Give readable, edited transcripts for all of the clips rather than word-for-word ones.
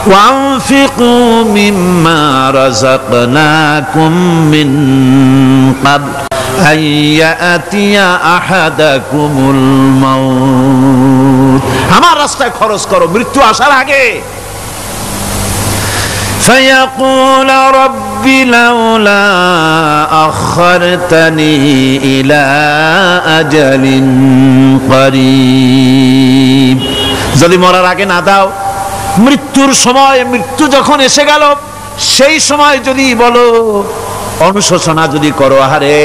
ওয়ানফিকু মিম্মা রাযাকনাকুম মিন ক্বাবল আইয়াতিয়া আহাদাকুমুল মাউত। আমার রাস্তায় খরচ করো মৃত্যু আসার আগে। فيقول رب لولا أخرتني إلى أجل قريب। যদি মরার আগে না দাও, মৃত্যুর সময়, মৃত্যু যখন এসে গেল সেই সময় যদি বলো, অনুশোচনা যদি করো, আহারে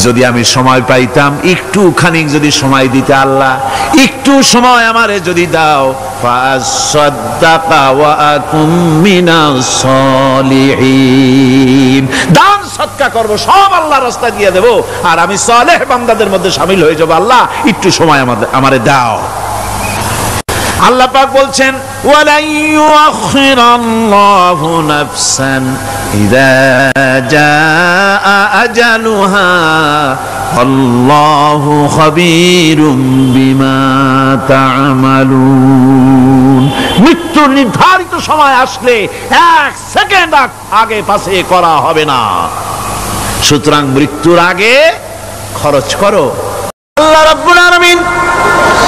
যদি আমি সময় পাইতাম, একটু খানিক যদি সময় দিতে আল্লাহ, একটু সময় আমারে যদি দাও, ফাসাদদাকা ওয়া আকুম মিনাস সালিহিন, দান সদকা করব, সব আল্লাহর রাস্তায় দিয়ে দেব, আর আমি সালেহ বান্দাদের মধ্যে শামিল হয়ে যাব। আল্লাহ একটু সময় আমারে দাও। আল্লাহ পাক বলছেন, ওয়ালা ইউআখিরাল্লাহু নাফসান ইযা জাআ আজালুহা আল্লাহু খাবীরুম বিমা তা'মালুন। মৃত্যুর নির্ধারিত সময় আসলে এক সেকেন্ড আগে পাশে করা হবে না। সুতরাং মৃত্যুর আগে খরচ করো। আল্লাহ রাব্বুল আলামিন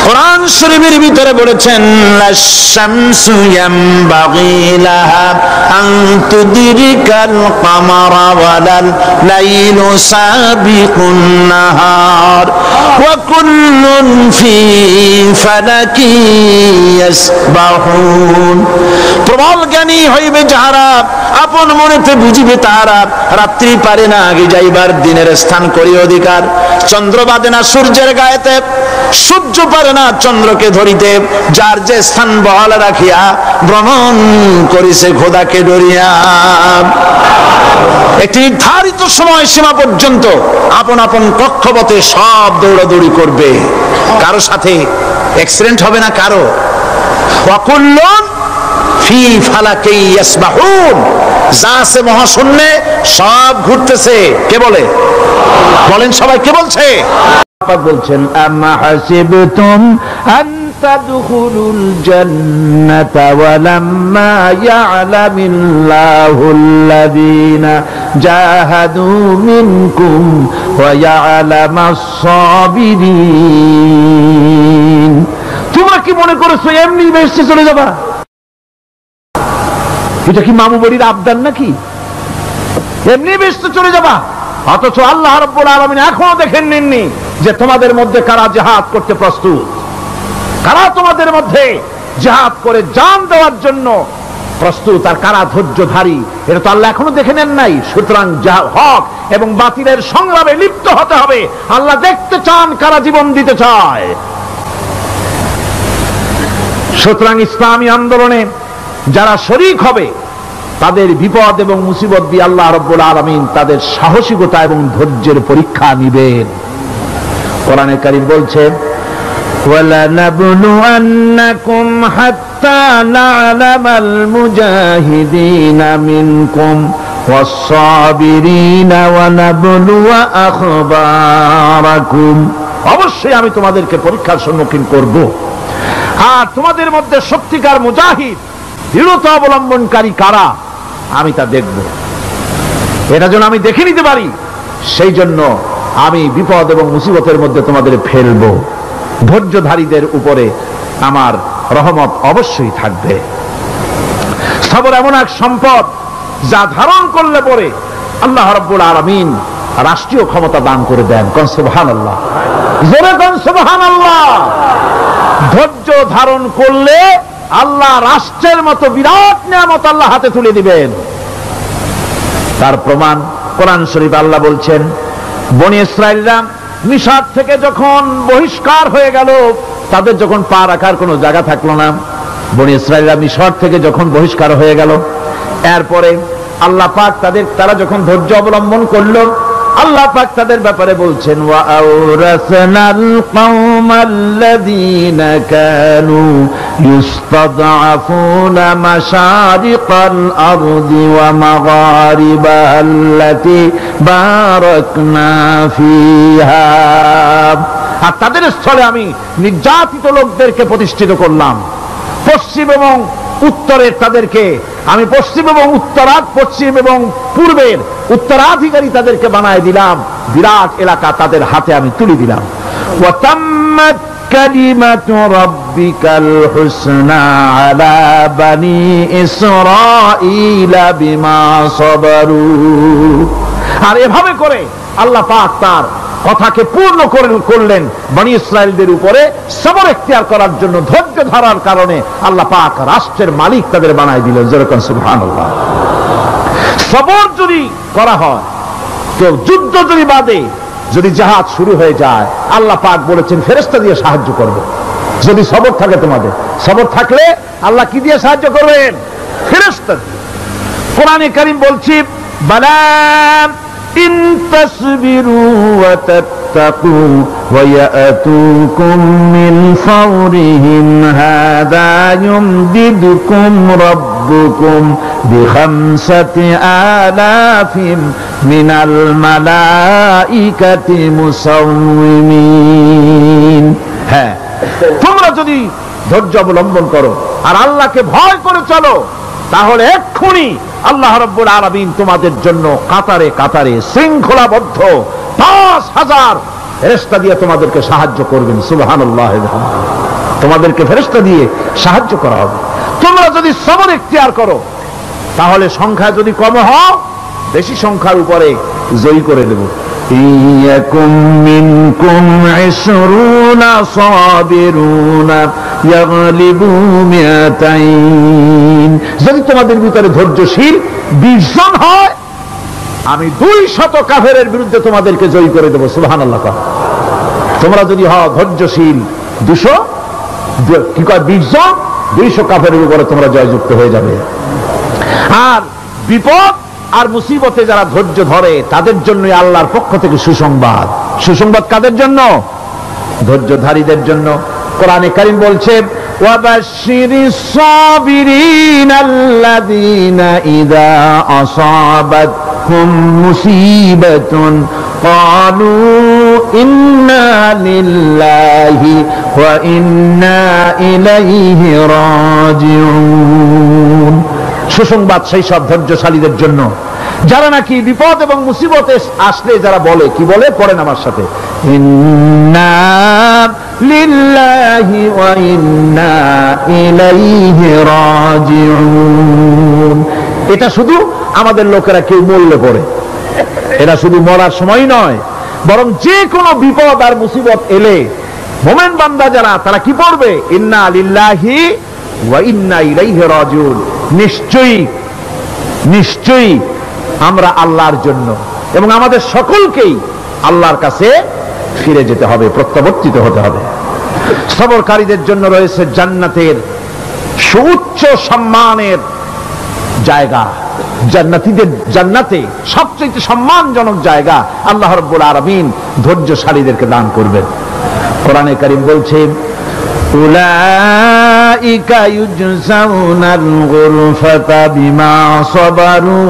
কোরআন শরীফের ভিতরে বলেছেন, লাশ-শামসু ইয়ামবাগি লাহা আন তুদরিকাল কামারা ওয়ালাল লাইলু সাবিকুন নাহার ওয়া কুল্লুন ফি ফালাকি ইয়াসবাহুন। প্রবল জ্ঞানী হইবে যাহারা, আপন মনেতে বুঝিবে তাহারা, রাত্রি পারে না আগে যাইবার, দিনের স্থান করি অধিকার। চন্দ্র বাদে না সূর্যের গায়েতে, সূর্য পারে না চন্দ্রকে ধরিতে, যার যে স্থান বহাল রাখিয়া ভ্রমণ করিছে খোদাকে ডরিয়া। একটি নির্ধারিত সময় সীমা পর্যন্ত আপন আপন কক্ষপথে সব দৌড়াদৌড়ি করবে, কারো সাথে অ্যাক্সিডেন্ট হবে না কারো। ওয়াকুল্লুন ফি ফালাকি ইয়াসবাহুন, যা আছে মহাশূন্যে সব ঘুরতেছে। কে বলে? বলেন সবাই, কে বলছে? বলছেন, আম্মা হাসিবতুম আন তাদখুলুল জান্নাতা ওয়া লাম্মা ইয়া'লামিল্লাহুল্লাযীনা জাহাদু মিনকুম ওয়া ইয়া'লামাস সাবিরিন। তোমরা কি মনে করেছো এমনি বেহেশতে চলে যাবা? এটা কি মামু বাড়ির আবদার নাকি? এমনি বেহেশতে চলে যাবা? অথচ আল্লাহ রাব্বুল আলামিন এখনো দেখেন নেননি যে তোমাদের মধ্যে কারা জিহাদ করতে প্রস্তুত, কারা তোমাদের মধ্যে জিহাদ করে জান দেওয়ার জন্য প্রস্তুত, আর কারা ধৈর্যধারী, এটা তো আল্লাহ এখনো দেখে নেন নাই। সুতরাং হক এবং বাতিলের সংগ্রামে লিপ্ত হতে হবে। আল্লাহ দেখতে চান কারা জীবন দিতে চায়। সুতরাং ইসলামী আন্দোলনে যারা শরীক হবে তাদের বিপদ এবং মুসিবত দিয়ে আল্লাহ রাব্বুল আলামিন তাদের সাহসিকতা এবং ধৈর্যের পরীক্ষা নিবেন। কোরআনে কারীম বলছে, ওয়ালা নাবলুয়ান্নাকুম হাত্তা না'লামাল মুজাহিদিনা মিনকুম ওয়াস-সাবিরিনা ওয়া নাবলুয়া আখবারাকুম। অবশ্যই আমি তোমাদেরকে পরীক্ষার সম্মুখীন করব, আর তোমাদের মধ্যে সত্যিকার মুজাহিদ, দৃঢ়তা অবলম্বনকারী কারা আমি তা দেখব। এটা যেন আমি দেখে নিতে পারি, সেই জন্য আমি বিপদ এবং মুসিবতের মধ্যে তোমাদের ফেলব। ধৈর্যধারীদের উপরে আমার রহমত অবশ্যই থাকবে। সবর এমন এক সম্পদ যা ধারণ করলে পরে আল্লাহ রাব্বুল আলামিন রাষ্ট্রীয় ক্ষমতা দান করে দেন। কোন সুবহানাল্লাহ, জোরে কোন সুবহানাল্লাহ। ধৈর্য ধারণ করলে আল্লাহ রাষ্ট্রের মতো বিরাট নিয়ামত আল্লাহ হাতে তুলে দিবেন। তার প্রমাণ কোরআন শরীফ আল্লাহ বলছেন, বনি ইসরাঈলরা মিশর থেকে যখন বহিষ্কার হয়ে গেল, তাদের যখন পা রাখার কোনো জায়গা থাকলো না, বনি ইসরাঈলরা মিশর থেকে যখন বহিষ্কার হয়ে গেল, এরপরে আল্লাহ পাক তারা যখন ধৈর্য অবলম্বন করলো, আল্লাহ পাক তাদের ব্যাপারে বলছেন, ওয়া আওরাসনাল কওমাল্লাযীনা কানু ইস্তাদআফুনা মাশারিকাল আরদি ওয়া মাগারিবাহাল্লাতী বারাকনা ফিহা। আর তাদের স্থলে আমি নির্যাতিত লোকদেরকে প্রতিষ্ঠিত করলাম, পশ্চিম এবং উত্তরের তাদেরকে আমি পশ্চিম এবং পশ্চিম এবং পূর্বের উত্তরাধিকারী তাদেরকে বানায় দিলাম, বিরাট এলাকা তাদের হাতে আমি তুলে দিলাম। ওয়াতাম্মাত কালিমাতু রাব্বিকাল হুসনা আলা বানি ইসরাঈলা বিমা সাবারু। আর এভাবে করে আল্লাহ পাক তার কথাকে পূর্ণ করলেন বনি ইসরাইলদের উপরে সবর এখতিয়ার করার জন্য, ধৈর্য ধরার কারণে আল্লাহ পাক রাষ্ট্রের মালিক তাদের বানায় দিলেন। যেরকম সুবহানাল্লাহ। সবর যদি করা হয় তো যুদ্ধ যদি বাদে, যদি জাহাজ শুরু হয়ে যায়, আল্লাহ পাক বলেছেন ফেরেশতা দিয়ে সাহায্য করবে। যদি সবর থাকে তোমাদের, সবর থাকলে আল্লাহ কি দিয়ে সাহায্য করবেন? ফেরেশতা দিয়ে। কোরআনে কারীম বলছি বালা ইন তাসবিরু ওয়া তাত্তাকু ওয়া ইয়াতুকুম মিন ফাওরিহিম হাদা ইউমদিদুকুম রাব্বুকুম বিখামসাতি আলাফিন মিনাল মালাইকাতি মুসাউমিমিন। হ্যাঁ, তোমরা যদি ধৈর্য অবলম্বন করো আর আল্লাহকে ভয় করে চলো, তাহলে এক্ষুনি আল্লাহ রাব্বুল আলামিন তোমাদের জন্য কাতারে কাতারে শৃঙ্খলাবদ্ধ 5000 ফেরেশতা দিয়ে তোমাদেরকে সাহায্য করবেন। সুবহানাল্লাহ। তোমাদেরকে ফেরেশতা দিয়ে সাহায্য করা হবে। তোমরা যদি সবর এখতিয়ার করো, তাহলে সংখ্যা যদি কম হয়, বেশি সংখ্যার উপরে জয়ী করে দেব। ইয়াকুম মিনকুম 20 সাবিরুনা ইয়াগলিবু মিয়াতাইন। যদি তোমাদের ভিতরে ধৈর্যশীল 20 জন হয়, আমি 200 কাফেরের বিরুদ্ধে তোমাদেরকে জয়ী করে দেব। সুবহানাল্লাহ। তোমরা যদি হও ধৈর্যশীল 200 20 জন, 200 কাফেরের উপরে তোমরা জয়যুক্ত হয়ে যাবে। আর বিপদ আর মুসিবতে যারা ধৈর্য ধরে তাদের জন্য আল্লাহর পক্ষ থেকে সুসংবাদ। সুসংবাদ কাদের জন্য? ধৈর্যধারীদের জন্য। কোরআনে কারীম বলছে ওয়াবাশশিরিস সাবিরিনাল্লাযীনা ইযা আসাবাতহুম মুসিবাতুন ক্বালু ইন্না লিল্লাহি ওয়া ইন্না ইলাইহি রাজিউন। সুসংবাদ সেই সব ধৈর্যশালীদের জন্য যারা নাকি বিপদ এবং মুসিবতে আসলে যারা বলে, কি বলে? পড়েন আমার সাথে, ইন্না লিল্লাহি ওয়া ইন্না ইলাইহি রাজিউন। এটা শুধু আমাদের লোকেরা কেউ মরলে পড়ে, এটা শুধু মরার সময় নয়, বরং যে কোনো বিপদ আর মুসিবত এলে মুমিন বান্দা যারা, তারা কি পড়বে? ইন্না লিল্লাহি ওয়া ইন্না ইলাইহি রাজিউন। নিশ্চয়ই নিশ্চয়ই আমরা আল্লাহর জন্য এবং আমাদের সকলকেই আল্লাহর কাছে ফিরে যেতে হবে, প্রত্যাবর্তিত হতে হবে। সবরকারীদের জন্য রয়েছে জান্নাতের সুউচ্চ সম্মানের জায়গা। জান্নাতে সবচেয়ে সম্মানজনক জায়গা আল্লাহ রাব্বুল আলামিন ধৈর্যশালীদেরকে দান করবেন। কোরআনে কারীম বলছে উলাইকা ইউজজাউনাল গুরফাতা বিমা সাবারু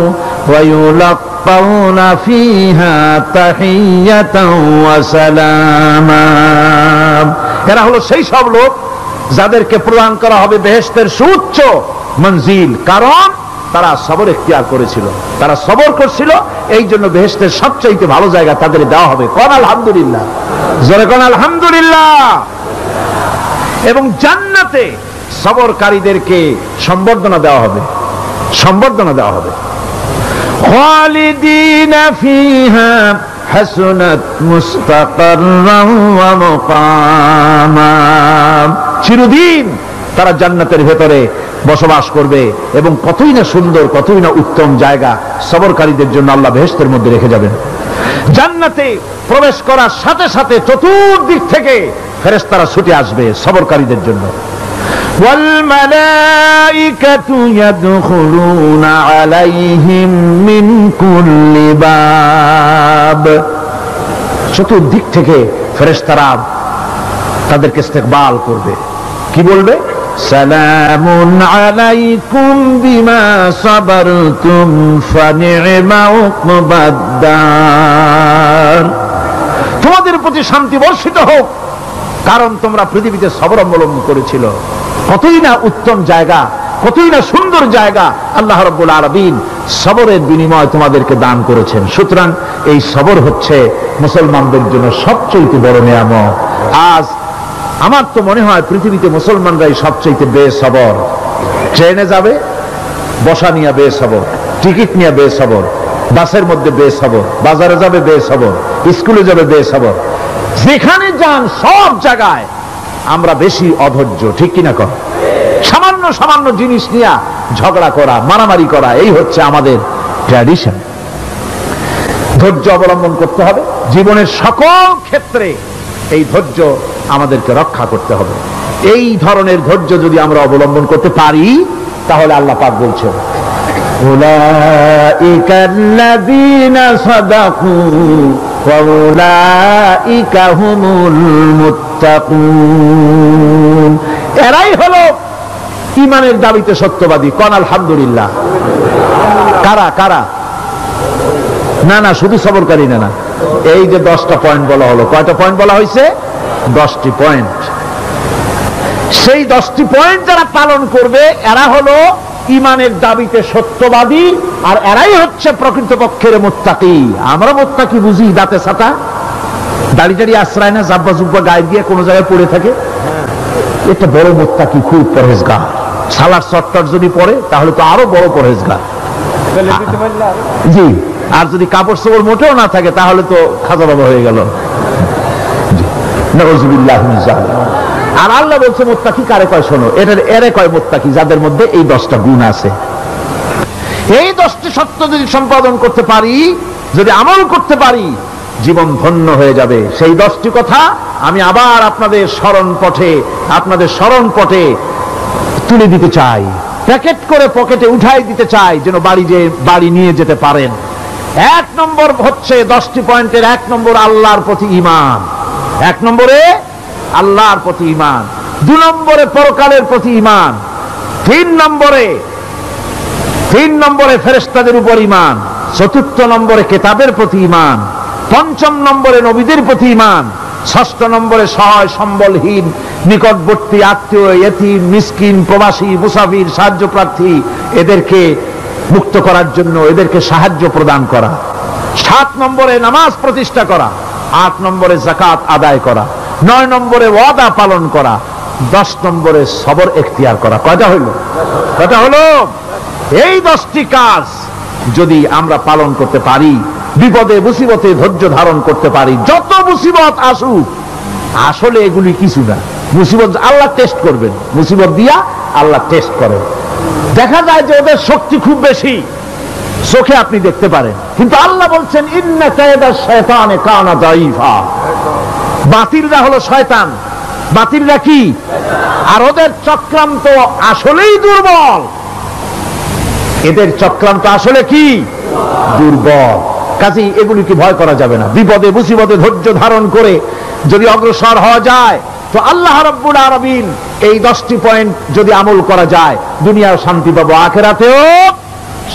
ওয়া ইউলাক্কাউনা ফিহা তাহিয়াতাও ওয়া সালামা। এরা হলো সেই সব লোক যাদেরকে প্রদান করা হবে বেহেশতের সুউচ্চ মঞ্জিল, কারণ তারা সবর এখতিয়ার করেছিল, তারা সবর করছিল, এই জন্য বেহেশতের সবচাইতে ভালো জায়গা তাদের দেওয়া হবে। কোন আলহামদুলিল্লাহ, জোরে কোন আলহামদুলিল্লাহ। এবং জান্নাতে সবরকারীদেরকে সম্বর্ধনা দেওয়া হবে, সম্বর্ধনা দেওয়া হবে। খালিদিনা ফিহা হাসুনাত মুস্তাকাররান ওয়া মুকামা। চিরদিন তারা জান্নাতের ভেতরে বসবাস করবে এবং কতই না সুন্দর, কতই না উত্তম জায়গা সবরকারীদের জন্য আল্লাহ বেহেশতের মধ্যে রেখে যাবেন। জান্নাতে প্রবেশ করার সাথে সাথে চতুর্দিক থেকে ফেরেশতারা ছুটে আসবে সবরকারীদের জন্য। ওয়াল মালাইকাতু ইয়াদখুলুনা আলাইহিম মিন কুল্লি বাব। চতুর্দিক থেকে ফেরেশতারা তাদেরকে ইস্তেকবাল করবে, কি বলবে? সালামুন আলাইকুম বিমা সাবারতুম ফানি'মা উকবাদ। তোমাদের প্রতি শান্তি বর্ষিত হোক, কারণ তোমরা পৃথিবীতে সবর অবলম্বন করেছিল। কতই না উত্তম জায়গা কতই না সুন্দর জায়গা আল্লাহ রাব্বুল আলামিন সবরের বিনিময় তোমাদেরকে দান করেছেন। সুতরাং এই সবর হচ্ছে মুসলমানদের জন্য সবচেয়ে বড় নিয়ামত। আজ আমার তো মনে হয় পৃথিবীতে মুসলমানরাই সবচেয়ে বেসবর। ট্রেনে যাবে, বসা নিয়ে বেসবর, টিকিট নিয়ে বেসবর, বাসের মধ্যে বেসবর, বাজারে যাবে বেসবর, স্কুলে যাবে বেসবর, যেখানে যান সব জায়গায় আমরা বেশি অধৈর্য, ঠিক কিনা কর? সামান্য সামান্য জিনিস নিয়ে ঝগড়া করা, মারামারি করা, এই হচ্ছে আমাদের ট্র্যাডিশন। ধৈর্য অবলম্বন করতে হবে জীবনের সকল ক্ষেত্রে। এই ধৈর্য আমাদেরকে রক্ষা করতে হবে। এই ধরনের ধৈর্য যদি আমরা অবলম্বন করতে পারি তাহলে আল্লাহ পাক বলছেন উলাইকাল্লাযীনা সাদাকু ওয়া উলাইকা হুমুল মুত্তাকুন। এরাই হলো ঈমানের দাবিতে সত্যবাদী। কোন আলহামদুলিল্লাহ। কারা কারা? না না, শুধু সবরকারী না, না, এই যে 10টা পয়েন্ট বলা হলো, কয়টা পয়েন্ট বলা হয়েছে? 10টি পয়েন্ট। সেই 10টি পয়েন্ট যারা পালন করবে এরা হলো ঈমানের দাবিতে সত্যবাদী, আর এরাই হচ্ছে প্রকৃতপক্ষের মুত্তাকি। আমরা মুত্তাকি বুঝি দাঁতে ছাতা, দাড়ি টাড়ি আশ্রয় না, জাব্বা জুব্বা গায়ে দিয়ে কোনো জায়গায় পড়ে থাকে, এটা বড় মুত্তাকি, খুব পরহেজগার। সালার চট্টর যদি পড়ে তাহলে তো আরো বড় পরহেজগার। জি, আর যদি কাপড় চোপড় মোটেও না থাকে তাহলে তো খাজা বাবা হয়ে গেল। নাউযুবিল্লাহি মিন যালিক। আর আল্লাহ বলছে মুত্তাকি কারে কয় শোনো, এরে কয় মুত্তাকি যাদের মধ্যে এই 10টা গুণ আছে। এই 10টি সত্য যদি সম্পাদন করতে পারি, যদি আমল করতে পারি, জীবন ধন্য হয়ে যাবে। সেই 10টি কথা আমি আবার আপনাদের স্মরণ পটে তুলে দিতে চাই, প্যাকেট করে পকেটে উঠাই দিতে চাই, যেন বাড়ি নিয়ে যেতে পারেন। 1 নম্বর হচ্ছে 10টি পয়েন্টের 1 নম্বর আল্লাহর প্রতি ঈমান। 1 নম্বরে আল্লাহর প্রতি ঈমান, 2 নম্বরে পরকালের প্রতি ঈমান, 3 নম্বরে ফেরেশতাদের উপর ঈমান, 4 নম্বরে কিতাবের প্রতি ঈমান, 5 নম্বরে নবীদের প্রতি ঈমান, 6 নম্বরে সহায় সম্বলহীন নিকটবর্তী আত্মীয়, ইতিম, মিসকিন, প্রবাসী, মুসাফির, সাহায্য প্রার্থী, এদেরকে মুক্ত করার জন্য এদেরকে সাহায্য প্রদান করা, 7 নম্বরে নামাজ প্রতিষ্ঠা করা, 8 নম্বরে যাকাত আদায় করা, 9 নম্বরে ওয়াদা পালন করা, 10 নম্বরে সবর এখতিয়ার করা। কয়টা হলো? এই 10টি কাজ যদি আমরা পালন করতে পারি, বিপদে মুসিবতে ধৈর্য ধারণ করতে পারি, যত মুসিবত আসুক, আসলে এগুলি কিছু না। মুসিবত আল্লাহ টেস্ট করবেন, মুসিবত দিয়া আল্লাহ টেস্ট করেন। দেখা যায় যে ওদের শক্তি খুব বেশি, চোখে আপনি দেখতে পারেন, কিন্তু আল্লাহ বলছেন ইন্না কায়দা শায়তানে কানা দাঈফা। বাতিলরা হলো শয়তান, বাতিলরা কি? আর ওদের চক্রান্ত আসলেই দুর্বল। এদের চক্রান্ত আসলে কি? দুর্বল। কাজেই এগুলিকে ভয় করা যাবে না। বিপদে মুসিবতে ধৈর্য ধারণ করে যদি অগ্রসর হওয়া যায় তো আল্লাহ রাব্বুল আলামিন এই 10টি পয়েন্ট যদি আমল করা যায়, দুনিয়াও শান্তি পাবো, আখিরাতেও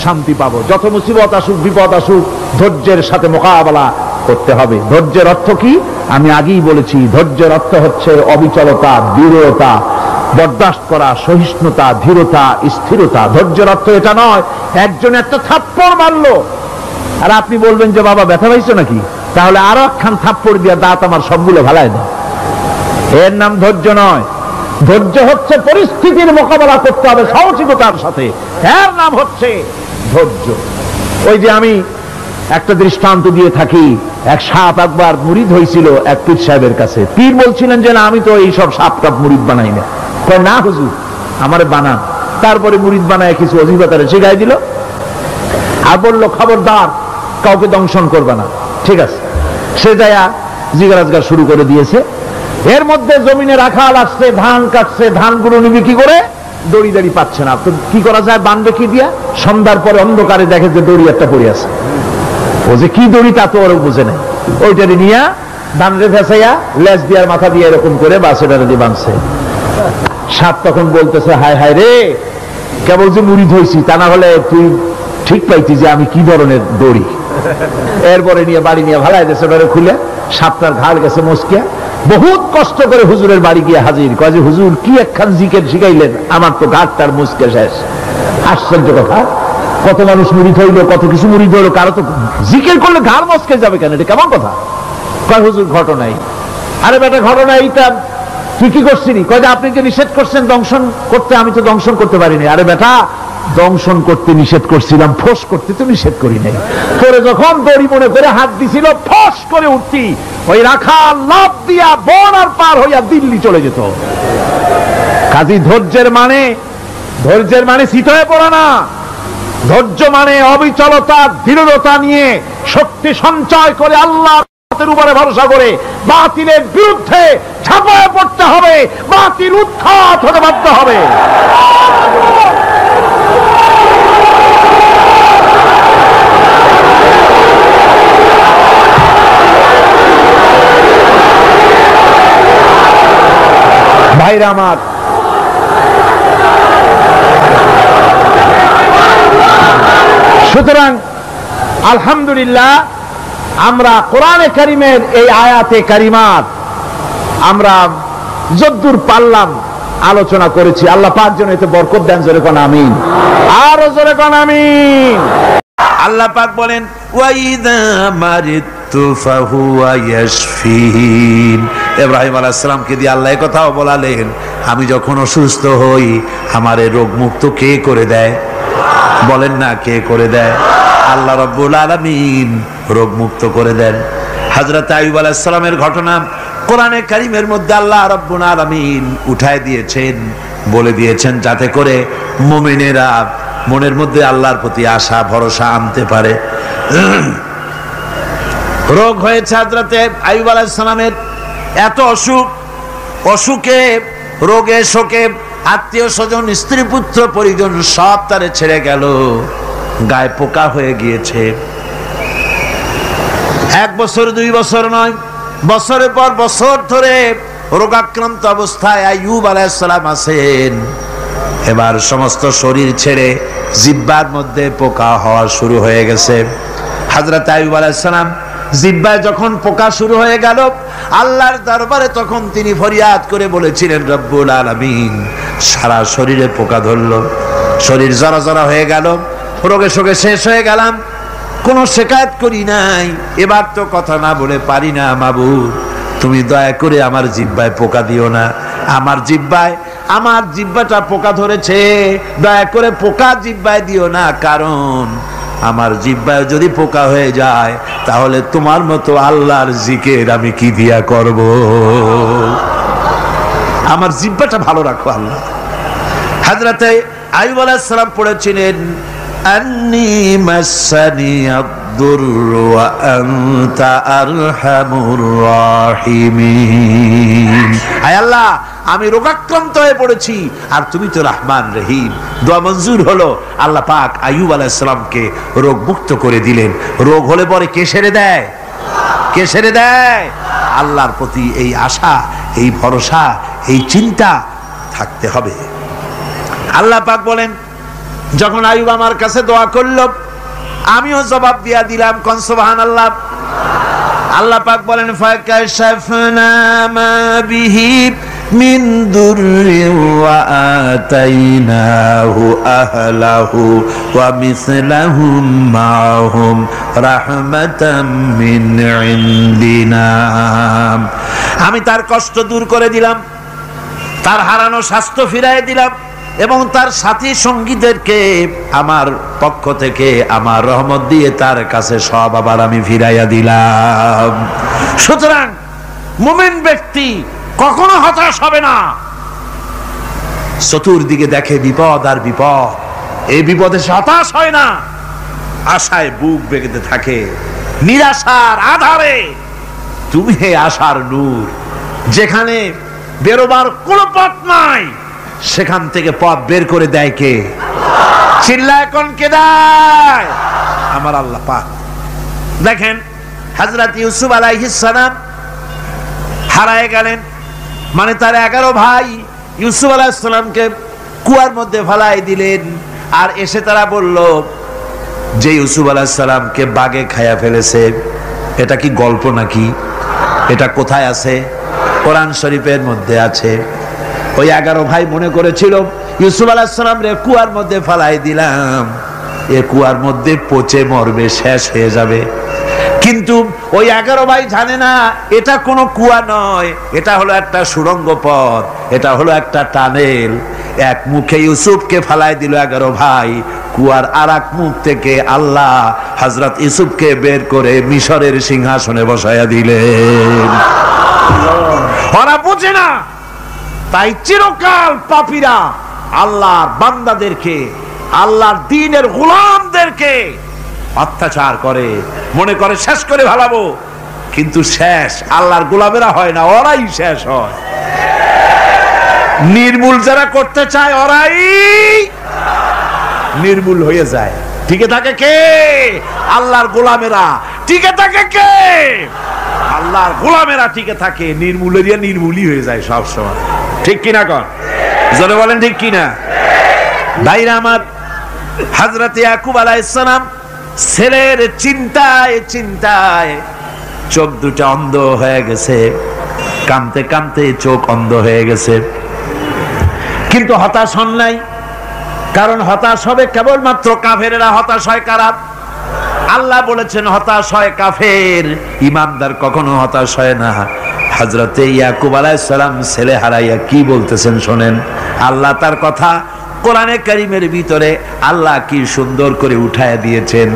শান্তি পাবো। যত মুসিবত আসুক, বিপদ আসুক, ধৈর্যের সাথে মোকাবেলা করতে হবে। ধৈর্যের অর্থ কি? আমি আগেই বলেছি, ধৈর্যের অর্থ হচ্ছে অবিচলতা, দৃঢ়তা, বরদাস্ত করা, সহিষ্ণুতা, ধীরতা, স্থিরতা। ধৈর্যের অর্থ এটা নয় একজন একটা থাপ্পড় মারলো আর আপনি বলবেন যে বাবা ব্যথা পাইছো নাকি, তাহলে আরো একখান থাপ্পড় দিয়ে দাঁত আমার সবগুলো ভালাই দেয়। এর নাম ধৈর্য নয়। ধৈর্য হচ্ছে পরিস্থিতির মোকাবেলা করতে হবে সাহসিকতার সাথে, এর নাম হচ্ছে ধৈর্য। ওই যে আমি একটা দৃষ্টান্ত দিয়ে থাকি, এক সাপ একবার মুরিদ হয়েছিল এক পীর সাহেবের কাছে। পীর বলছিলেন যে না, আমি তো এইসব সাপ টাপ মুরিদ বানাই না। কয় না হুজুর, আমারে বানান। তারপরে মুরিদ বানায় কিছু অজিফাতারে শিখাই দিল আর বললো খবরদার কাউকে দংশন করবে না। ঠিক আছে, সে যায়া জিজ্ঞাসা শুরু করে দিয়েছে। এর মধ্যে জমিনে রাখাল আসছে, ধান কাটছে, ধানগুলো নিবি কি করে, দড়ি দাড়ি পাচ্ছে না, তো কি করা যায়, বান্ধে কি দিয়া? সন্ধ্যার পরে অন্ধকারে দেখে যে দড়ি একটা পড়ে আছে। ও যে কি দড়ি তা তো ওরা বুঝে নাই, ওইটারে নিয়া ধানরে ফেসাইয়া লেজ দিয়ার মাথা দিয়ে এরকম করে বাসেটারে দিয়ে বাঁধছে। সাপ তখন বলতেছে হায় হায় রে, কেবল যে মুরিদ হয়েছি, তা না হলে তুই ঠিক পাইতি যে আমি কি ধরনের দড়ি। এরপরে নিয়ে বাড়ি নিয়ে ভালাই দেশে খুলে সাপটার ঘাড় গেছে মস্কিয়া, বহুত কষ্ট করে হুজুরের বাড়ি গিয়ে হাজির, কয় যে হুজুর কি একখান জিকির শিখাইলেন, আমার তো গাঁটটার মুচকে শেষ। আশ্চর্য কথা, কত মানুষ মুরিদ হইলো, কত কিছু মুরিদ হইলো, কারো তো জিকির করলে ঘাড় মচকে যাবে কেন, এটা কেমন কথা? কয় হুজুর ঘটনাই। আরে বেটা ঘটনা এইটা, তুই কি করছিলি? কয় যে আপনি যে নিষেধ করছেন দংশন করতে, আমি তো দংশন করতে পারিনি। আরে বেটা দংশন করতে নিষেধ করছিলাম, ফোঁস করতে তো নিষেধ করি নাই। তোরে যখন দড়ি মনে করে হাত দিছিল, ফোঁস করে উঠতি, ওই রাখা লাভ দিয়া বন আর পার হইয়া দিল্লি চলে যেত। কাজী ধৈর্যের মানে শীত হয়ে পড়া না। ধৈর্য মানে অবিচলতা, দৃঢ়তা নিয়ে শক্তি সঞ্চয় করে আল্লাহর উপরে ভরসা করে বাতিলের বিরুদ্ধে ঝাঁপায় পড়তে হবে, বাতিল উৎখাত হতে বাধ্য হবে। ভাইরা আমার, সুতরাং আলহামদুলিল্লাহ আমরা কোরআনে কারিমের এই আয়াতে কারিমাত আমরা যদ্দূর পারলাম আলোচনা করেছি। আল্লাহ পাক যেন এতে বরকত দেন, জোরে কোন আমিন, আরো জোরে কোন আমিন। আল্লাহ পাক বলেন ওয়াইদা মারিতু ফাহুয়া ইয়াশফিন। ইব্রাহিম আলাইহিস সালামকে দিয়ে আল্লাহ এই কথাও বলালেন, আমি যখন অসুস্থ হই আমার রোগ মুক্ত কে করে দেয়? বলেন না, কে করে দেয়? আল্লাহ রাব্বুল আলামিন রোগ মুক্ত করে দেন। হযরত আইয়ুব আলাইহিস সালামের ঘটনা কোরআনে কারীমের মধ্যে আল্লাহ রাব্বুল আলামিন উঠায় দিয়েছেন, বলে দিয়েছেন যাতে করে মুমিনেরা মনের মধ্যে আল্লাহর প্রতি আশা ভরসা আনতে পারে। রোগ হয়েছে হযরতে আইয়ুব আলাইহিস সালামের, এত অসুখে রোগে শোকে আত্মীয় স্বজন স্ত্রী পুত্র পরিজন সব তারে ছেড়ে গেল, গায়ে পোকা হয়ে গিয়েছে। 1 বছর 2 বছর নয়, বছরের পর বছর ধরে রোগাক্রান্ত অবস্থায় আইয়ুব আলাইহিস সালাম আছেন। এবার সমস্ত শরীর ছেড়ে জিহ্বার মধ্যে পোকা হওয়া শুরু হয়ে গেছে। হযরত আইয়ুব আলাইহিস সালাম জিহ্বায় যখন পোকা শুরু হয়ে গেল, আল্লাহর দরবারে তখন তিনি ফরিয়াদ করে বলেছিলেন, রব্বুল আলামিন সারা শরীরে পোকা ধরলো, শরীর জরা জরা হয়ে গেল, রোগে শোকে শেষ হয়ে গেলাম, কোনো শিকায়ত করি নাই, এবার তো কথা না বলে পারি না, মাবুদ তুমি দয়া করে আমার জিহ্বায় পোকা দিও না, আমার জিহ্বাটা পোকা ধরেছে, দয়া করে পোকা জিহ্বায় দিও না, কারণ আমার জিহ্বায় যদি পোকা হয়ে যায় তাহলে তোমার মতো আল্লাহর জিকির আমি কি দিয়া করব? আমার জিহ্বাটা ভালো রাখো আল্লাহ। হযরতে আইয়ুব আলাইহিস সালাম পড়েছিলেন, আন্নী মাসানি আদ-দুররু ওয়া আনতা আরহামুর রাহিমিন। আয় আল্লাহ, আমি রোগাক্রান্ত হয়ে পড়েছি আর তুমি তো রহমান রহিম। দোয়া মঞ্জুর হলো, আল্লাহ পাক আইয়ুব আলাইহিস সালামকে রোগ মুক্ত করে দিলেন। রোগ হলে পরে কে সেরে দেয়? কে সেরে দেয়? আল্লাহর প্রতি এই আশা, এই ভরসা, এই চিন্তা থাকতে হবে। আল্লাহ পাক বলেন, যখন আইয়ুব আমার কাছে দোয়া করলো আমিও জবাব দিয়া দিলাম, কোন সুবহানাল্লাহ। আল্লাহ পাক বলেন, ফাকাশাফনা মা বিহি মিন দুররি ওয়া আতাইনাহু আহলাহু ওয়া মিসলাহুম মাহুম রাহমাতাম মিন ইনদিনা। আমি তার কষ্ট দূর করে দিলাম, তার হারানো স্বাস্থ্য ফিরিয়ে দিলাম এবং তার সাথী সঙ্গীদেরকে আমার পক্ষ থেকে আমার রহমত দিয়ে তার কাছে সব আবার আমি ফিরাইয়া দিলাম। সুতরাং মুমিন ব্যক্তি কখনো হতাশ হবে না। চতুর্দিকে দেখে বিপদ আর বিপদ, এই বিপদে সে হতাশ হয় না, আশায় বুক বেঁধে থাকে। নিরাশার আধারে তুমি হে আশার নূর, যেখানে বেরোবার কোনো পথ নাই সেখান থেকে পথ বের করে দেয় কে? চিল্লায় কোন কে দেয়? আমার আল্লাহ পাক। দেখেন হযরত ইউসুফ আলাইহিস সালাম হারায় গেলেন, মানে তার 11 ভাই ইউসুফ আলাইহিস সালামকে কুয়ার মধ্যে ফেলাই দিলেন। আর এসে তারা বলল যে ইউসুফ আলাইহিস সালামকে বাঘে খায়া ফেলেছে। এটা কি গল্প নাকি? এটা কোথায় আছে? কোরআন শরীফের মধ্যে আছে। ওই 11 ভাই মনে করেছিল ইউসুফ আলাইহিস সালাম রে কুয়ার মধ্যে ফালাই দিলাম, এ কুয়ার মধ্যে পচে মরবে, শেষ হয়ে যাবে। কিন্তু ওই 11 ভাই জানে না এটা কোনো কুয়া নয়, এটা হলো একটা সুড়ঙ্গ পথ, এটা হলো একটা টানেল। এক মুখে ইউসুফকে ফালাই দিল 11 ভাই, কুয়ার আরেক মুখ থেকে আল্লাহ হযরত ইউসুফকে বের করে মিশরের সিংহাসনে বসায়া দিলেন। ওরা বুঝে না, তাই চিরকাল পাপীরা আল্লাহর বান্দাদেরকে, আল্লাহর দ্বীনের গোলামদেরকে অত্যাচার করে, মনে করে শেষ করে ভালাবো, কিন্তু শেষ আল্লাহর গোলামেরা হয় না, ওরাই শেষ হয়। নির্মূল যারা করতে চায় ওরাই নির্মূল হয়ে যায়। টিকে থাকে কে? আল্লাহর গোলামেরা। টিকে থাকে কে? আল্লাহর গোলামেরা টিকে থাকে। নির্মূলেরিয়া নির্মূলই হয়ে যায় সব সময়। ঠিক কিনা কর? জোরে বলেন ঠিক কিনা? ভাইরা আমার, হযরত ইয়াকুব আলাইহিস সালাম ছেলের চিন্তায় চিন্তায় চোখ দুটা অন্ধ হয়ে গেছে, কাঁদতে কাঁদতে চোখ অন্ধ হয়ে গেছে। কিন্তু হতাশ হন নাই, কারণ হতাশ হবে কেবলমাত্র কাফেরেরা। হতাশ হয় কারা? আল্লাহ বলেছেন হতাশ হয় কাফের, ইমানদার কখনো হতাশ হয় না। হযরত ইয়াকুব আলাইহিস সালাম ছেলে হারাইয়া কি বলতেছেন শোনেন। আল্লাহ তার কথা কোরআনে কারীমের ভিতরে আল্লাহ কি সুন্দর করে উঠায় দিয়েছেন।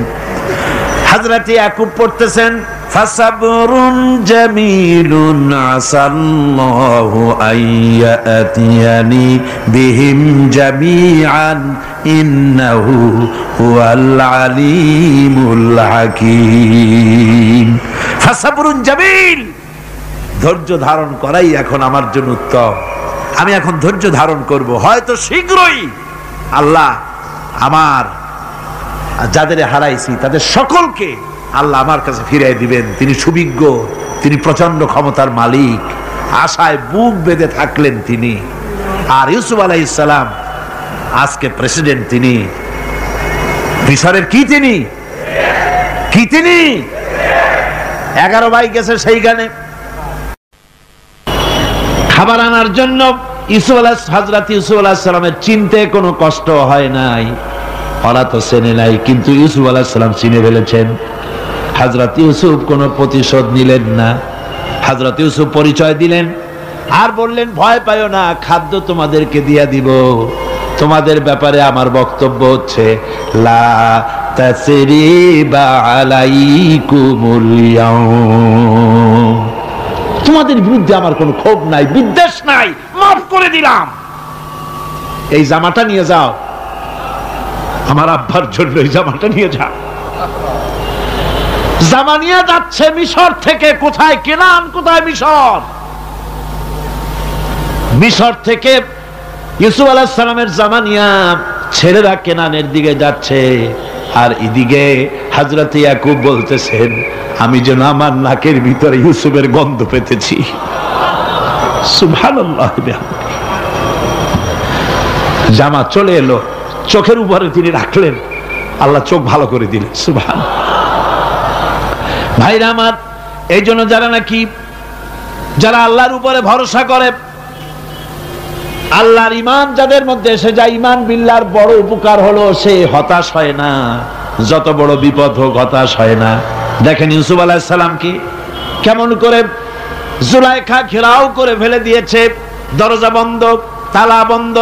হযরত ইয়াকুব পড়তেছেন, ফাসাবরুন জামিলুন আসাল্লাহু আইয়াতিয়ানি বিহিম জামিআন ইন্নাহু হুয়াল আলিমুল হাকীম। ফাসাবরুন জামিল, ধৈর্য ধারণ করাই এখন আমার জন্য উত্তম। আমি এখন ধৈর্য ধারণ করব, হয়তো শীঘ্রই আল্লাহ আমার যাদের হারাইছি তাদের সকলকে আল্লাহ আমার কাছে ফিরিয়ে দিবেন। তিনি সুবিজ্ঞ, তিনি প্রচন্ড ক্ষমতার মালিক। আশায় বুক বেঁধে থাকলেন তিনি। আর ইউসুফ আলাইহিস সালাম আজকে প্রেসিডেন্ট। তিনি মিশরের কি? তিনি কি? তিনি 11 ভাই গেছে সেইখানে খাবার আনার জন্য। হযরত ইউসুফ আলাইহিস সালামের চিনতে কোনো কষ্ট হয় নাই। ওরা তো চেনে নাই, কিন্তু ইউসুফ আলাইহিস সালাম চিনে ফেলেছেন। হযরত ইউসুফ কোনো প্রতিশোধ নিলেন না। হযরত ইউসুফ পরিচয় দিলেন আর বললেন, ভয় পাইও না, খাদ্য তোমাদেরকে দিয়া দিব। তোমাদের ব্যাপারে আমার বক্তব্য হচ্ছে, লা তাসরিবা আলাইকুমুল ইয়াউম, তোমাদের বিরুদ্ধে আমার কোনো ক্ষোভ নাই, বিদ্বেষ নাই, মাফ করে দিলাম। এই জামাটা নিয়ে যাও, আমার আব্বার জন্য এই জামাটা নিয়ে যাও। জামা নিয়ে যাচ্ছে মিশর থেকে। কোথায়? কেনান। কোথায়? মিশর। মিশর থেকে ইউসুফ আলাইহিস সালামের জামা নিয়ে ছেলেরা কেনানের দিকে যাচ্ছে। আর এদিকে হযরত ইয়াকুব বলতেছেন, আমি যেন আমার নাকের ভিতরে ইউসুফের গন্ধ পেতেছি। সুবহানাল্লাহ। জামা চলে এলো, চোখের উপরে তিনি রাখলেন, আল্লাহ চোখ ভালো করে দিলেন। সুবহানাল্লাহ। ভাইরা আমার, এই জন্য যারা আল্লাহর উপরে ভরসা করে, আল্লাহর ঈমান যাদের মধ্যে এসে যায়, ঈমান বিল্লাহর বড় উপকার হলো সে হতাশ হয় না। যত বড় বিপদ হোক হতাশ হয় না। দেখেন ইউসুফ আলাইহিস সালামকে কেমন করে জুলাইখা ঘেরাও করে ফেলে দিয়েছে। দরজা বন্ধ, তালা বন্ধ,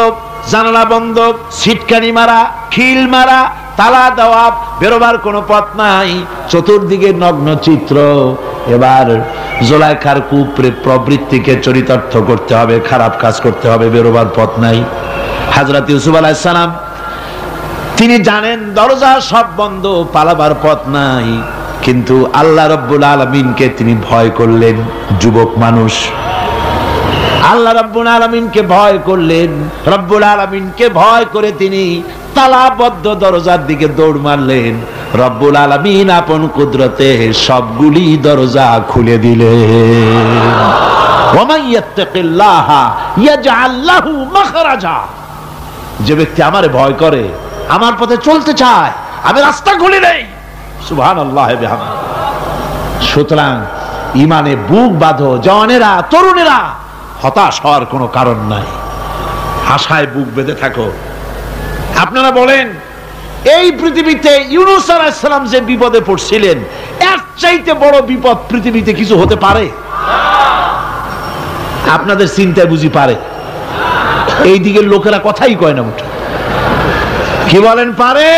জানালা বন্ধ, সিটকানি মারা, খিল মারা, তালা দেওয়া, বেরোবার কোনো পথ নাই, চতুর্দিকে নগ্ন চিত্র। এবার জুলাইখার প্রবৃত্তিকে চরিতার্থ করতে হবে, খারাপ কাজ করতে হবে, বেরোবার পথ নাই। হযরত ইউসুফ আলাইহিস সালাম তিনি জানেন দরজা সব বন্ধ, পালাবার পথ নাই, কিন্তু আল্লাহ রাব্বুল আলামিনকে তিনি ভয় করলেন। যুবক মানুষ, আল্লাহ রাব্বুল আলামিনকে ভয় করলেন। রাব্বুল আলামিনকে ভয় করে তিনি তালাবদ্ধ দরজার দিকে দৌড় মারলেন। রব্বুল আলামিন আপন কুদরতে সবগুলি দরজা খুলে দিলেন। ওয়া ইয়াত্তাকিল্লাহা ইয়াজআল লাহু মাখরাজা, যে ব্যক্তি আমারে ভয় করে, আমার পথে চলতে চায়, আমি রাস্তা খুলে দেই। সুবহানাল্লাহ বিহামদিহি। সুতরাং ইমানে বুক বাঁধো, জওয়ানেরা, তরুণেরা, হতাশ হওয়ার কোনো কারণ নাই, আশায় বুক বেঁধে থাকো। আপনারা বলেন, এই পৃথিবীতে ইউনূস আলাইহিস সালাম যে বিপদে পড়ছিলেন, এর চাইতে বড় বিপদ পৃথিবীতে কিছু হতে পারে? আপনাদের চিন্তায় বুঝি পারে? এই দিকের লোকেরা কথাই কয় না মুঠো। কি বলেন, পারে?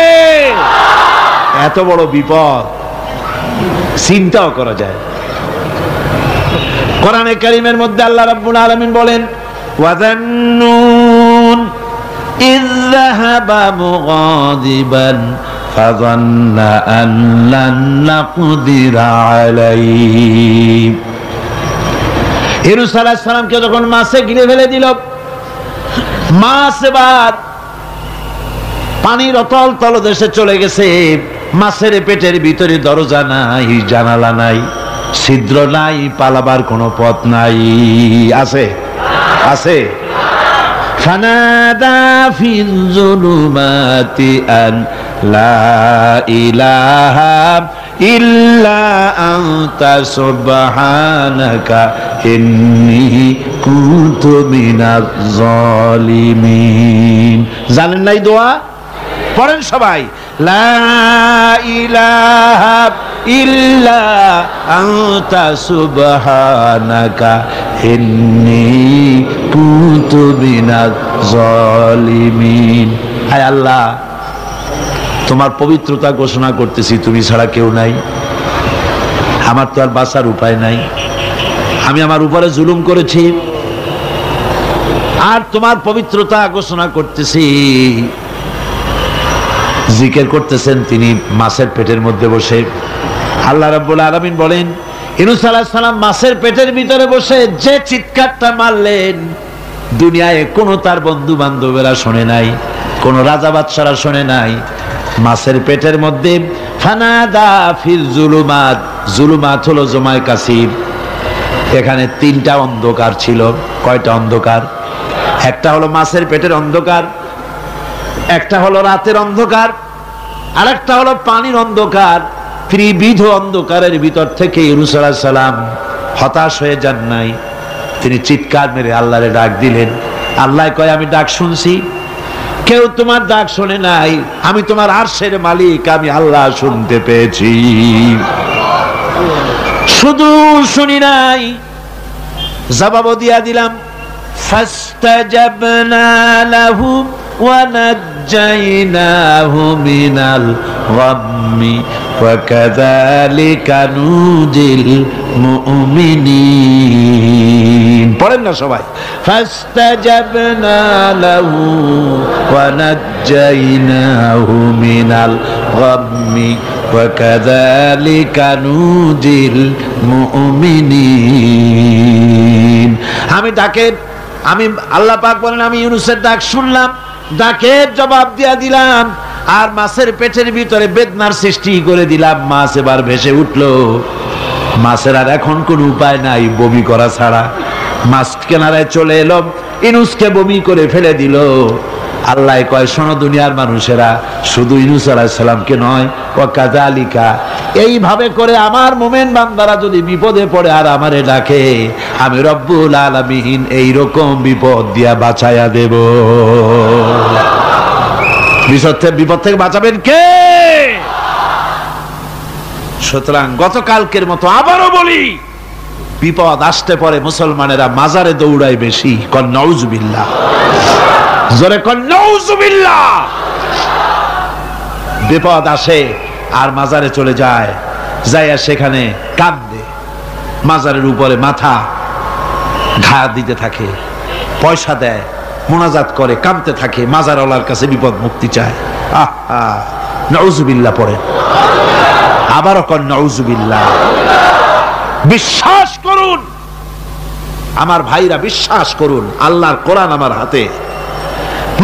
এত বড় বিপদ চিন্তাও করা যায়? কোরআনে কারীমের মধ্যে আল্লাহ রাব্বুল আলামিন বলেন, ওয়াযান্নুন ইয যাহাবা মুগাদিবান ফাযান্না আন লান নাকদিরা আলাইহি। ইউনূস আলাইহিস সালামকে যখন মাছে গিলে ফেলে দিল, মাছ এবার পানির অতল তলদেশে চলে গেছে। মাছের পেটের ভিতরে দরজা নাই, জানালা নাই, ছিদ্র নাই, পালাবার কোনো পথ নাই। আছে? আছে? ফানাদা ফিল যুলুমাতি আন লা ইলাহা ইল্লা আনতা সুবহানাকা ইন্নী কুনতু মিনাজ জালিমিন। জানেন নাই দোয়া? পড়েন সবাই, লা ইলাহা ইল্লা আনতা সুবহানাকা ইন্নী কুনতু মিনাজ জালিমিন। হায় আল্লাহ, তোমার পবিত্রতা ঘোষণা করতেছি, তুমি ছাড়া কেউ নাই, আমার তো আর বাঁচার উপায় নাই, আমি আমার উপরে জুলুম করেছি, আর তোমার পবিত্রতা ঘোষণা করতেছি। জিকির করতেছেন তিনি মাছের পেটের মধ্যে বসে। আল্লাহ রাব্বুল আলামিন বলেন, ইউনূস আলাইহিস সালাম মাছের পেটের ভিতরে বসে যে চিৎকারটা মারলেন, দুনিয়ায় কোনো তার বন্ধু বান্ধবেরা শোনে নাই, কোন রাজা বাদশারা শোনে নাই। মাছের পেটের মধ্যে ফানাদা ফিল যুলুমাত, যুলুমাত হলো জমায় কাসির, এখানে তিনটা অন্ধকার ছিল। কয়টা অন্ধকার? একটা হলো মাছের পেটের অন্ধকার, একটা হলো রাতের অন্ধকার, আরেকটা হলো পানির অন্ধকার। ত্রিবিধ অন্ধকারের ভিতর থেকে ইউনূস আলাইহিস সালাম হতাশ হয়ে যান নাই, তিনি চিৎকার মেরে আল্লাহরে ডাক দিলেন। আল্লাহ কয়, আমি ডাক শুনছি, কেউ তোমার ডাক শোনে নাই, আমি তোমার আরশের মালিক, আমি আল্লাহ শুনতে পেয়েছি। শুধু শুনি নাই, জবাবও দিয়া দিলাম। ফাস্তাজাবনা লাহু ওয়া নাজ্জাইনাহু মিনাল গাম্মি ওয়া কাযালিকা নুজিল মুমিনিন। পড়েন না সবাই, ফাস্তাজাবনা লাহু ওয়া নাজ্জাইনাহু মিনাল গাম্মি ওয়া কাযালিকা নুজিল মুমিনিন। আমি আল্লাহ পাক বলেন, আমি ইউনূসের ডাক শুনলাম, ডাকের জবাব দিয়া দিলাম, আর মাছের পেটের ভিতরে বেদনার সৃষ্টি করে দিলাম। মাছ এবার ভেসে উঠলো। মাছের আর এখন কোন উপায় নাই বমি করা ছাড়া। মাছ কিনারায় চলে এলো, ইউনূসকে বমি করে ফেলে দিল। আল্লাহ কয়, শোনো দুনিয়ার মানুষেরা, শুধু ইউনূস আলাইহিস সালামকে নয়, ওয়া কাযালিকা, এইভাবে করে আমার মুমিন বান্দারা যদি বিপদে পড়ে আর আমারে ডাকে, আমি রব্বুল আলামিন এইরকম বিপদ দিয়া বাঁচায়া দেব। বিপদ থেকে বাঁচাবেন কে? সুতরাং গতকালকের মতো আবারও বলি, বিপদ আসতে পরে মুসলমানেরা মাজারে দৌড়ায় বেশি। কন নাউজুবিল্লাহ, জোরে কন নাউজুবিল্লাহ। বিপদ আসে আর মাজারে চলে যায়, যাইয়া সেখানে কাঁদে, মাজারের উপরে মাথা ঘা দিতে থাকে, পয়সা দেয়, মোনাজাত করে, কাঁদতে থাকে, মাজারওয়ালার কাছে বিপদ মুক্তি চায়। আহা, নাউজুবিল্লাহ পড়ে। আবারও কন নাউজুবিল্লাহ। বিশ্বাস করুন আমার ভাইরা, বিশ্বাস করুন, আল্লাহর কোরআন আমার হাতে।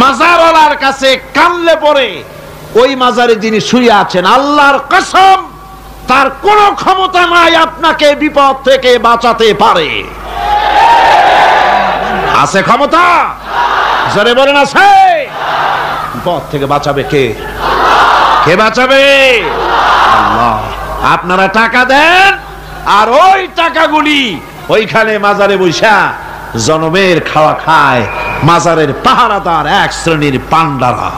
মাজারওয়ালার কাছে কানলে পরে ওই মাজারে যিনি শুয়ে আছেন, আল্লাহর কসম, তার কোনো ক্ষমতা নাই আপনাকে বিপদ থেকে বাঁচাতে পারে। আছে ক্ষমতা? জোরে বলেন, আছে? বিপদ থেকে বাঁচাবে কে? কে বাঁচাবে? আল্লাহ। আপনারা টাকা দেন, আর ওই টাকাগুলি ওইখানে মাজারে বৈশা জনমের খাওয়া খায় মাজারের পাহারাদার এক শ্রেণীর পান্ডারা।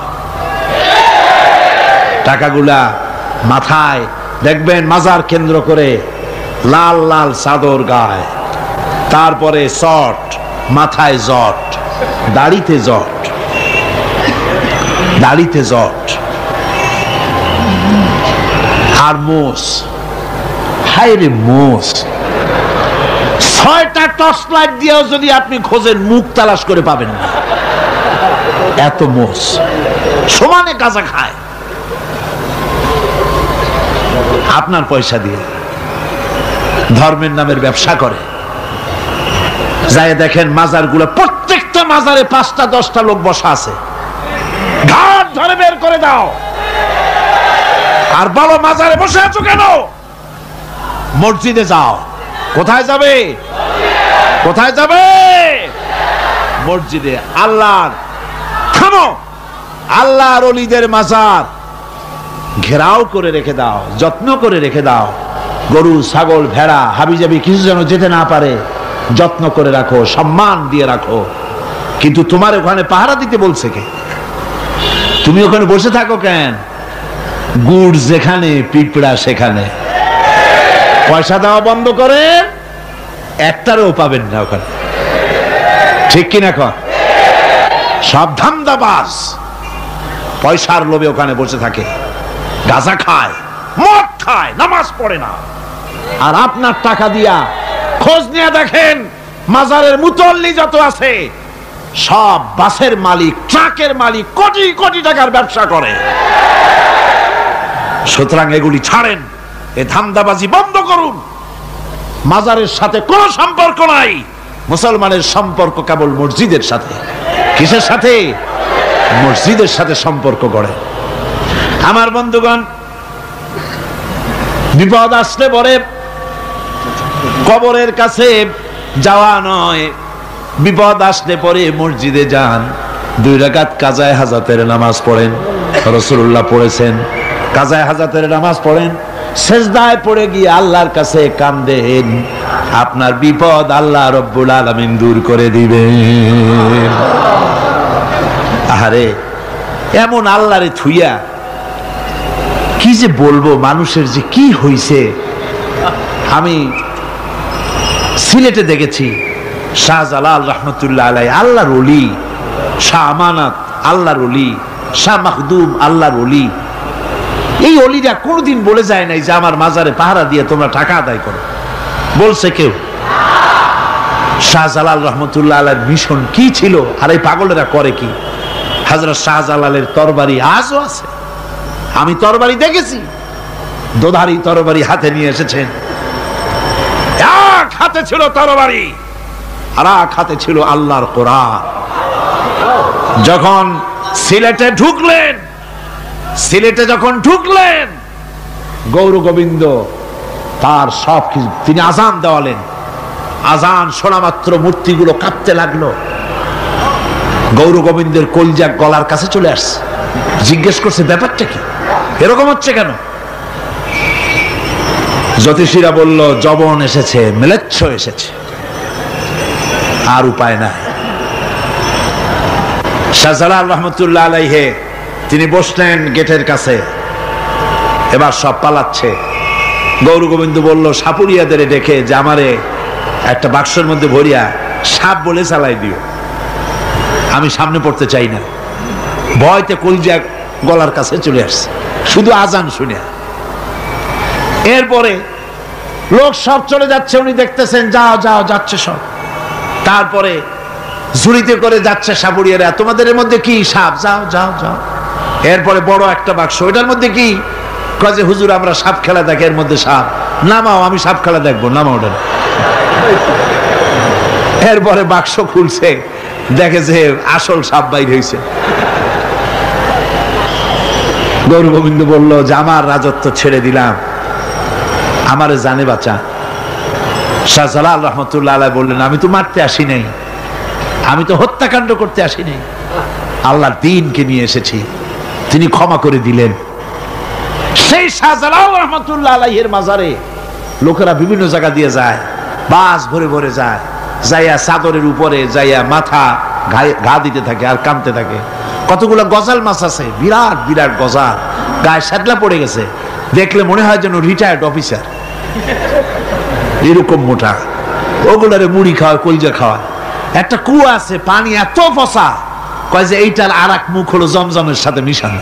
টাকাগুলা মাথায় দেখবেন মাজার কেন্দ্র করে লাল লাল চাদর গায়, তারপরে শট, মাথায় জট, দাড়িতে জট, দাড়িতে জট আর মোষ। হায়রে মোষ! 6টা টর্চ লাইট দিয়েও যদি আপনি খোঁজেন মুখ তালাশ করে পাবেন না, এত মোষ। সমানে গাঁজা খায় আপনার পয়সা দিয়ে, ধর্মের নামের ব্যবসা করে। যাই দেখেন মাজারগুলো, প্রত্যেকটা মাজারে 5টা 10টা লোক বসা আছে। ঘাট ধরে বের করে দাও আর বলো মাজারে বসে আছো কেন? মসজিদে যাও। কোথায় যাবে? কোথায় যাবে? মসজিদে। আল্লাহর থামো, আল্লাহর ওলিদের মাজার ঘেরাও করে রেখে দাও, যত্ন করে রেখে দাও। গরু, ছাগল, ভেড়া, হাবিজাবি কিছু যেন যেতে না পারে, যত্ন করে রাখো, সম্মান দিয়ে রাখো। কিন্তু তোমার ওখানে পাহারা দিতে বলছে কে? তুমি ওখানে বসে থাকো কেন? গুড় যেখানে পিঁপড়া সেখানে। পয়সা দেওয়া বন্ধ করে একটারও পাবেন না ওখানে, ঠিক কিনা কর? সব ধান্দাবাজ পয়সার লোভে ওখানে বসে থাকে, গাঁজা খায়, মদ খায়, নামাজ পড়ে না। আর আপনার টাকা দিয়া খোঁজ নিয়ে দেখেন মাজারের মুতল্লি যত আছে সব বাসের মালিক, ট্রাকের মালিক, কোটি কোটি টাকার ব্যবসা করে। সুতরাং এগুলি ছাড়েন, এ ধান্দাবাজি বন্ধ করুন। মাজারের সাথে কোনো সম্পর্ক নাই। মুসলমানের সম্পর্ক কেবল মসজিদের সাথে। কিসের সাথে? মসজিদের সাথে সম্পর্ক গড়ে। আমার বন্ধুগণ, বিপদ আসলে পরে কবরের কাছে যাওয়া নয়, বিপদ আসলে পরে মসজিদে যান, 2 রাকাত কাজায়ে হাজাতের নামাজ পড়েন। রাসূলুল্লাহ পড়েছেন, কাজায়ে হাজাতের নামাজ পড়েন, সেজদায় পড়ে গিয়ে আল্লাহর কাছে কান্দেন, আপনার বিপদ আল্লাহ রব্বুল আলামিন দূর করে দিবেন। আরে এমন আল্লাহরে থুইয়া কি যে বলবো, মানুষের যে কি হইছে। আমি সিলেটে দেখেছি শাহজালাল রহমতুল্লাহ আলাইহি, আল্লাহর ওলি, শাহ আমানত আল্লাহর ওলি, শাহ মাখদুম আল্লাহর ওলি। এই ওলিরা কোনদিন বলে যায় নাই যে আমার মাজারে পাহারা দিয়ে তোমরা টাকা আদায় করো। বলছে কেউ? শাহজালাল রহমতুল্লাহ আলাইহির মিশন কি ছিল আর এই পাগলেরা করে কি? হযরত শাহজালালের তরবারি আজও আছে। আমি তরবারি দেখেছি, দোধারি তরবারি হাতে নিয়ে এসেছেন। এক হাতে ছিল তরবারি আর এক হাতে ছিল আল্লাহর কোরআন। যখন সিলেটে ঢুকলেন, সিলেটে যখন ঢুকলেন, গৌর গোবিন্দ তার সব কিছু তিনি আজান দেওয়ালেন। আজান শোনা মাত্র মূর্তিগুলো কাঁপতে লাগলো। গৌর গোবিন্দের কলজা গলার কাছে চলে আসছে, জিজ্ঞেস করছে ব্যাপারটা কি, এরকম হচ্ছে কেন? জ্যোতিষীরা বলল যবন এসেছে, মেলেচ্ছ এসেছে, আর উপায় নাই। শাহজালাল রহমতুল্লাহ আলাইহি তিনি বসলেন গেটের কাছে, এবার সব পালাচ্ছে। গৌর গোবিন্দ বলল সাপুরিয়াদের ডেকে যে আমারে একটা বাক্সের মধ্যে ভরিয়া সাপ বলে চালাই দিও, আমি সামনে পড়তে চাই না। ভয়তে কলজা গলার কাছে চলে আসছে শুধু আজান শুনে। এরপরে লোক সব চলে যাচ্ছে, উনি দেখতেছেন যাও যাও যাচ্ছে সব। তারপরে ঝুড়িতে করে যাচ্ছে সাপুরিয়ারা, তোমাদের মধ্যে কি সাপ? যাও যাও যাও। এরপরে বড় একটা বাক্স, ওইটার মধ্যে কি? কাজে হুজুর আমরা সাপ খেলা দেখি, এর মধ্যে সাপ। নামাও, আমি সাপ খেলা দেখবো, নামাও ওটা। এরপরে বাক্স খুলছে, দেখে যে আসল সাপ বাইর হয়েছে। গৌর গোবিন্দ বলল যে আমার রাজত্ব ছেড়ে দিলাম, আমারে জানে বাঁচা। শাহজালাল রহমতুল্লাহ আলাইহি বললেন আমি তো মারতে আসি নাই, আমি তো হত্যাকাণ্ড করতে আসি নাই, আল্লাহর দ্বীনকে নিয়ে এসেছি। তিনি ক্ষমা করে দিলেন। সেই শাহজালাল রহমতুল্লাহ আলাইহির মাজারে লোকেরা বিভিন্ন জায়গা দিয়ে যায়, বাস ভরে ভরে যায়, যাইয়া চাদরের উপরে যাইয়া মাথা ঘা দিতে থাকে আর কাঁদতে থাকে। কতগুলো গজাল মাছ আছে, বিরাট বিরাট গজাল, গায়ে শ্যাদলা পড়ে গেছে, দেখলে মনে হয় যেন রিটায়ার্ড অফিসার, এরকম মোটা। ওগুলারে মুড়ি খাওয়ায়, কলজা খাওয়ায়। একটা কুয়া আছে, পানি এত পচা, কয় যে এইটার আর এক মুখ হলো জমজমের সাথে মিশানো।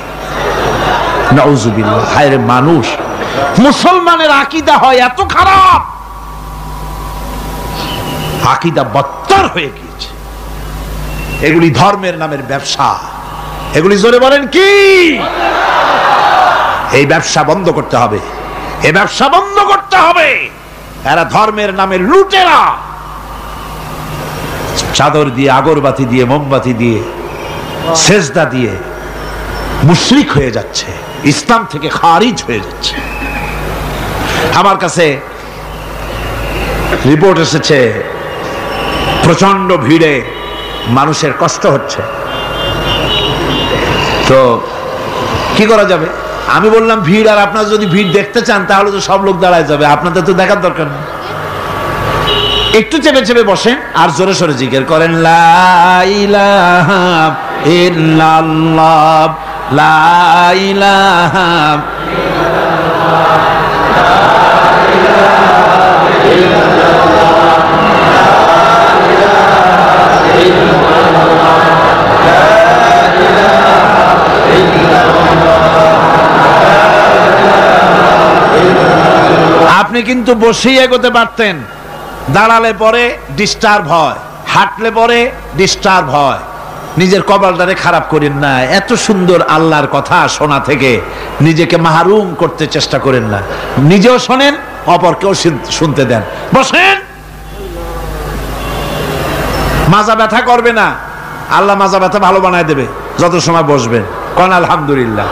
নাউজুবিল্লাহ। হায় রে মানুষ, মুসলমানের আকীদা হয় এত খারাপ, আকীদা বত্তর হয়ে গিয়েছে। এগুলি ধর্মের নামের ব্যবসা, এগুলি জোরে বলেন কি? এই ব্যবসা বন্ধ করতে হবে, এই ব্যবসা বন্ধ করতে হবে। এরা ধর্মের নামে লুটেরা, চাদর দিয়ে, আগরবাতি দিয়ে, মোমবাতি দিয়ে, সেজদা দিয়ে মুশরিক হয়ে যাচ্ছে, ইসলাম থেকে খারিজ হয়ে যাচ্ছে। আমার কাছে রিপোর্ট এসেছে প্রচন্ড ভিড়ে মানুষের কষ্ট হচ্ছে, তো কি করা যাবে? আমি বললাম ভিড়, আর আপনারা যদি ভিড় দেখতে চান তাহলে তো সব লোক দাঁড়ায় যাবে, আপনাদের তো দেখার দরকার নেই। একটু চেপে চেপে বসেন আর জোরে সোরে জিকির করেন, লা ইলাহা ইল্লাল্লাহ, লা ইলাহা আপনি কিন্তু বসেই এগোতে পারতেন, দাঁড়ালে পরে ডিস্টার্ব হয়, হাঁটলে পরে ডিস্টার্ব হয়। নিজের কপালটারে খারাপ করেন না, এত সুন্দর আল্লাহর কথা শোনা থেকে নিজেকে মাহরুম করতে চেষ্টা করেন না। নিজেও শোনেন, অপরকেও শুনতে দেন। বসেন, মাজা ব্যথা করবে না, আল্লাহ মাজা ব্যথা ভালো বানায় দেবে যত সময় বসবেন। কোন আলহামদুলিল্লাহ।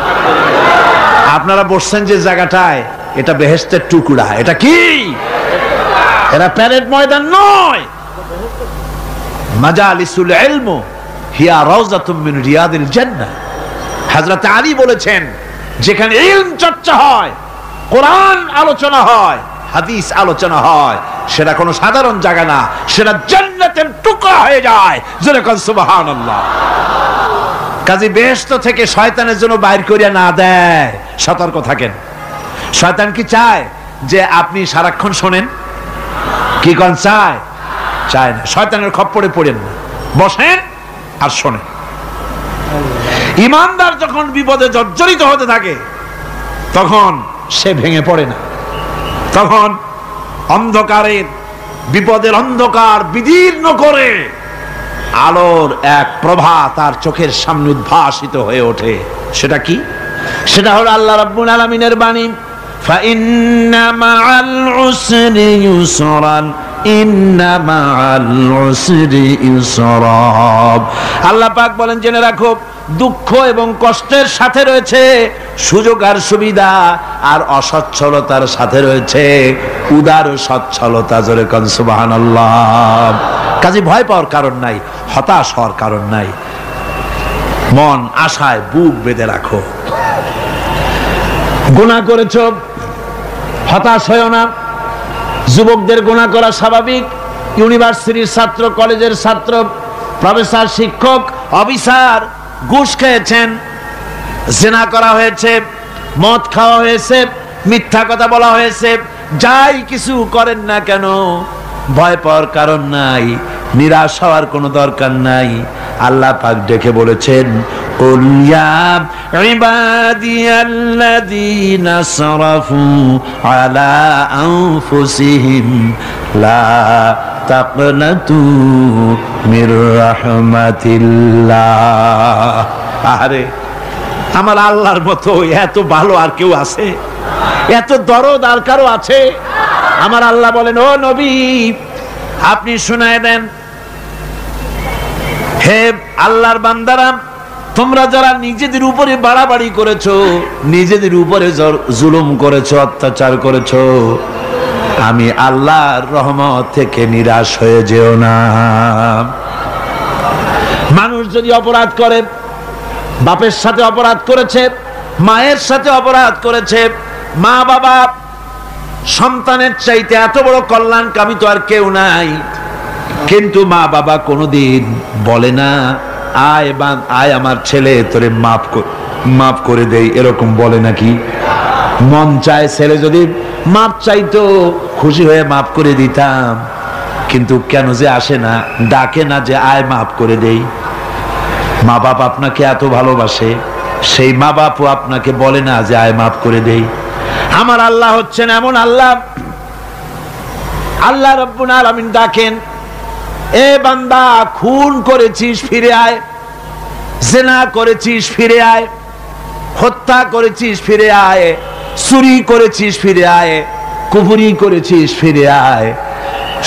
আপনারা বসছেন যে জায়গাটায়, এটা বেহেশতের টুকরা। এটা কি? এরা প্যারেড ময়দান নয়। মাজালিসুল ইলম হিয়া রাউযাতুম মিন রিয়াদিল জান্নাহ। হযরত আলী বলেছেন, যেখানে ইলম চর্চা হয়, কোরআন আলোচনা হয়, হাদিস আলোচনা হয়, সেটা কোনো সাধারণ জায়গা না, সেটা জান্নাতের টুকরা হয়ে যায়। জোরে কোন সুবহানাল্লাহ। কাজী বেহেশত থেকে শয়তানের জন্য বাইর করিয়া না দেয়, সতর্ক থাকেন। শয়তান কি চায় যে আপনি সারাক্ষণ শোনেন? কি কোন চায়? চায় না। শয়তানের খপ্পরে পড়েন না, বসেন আর শোনেন। ইমানদার যখন বিপদে জর্জরিত হতে থাকে তখন সে ভেঙে পড়ে না, তখন অন্ধকারের, বিপদের অন্ধকার বিদীর্ণ করে আলোর এক প্রভা তার চোখের সামনে উদ্ভাসিত হয়ে ওঠে। সেটা কি? সেটা হলো আল্লাহ রাব্বুল আলামিনের বাণী, ফাইন্না মাআল উসরি ইউসরান, ইন্না মাআল উসরি ইউসরা। আল্লাহ পাক বলেন, জেনে রাখো, দুঃখ এবং কষ্টের সাথে রয়েছে সুযোগ আর সুবিধা, আর অসচ্ছলতার সাথে রয়েছে উদার সচ্ছলতা। জোরে কোন সুবহানাল্লাহ। কাজে ভয় পাওয়ার কারণ নাই, হতাশ হওয়ার কারণ নাই। মন আশায় বুক বেঁধে রাখো। গুনাহ করেছ, হতাশ হয়ো না। যুবকদের গুনাহ করা স্বাভাবিক। ইউনিভার্সিটির ছাত্র, কলেজের ছাত্র, প্রফেসর, শিক্ষক, অফিসার ঘুষ খেয়েছেন, জিনা করা হয়েছে, মদ খাওয়া হয়েছে, মিথ্যা কথা বলা হয়েছে, যাই কিছু করেন না কেন ভয় পাওয়ার কারণ নাই, নিরাশ হওয়ার কোনো দরকার নাই। আল্লাহ পাক ডেকে বলেছেন, কুল ইয়া ইবাদিয়াল্লাযীনা আসরাফু আলা আনফুসিহিম লা তাকনাতু মির রাহমাতিল্লাহ। আরে আমার আল্লাহর মতো এত ভালো আর কেউ আছে? এত দরদ আর কারো আছে? আমার আল্লাহ বলেন, ও নবী, আপনি শুনায় দেন, হে আল্লাহর বান্দারা, তোমরা যারা নিজেদের উপরে বাড়াবাড়ি করেছো, নিজেদের উপরে জুলুম করেছো, অত্যাচার করেছো, আমি আল্লাহর রহমত থেকে নিরাশ হয়ে যেও না। মানুষ যদি অপরাধ করে, বাপের সাথে অপরাধ করেছে, মায়ের সাথে অপরাধ করেছে, মা বাবা সন্তানের চাইতে এত বড় কল্যাণকামী তো আর কেউ নাই। কিন্তু মা বাবা কোনোদিন বলে না আয় আমার ছেলে তোরে মাফ করে দেই, এরকম বলে নাকি? মন চায় ছেলে যদি মাপ চাইতো খুশি হয়ে মাফ করে দিতাম, কিন্তু কেন যে আসে না, ডাকে না যে আয় মাফ করে দেই। মা বাপ আপনাকে এত ভালোবাসে, সেই মা বাপও আপনাকে বলে না যে আয় মাফ করে দেই। আমার আল্লাহ হচ্ছেন এমন আল্লাহ, আল্লাহ রাব্বুল আলামিন ডাকেন, এ বান্দা খুন করেছিস ফিরে আয়, জিনা করেছিস ফিরে আয়, হত্যা করেছিস ফিরে আয়, চুরি করেছিস ফিরে আয়, কুফরি করেছিস ফিরে আয়,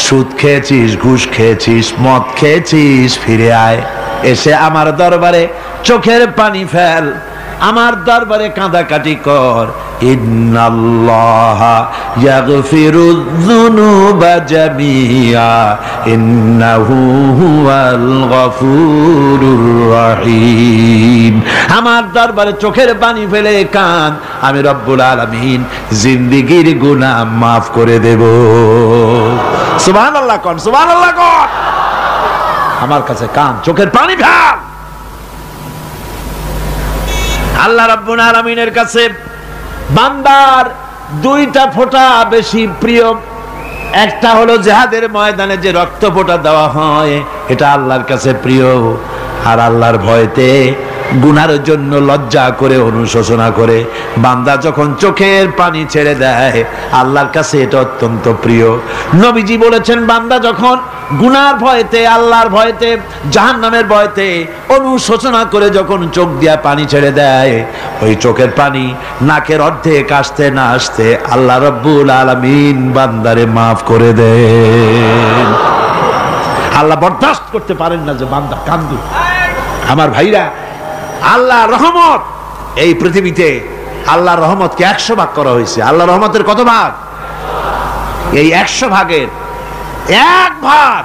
সুদ খেয়েছিস, ঘুষ খেয়েছিস, মদ খেয়েছিস ফিরে আয়, এসে আমার দরবারে চোখের পানি ফেল, আমার দরবারে কাঁদাকাটি কর। ইন্নাল্লাহা ইয়াগফিরুয যুনুবা জামিআ ইন্নাহু হুয়াল গফুরুর রহিম। আমার দরবারে চোখের পানি ফেলে কান, আমি রব্বুল আলামিন জিন্দেগীর গুনাহ মাফ করে দেব। সুবহানাল্লাহ কোন, সুবহানাল্লাহ কোন। আমার কাছে কান, চোখের পানি ফেল। আল্লাহ রাব্বুল আলামিনের কাছে বান্দার দুইটা ফোঁটা বেশি প্রিয়। একটা হলো জিহাদের ময়দানে যে রক্ত ফোঁটা দেওয়া হয়, এটা আল্লাহর কাছে প্রিয়। আর আল্লাহর ভয়তে গুনার জন্য লজ্জা করে অনুশোচনা করে বান্দা যখন চোখের পানি ছেড়ে দেয়, আল্লাহর কাছে এটা অত্যন্ত প্রিয়। নবীজি বলেছেন, বান্দা যখন গুনার ভয়তে, আল্লাহর ভয়তে, জাহান্নামের ভয়তে অনুশোচনা করে যখন চোখ দিয়া পানি ছেড়ে দেয়, ওই চোখের পানি নাকের অর্ধেক আসতে না আসতে আল্লাহ রাব্বুল আলামিন বান্দারে মাফ করে দেন। আল্লাহ বরদাস্ত করতে পারেন না যে বান্দা কান্দে। আমার ভাইরা, আল্লাহ রহমত, এই পৃথিবীতে আল্লাহর রহমতকে 100 ভাগ করা হয়েছে। আল্লাহ রহমতের কত ভাগ? এই 100 ভাগের 1 ভাগ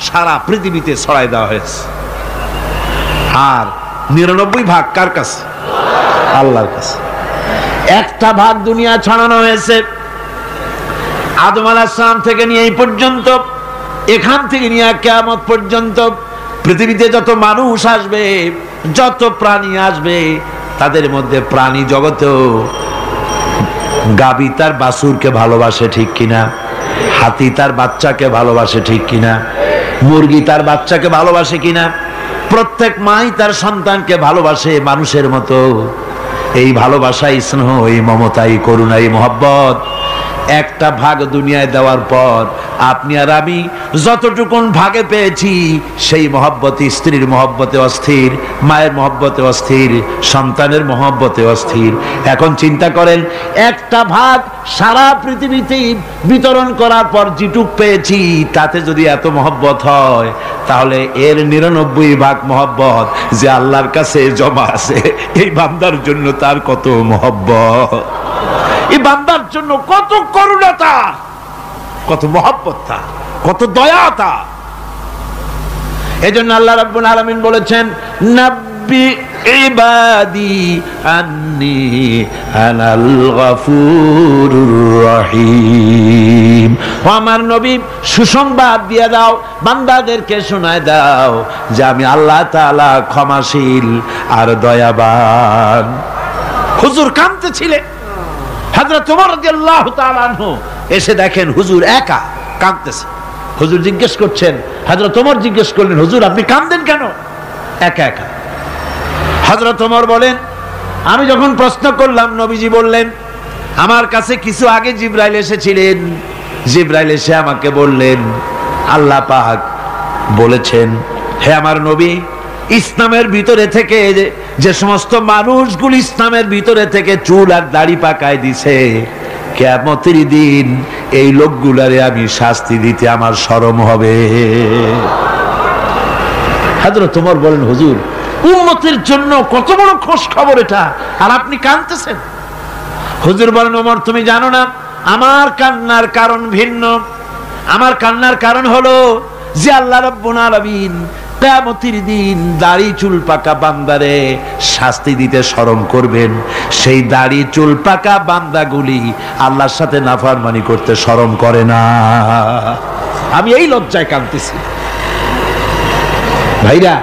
সারা পৃথিবীতে ছড়াই দেওয়া হয়েছে। আর 99 ভাগ কার কাছে? আল্লাহর কাছে। একটা ভাগ দুনিয়া ছড়ানো হয়েছে আদম আলাইহিস সালাম থেকে নিয়ে এই পর্যন্ত, এখান থেকে নিয়ে কিয়ামত পর্যন্ত পৃথিবীতে যত মানুষ আসবে, যত প্রাণী আসবে, তাদের মধ্যে প্রাণী জগতেও গাভী তার বাছুরকে ভালোবাসে ঠিক কিনা, হাতি তার বাচ্চাকে ভালোবাসে ঠিক কিনা, মুরগি তার বাচ্চাকে ভালোবাসে কিনা, প্রত্যেক মাই তার সন্তানকে ভালোবাসে মানুষের মতো। এই ভালোবাসা, স্নেহ, এই মমতা, এই করুণা, এই মহব্বত একটা ভাগ দুনিয়ায় দেওয়ার পর আপনি আর আমি যতটুকুন ভাগে পেয়েছি, সেই মহব্বত স্ত্রীর মহব্বতে অস্থির, মায়ের মহব্বতে অস্থির, সন্তানের মহব্বতে অস্থির। এখন চিন্তা করেন, একটা ভাগ সারা পৃথিবীতে বিতরণ করার পর যেটুক পেয়েছি, তাতে যদি এত মহব্বত হয়, তাহলে এর 99 ভাগ মহব্বত যে আল্লাহর কাছে জমা আছে, এই বান্দার জন্য তার কত মহব্বত, এই বান্দার জন্য কত করুণা তার, কত মহব্বত তার, কত দয়া তার। এজন্য আল্লাহ রাব্বুল আলামিন বলেছেন, নাব্বি ইবাদি আন্নি আনাল গফুরুর রহিম। ও আমার নবী, সুসংবাদ দিয়ে দাও, বান্দাদেরকে শোনায় দাও যে আমি আল্লাহ তাআলা ক্ষমাশীল আর দয়াবান। হুজুর কাঁদতেছিলেন, হযরত ওমর রাদিয়াল্লাহু তাআলা আনহু এসে দেখেন হুজুর একা কাঁদতেছে। হুজুর জিজ্ঞেস করছেন, হযরত ওমর জিজ্ঞেস করলেন, হুজুর আপনি কাঁদেন কেন একা একা? হযরত ওমর বলেন, আমি যখন প্রশ্ন করলাম, নবীজি বললেন, আমার কাছে কিছু আগে জিবরাইল এসেছিলেন। জিবরাইল এসে আমাকে বললেন, আল্লাহ পাক বলেছেন, হে আমার নবী, ইসলামের ভিতরে থেকে যে সমস্ত মানুষগুলো ইসলামের ভিতরে থেকে চুল আর দাড়ি পাকায় দিছে, কিয়ামতের দিন এই লোকগুলারে আমি শাস্তি দিতে আমার শরম হবে। হযরত ওমর বলেন, হুজুর উম্মতের জন্য কত বড় খোঁজ খবর এটা, আর আপনি কাঁদতেছেন। হুজুর বলেন, ওমর তুমি জানো না, আমার কান্নার কারণ ভিন্ন। আমার কান্নার কারণ হলো যে আল্লাহ রাব্বুল আলামিন কিয়ামতের দিন দাড়ি চুল পাকা বান্দারে শাস্তি দিতে শরম করবেন, সেই দাড়ি চুল পাকা বান্দাগুলি আল্লাহর সাথে নাফরমানি করতে শরম করে না। আমি এই লজ্জায় কাঁদতেছি ভাইরা।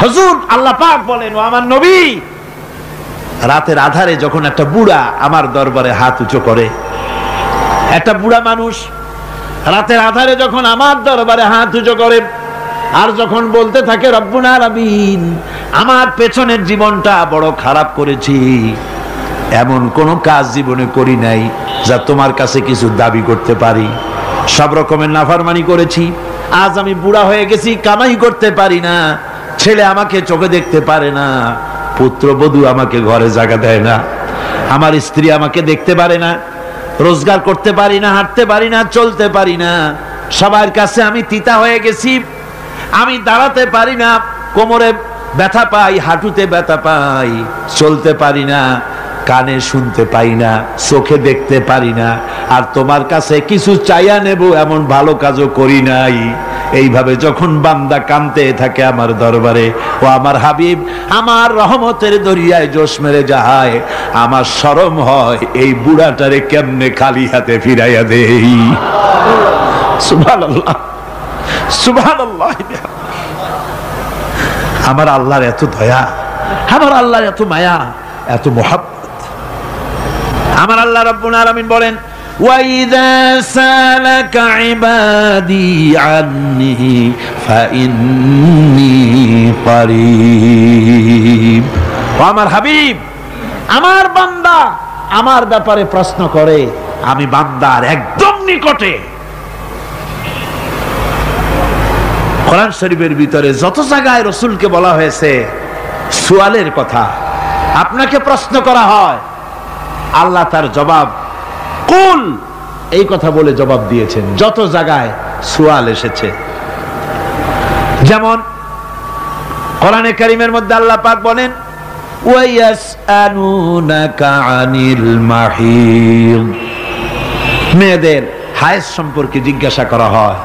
হুজুর আল্লাহ পাক বলেন, ও আমার নবী, রাতের আধারে যখন একটা বুড়া আমার দরবারে হাত উঁচু করে, একটা বুড়া মানুষ রাতের আধারে যখন আমার দরবারে হাত উঁচু করে আর যখন বলতে থাকে রব্বুল আলামিন, আমার পেছনের জীবনটা বড় খারাপ করেছি, এমন কোন কাজ জীবনে করি নাই যা তোমার কাছে কিছু দাবি করতে পারি, সব রকমের নাফরমানি করেছি, আজ আমি বুড়া হয়ে গেছি, কামাই করতে পারি না, ছেলে আমাকে চোখে দেখতে পারে না, পুত্রবধূ আমাকে ঘরে জায়গা দেয় না, আমার স্ত্রী আমাকে দেখতে পারে না, রোজগার করতে পারি না, হাঁটতে পারি না, চলতে পারি না, সবার কাছে আমি তিতা হয়ে গেছি, আমি দাঁড়াতে পারি না, কোমরে ব্যথা পাই, হাঁটুতে ব্যথা পাই, চলতে পারি না, কানে শুনতে পাই না, চোখে দেখতে পারি না, আর তোমার কাছে কিছু চাইয়া নেব এমন ভালো কাজও করি নাই। এইভাবে যখন বান্দা কাঁদতে থাকে আমার দরবারে, ও আমার হাবিব আমার রহমতের দরিয়ায় জোশ মেরে যায়, আমার শরম হয় এই বুড়াটারে কেমনে খালি হাতে ফিরাইয়া দেই। সুবহানাল্লাহ, সুবহানাল্লাহ। আমার আল্লাহর এত দয়া, আমার আল্লাহর এত মায়া, এত মহব্বত। আমার আল্লাহ রাব্বুল আলামিন বলেন, وَإِذَا سَأَلَكَ عِبَادِي عَنِّي فَإِنِّي قَرِيبٌ। আমার হাবিব, আমার বান্দা আমার ব্যাপারে প্রশ্ন করে, আমি বান্দার একদম নিকটে। কোরআন শরীফের ভিতরে যত জায়গায় রাসূলকে বলা হয়েছে সুয়ালের কথা, আপনাকে প্রশ্ন করা হয়, আল্লাহ তার জবাব কুল এই কথা বলে জবাব দিয়েছেন। যত জায়গায় সুয়াল এসেছে, যেমন কোরআনে কারীমের মধ্যে আল্লাহ পাক বলেন, ওয়ায়াসআলুনাকা আনিল মাহিদ, মেয়েদের হায়েজ সম্পর্কে জিজ্ঞাসা করা হয়,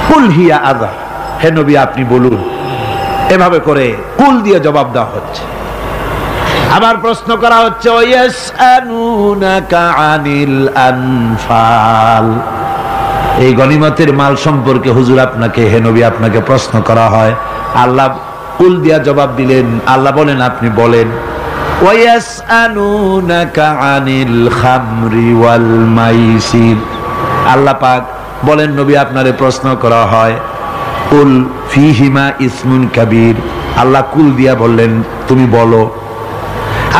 কুল হিয়া আযা, হে নবী আপনি বলুন। এভাবে করে কুল দিয়ে জবাব দেওয়া হচ্ছে। আবার প্রশ্ন করা হচ্ছে, ওয়ায়াসআলুনাকা আনিল আনফাল, এই গনিমতের মাল সম্পর্কে হুজুর আপনাকে, হে নবী আপনাকে প্রশ্ন করা হয়। আল্লাহ কুল দিয়া জবাব দিলেন, আল্লাহ বলেন আপনি বলেন। ওয়ায়াসআলুনাকা আনিল খামরি ওয়াল মাইসির, আল্লাহ পাক বলেন নবী আপনারে প্রশ্ন করা হয়, কুল ফিহিমা ইসমুন কাবীর, আল্লাহ কুল দিয়া বললেন তুমি বলো।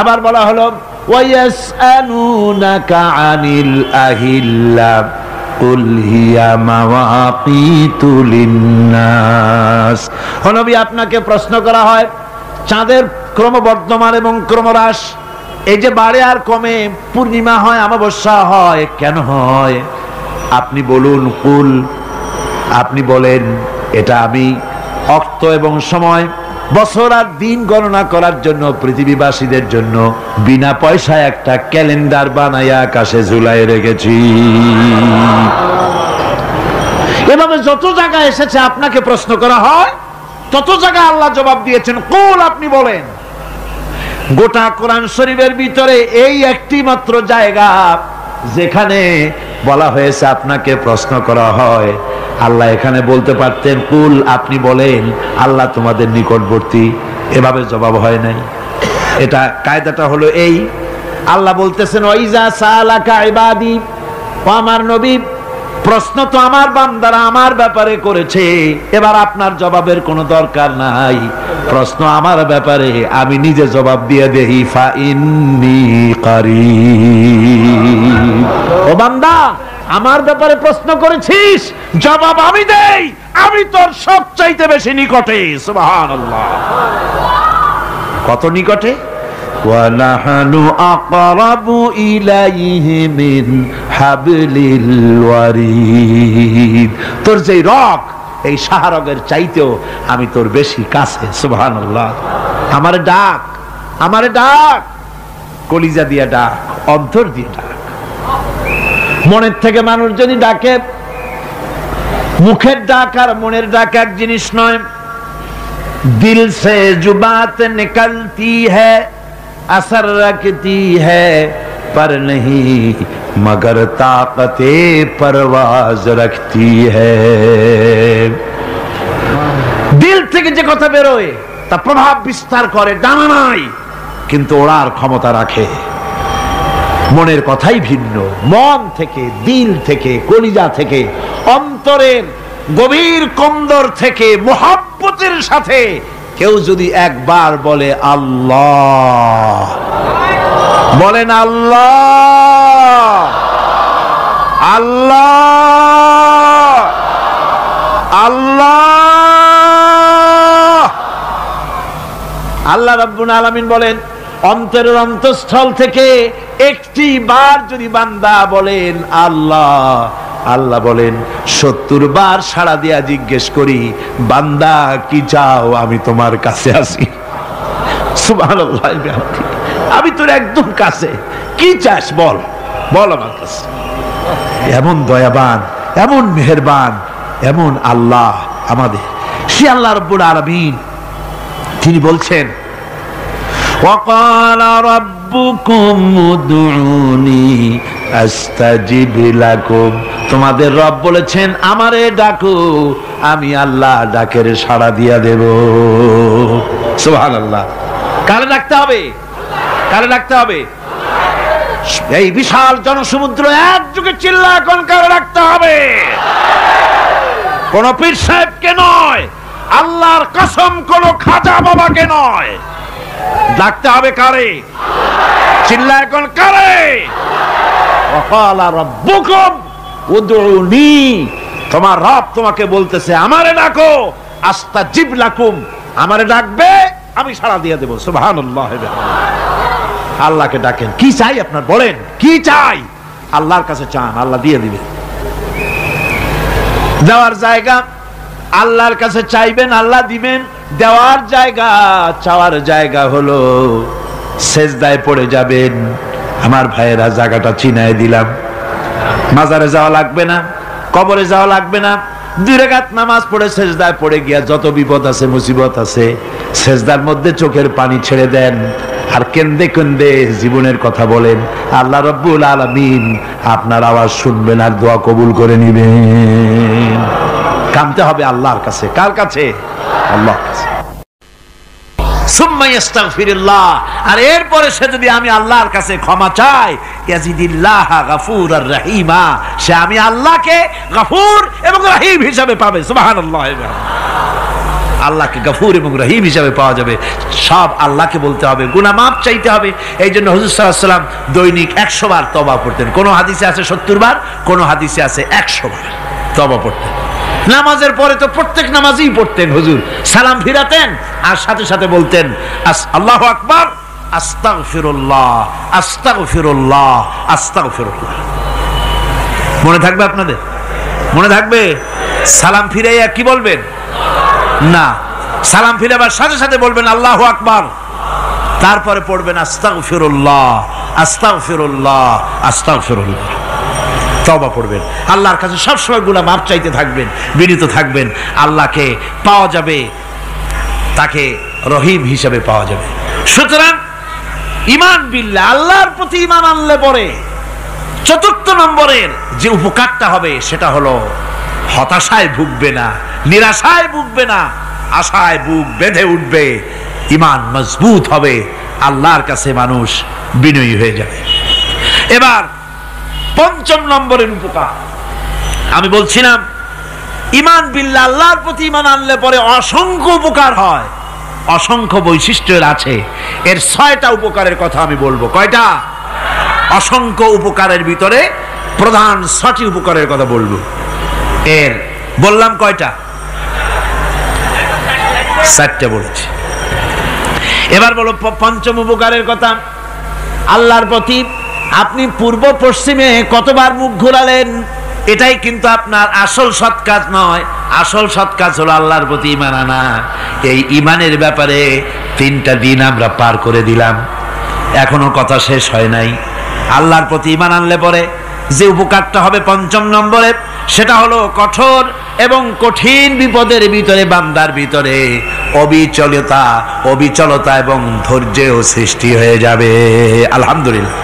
আবার বলা হলো, ওয়ায়াসআলুনাকা আনিল আহিল্লা কুল হিয়া মাওয়াকিতু লিন্নাস, ও নবী আপনাকে প্রশ্ন করা হয় চাঁদের ক্রমবর্ধমান এবং ক্রমহ্রাস, এই যে বাড়ে আর কমে, পূর্ণিমা হয় অমাবস্যা হয়, কেন হয়? আপনি বলুন কুল, আপনি বলেন এটা আমি অক্ত এবং সময়, বছর আর দিন গণনা করার জন্য পৃথিবীবাসীদের জন্য বিনা পয়সায় একটা ক্যালেন্ডার বানাইয়া আকাশে ঝুলাই রেখেছি। এভাবে যত জায়গায় এসেছে আপনাকে প্রশ্ন করা হয়, তত জায়গায় আল্লাহ জবাব দিয়েছেন কুল, আপনি বলেন। গোটা কোরআন শরীফের ভিতরে এই একটি মাত্র জায়গা যেখানে বলা হয়েছে আপনাকে প্রশ্ন করা হয়, আল্লাহ এখানে বলতে পারতেন কুল আপনি বলেন, আল্লাহ তোমাদের নিকটবর্তী, এভাবে জবাব হয় নাই। এটা কায়দাটা হলো এই, আল্লাহ বলতেছেন ওয়াইজা সালাকা ইবাদি, ও আমার নবী প্রশ্ন তো আমার বান্দারা আমার ব্যাপারে করেছে, এবার আপনার জবাবের কোনো দরকার নাই, প্রশ্ন আমার ব্যাপারে আমি নিজে জবাব দিয়ে দেই, ফা ইন্নী কারীব, ও বান্দা আমার ব্যাপারে প্রশ্ন করেছিস, জবাব আমি দেই, আমি তোর সবচাইতে বেশি নিকটে। সুবহানাল্লাহ, কত নিকটে? ওয়ানাহানু আকরাবু ইলাইহি মিন হাবলিল ওয়ারিদ, তোর যে রগ এই শাহরগের চাইতেও আমি তোর বেশি কাছে। সুবহানাল্লাহ, আমারে ডাক, আমারে ডাক, কলিজা দিয়া ডাক, অন্তর দিয়ে ডাক। মনের থেকে মানুষ যদি ডাকে মুখের ডাক আর মনের ডাক এক জিনিস নয়। দিল সে जो बात निकलती है असर रखती है पर नहीं मगर ताकते परवाज रखती है। দিল থেকে যে কথা বেরোয় তা প্রভাব বিস্তার করে, ডানা নাই কিন্তু ওড়ার ক্ষমতা রাখে। মনের কথাই ভিন্ন। মন থেকে, দিল থেকে, কলিজা থেকে, অন্তরের গভীর কন্দর থেকে মোহাব্বতের সাথে কেউ যদি একবার বলে আল্লাহ, বলেন আল্লাহ আল্লাহ আল্লাহ, আল্লাহ রাব্বুল আলামিন বলেন অন্তরের অন্তঃস্থল থেকে একটি বার যদি বান্দা বলেন আল্লাহ, আল্লাহ বলেন 70 বার সাড়া দিয়া জিজ্ঞেস করি বান্দা কি চাও, আমি তোমার কাছে আসি। সুবহানাল্লাহ, আমি তোর একদম কাছে, কি চাস বল, বল আমার কাছে। এমন দয়াবান, এমন মেহেরবান, এমন আল্লাহ আমাদের। সে আল্লাহ রাব্বুল আলামিন তিনি বলছেন وقال ربكم ادعوني استجب لكم, তোমাদের রব বলেছেন আমারে ডাকো, আমি আল্লাহ ডাকের সাড়া দিয়া দেব। সুবহানাল্লাহ। কারে ডাকতে হবে? কারে ডাকতে হবে? এই বিশাল জনসমুদ্র একযোগে চিল্লা কোন কারে ডাকতে হবে? কোন পীর সাহেবকে নয়, আল্লাহর কসম কোন খাজা বাবাকে নয়, ডাকতে হবে কারে? চিল্লা এখন কারে? ওয়াকালা রাব্বুকুম উদউনি, তোমার রব তোমাকে বলতেছে আমারে ডাকো, আস্তাজিব লাকুম, আমারে ডাকবে আমি সাড়া দিয়ে দেব। সুবহানাল্লাহ। আল্লাহকে ডাকেন, কি চাই আপনার বলেন, কি চাই? আল্লাহর কাছে চান, আল্লাহ দিয়ে দিবে। দেওয়ার জায়গা আল্লাহর কাছে চাইবেন, আল্লাহ দিবেন। দেওয়ার জায়গা, চাওয়ার জায়গা হলো সেজদায় পড়ে যাবেন। আমার ভাইয়েরা জায়গাটা চিনায় দিলাম। মাজারে যাওয়া লাগবে না, কবরে যাওয়া লাগবে না। 2 রাকাত নামাজ পড়ে সেজদায় পড়ে গিয়া যত বিপদ আছে, মুসিবত আছে, সেজদার মধ্যে চোখের পানি ছেড়ে দেন আর কেন্দে কেন্দে জীবনের কথা বলেন। আল্লাহ রাব্বুল আলামিন আপনার আওয়াজ শুনবেন আর দোয়া কবুল করে নিবেন। কামতে হবে আল্লাহর কাছে। কার কাছে? আল্লাহর কাছে। সুম্মা ইস্তাগফিরুল্লাহ, আর এরপরে সে যদি আমি আল্লাহর কাছে ক্ষমা চাই, ইয়াজিদিল্লাহ গফুরার রহিমা, সে আমি আল্লাহকে গফুর এবং রহিম হিসাবে পাবে। সুবহানাল্লাহ। আল্লাহকে গফুর এবং রহিম হিসাবে পাওয়া যাবে। সব আল্লাহকে বলতে হবে, গুনাহ মাফ চাইতে হবে। এই জন্য হুজুর সাল্লাল্লাহু আলাইহি ওয়াসাল্লাম দৈনিক 100 বার তওবা পড়তেন। কোন হাদিসে আছে 70 বার, কোন হাদিসে আছে 100 বার তওবা পড়তেন। নামাজের পরে তো প্রত্যেক নামাজই পড়তেন হুজুর, সালাম ফিরাতেন আর সাথে সাথে বলতেন আল্লাহু আকবার, আস্তাগফিরুল্লাহ আস্তাগফিরুল্লাহ আস্তাগফিরুল্লাহ। মনে থাকবে আপনাদের? মনে থাকবে? সালাম ফিরাইয়া কি বলবেন? না, সালাম ফিরাবার সাথে সাথে বলবেন আল্লাহু আকবার, তারপরে পড়বেন আস্তাগফিরুল্লাহ আস্তাগফিরুল্লাহ আস্তাগফিরুল্লাহ। তওবা পড়বেন, আল্লাহর কাছে সবসময় গুনাহ মাফ চাইতে থাকবেন, বিনীত থাকবেন। আল্লাহকে পাওয়া যাবে, তাকে রহিম হিসাবে পাওয়া যাবে। সুতরাং ঈমান বিল্লাহ, আল্লাহর প্রতি ঈমান আনলে পরে 4 নম্বরের যে উপকারটা হবে সেটা হলো হতাশায় ভুগবে না, নিরাশায় ভুগবে না, আশায় বুক বেঁধে উঠবে, ঈমান মজবুত হবে, আল্লাহর কাছে মানুষ বিনয়ী হয়ে যাবে। এবার 5 নম্বরের উপকার আমি বলছিলাম, ঈমান বিল্লাহ, আল্লাহর প্রতি ঈমান আনলে পরে অসংখ্য উপকার হয়, অসংখ্য বৈশিষ্ট্যের আছে। এর 6টা উপকারের কথা আমি বলবো। কয়টা? অসংখ্য উপকারের ভিতরে প্রধান 6টি উপকারের কথা বলবো। এর বললাম কয়টা? 4টে বলেছি। এবার বলো 5ম উপকারের কথা। আল্লাহর প্রতি আপনি পূর্ব পশ্চিমে কতবার মুখ ঘোরালেন, এটাই কিন্তু আপনার আসল সৎ কাজ নয়। আসল সৎ কাজ হলো আল্লাহর প্রতি ঈমান আনা। এই ঈমানের ব্যাপারে 3টা দিন আমরা পার করে দিলাম, এখনো কথা শেষ হয় নাই। আল্লাহর প্রতি ঈমান আনলে পরে যে উপকারটা হবে 5ম নম্বরে, সেটা হলো কঠোর এবং কঠিন বিপদের ভিতরে বান্দার ভিতরে অবিচলতা এবং ধৈর্যেও সৃষ্টি হয়ে যাবে। আলহামদুলিল্লাহ।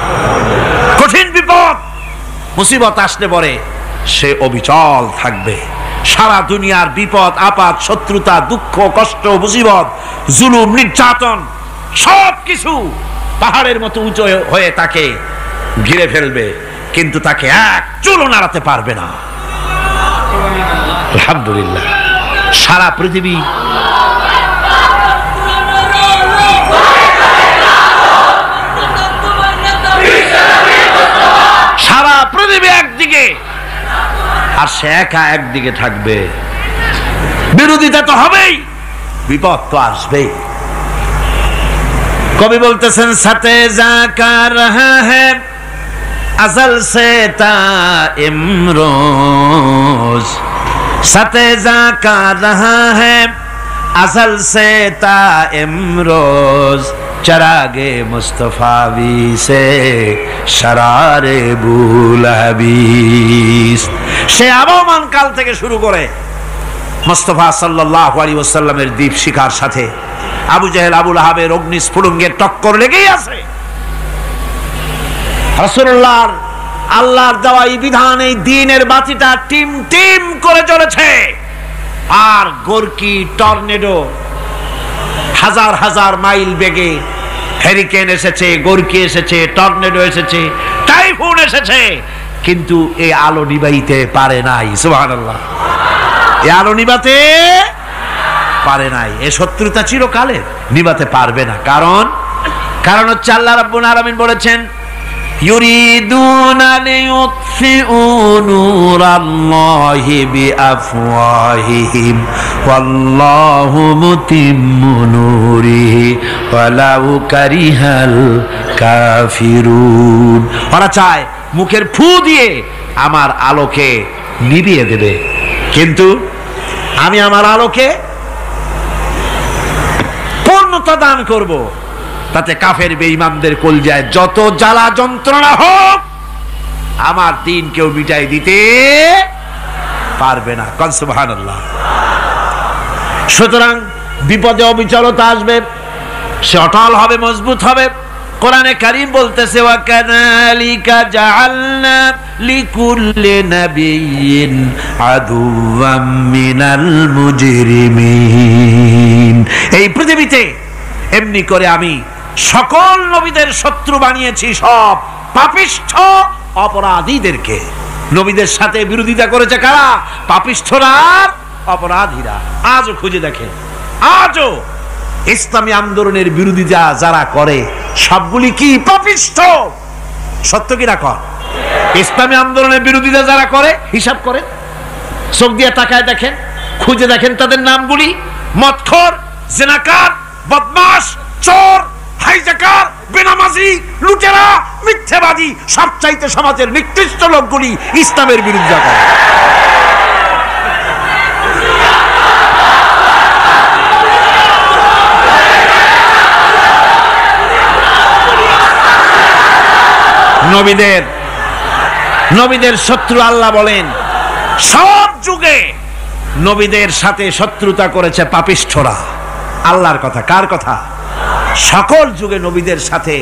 কঠিন বিপদ মুসিবত আসলে পরে সে অবিচল থাকবে। সারা দুনিয়ার বিপদ আপদ, শত্রুতা, দুঃখ, কষ্ট, মুসিবত, জুলুম, নির্যাতন সবকিছু পাহাড়ের মতো উঁচু হয়ে তাকে ঘিরে ফেলবে, কিন্তু তাকে এক চুলও নাড়াতে পারবে না। আলহামদুলিল্লাহ। সারা পৃথিবী একদিকে আর সে একা একদিকে থাকবে। বিরোধিতা তো হবেই, বিপদ তো আসবেই। কবি বলতেছেন সাথে জাকা রহা হ্যায় अज़ल से ता इमरोज सते जाका रहा है अज़ल से ता इमरोज चरागे मुस्तफावी से शरारे बुलहबीस। সে আবহমান কাল থেকে শুরু করে মুস্তাফা সাল্লাল্লাহু আলাইহি ওয়াসাল্লামের দীপ শিখার সাথে আবু জাহেল, আবু লাহাবের অগ্নিস্ফুলিঙ্গের টক্কর লেগেই আছে। রাসূলুল্লাহর আল্লাহর দেওয়া এই বিধান, এই দ্বীনের বাতিটা টিম টিম করে চলেছে। আর গোরকি, টর্নেডো, হাজার হাজার মাইল বেগে হেরিকেন এসেছে, গোরকি এসেছে, টর্নেডো এসেছে, টাইফুন এসেছে, কিন্তু এই আলো নিবাইতে পারে নাই। সুবহানাল্লাহ। এই আলো নিবাতে পারে নাই। এই শত্রুতা চিরকালের, নিবাতে পারবে না। কারণ হচ্ছে আল্লাহ রাব্বুল আলামিন বলেছেন يريدون ليطفئوا نور الله بأفواههم والله متم نوره ولو كره الكافرون। ওরা চায় মুখের ফু দিয়ে আমার আলোকে নিভিয়ে দেবে, কিন্তু আমি আমার আলোকে পূর্ণতা দান করব। তাতে কাফের বেঈমানদের কলজায় যত জ্বালা যন্ত্রণা হোক, আমার দিন কেউ মিটাই দিতে পারবে না। কোন সুবহানাল্লাহ। সুতরাং বিপদে অবিচলতা আসবে, সে অটল হবে, মজবুত হবে। কোরআনে কারীম বলতেছে ওয়া কাযালিকা জাআলনা লিকুল্লি নাবিয়্যিন আদুওয়াম মিনাল মুজরিমিন। এই পৃথিবীতে এমনি করে আমি সকল নবীদের শত্রু বানিয়েছি, সব পাপিষ্ঠ অপরাধীদেরকে। নবীদের সাথে বিরোধিতা করেছে কারা? পাপিষ্ঠরা, অপরাধীরা। আজও খুঁজে দেখে, আজও ইসলামী আন্দোলনের বিরোধিতা যারা করে সবগুলি কি পাপিষ্ঠ? সত্য কিনা কর? ইসলামী আন্দোলনের বিরোধিতা যারা করে হিসাব করে, চোখ দিয়ে তাকায় দেখেন, খুঁজে দেখেন তাদের নামগুলি। মদখোর, জিনাকার, বদমাশ, চোর, হাইজাকার, বেনামাজি, লুটেরা, মিথ্যাবাদী, সবচাইতে সমাজের নিকৃষ্ট লোকগুলি ইসলামের বিরুদ্ধে করে। নবীদের শত্রু আল্লাহ বলেন সব যুগে নবীদের সাথে শত্রুতা করেছে পাপিষ্ঠরা। আল্লাহর কথা, কার কথা? সকল যুগে নবীদের সাথে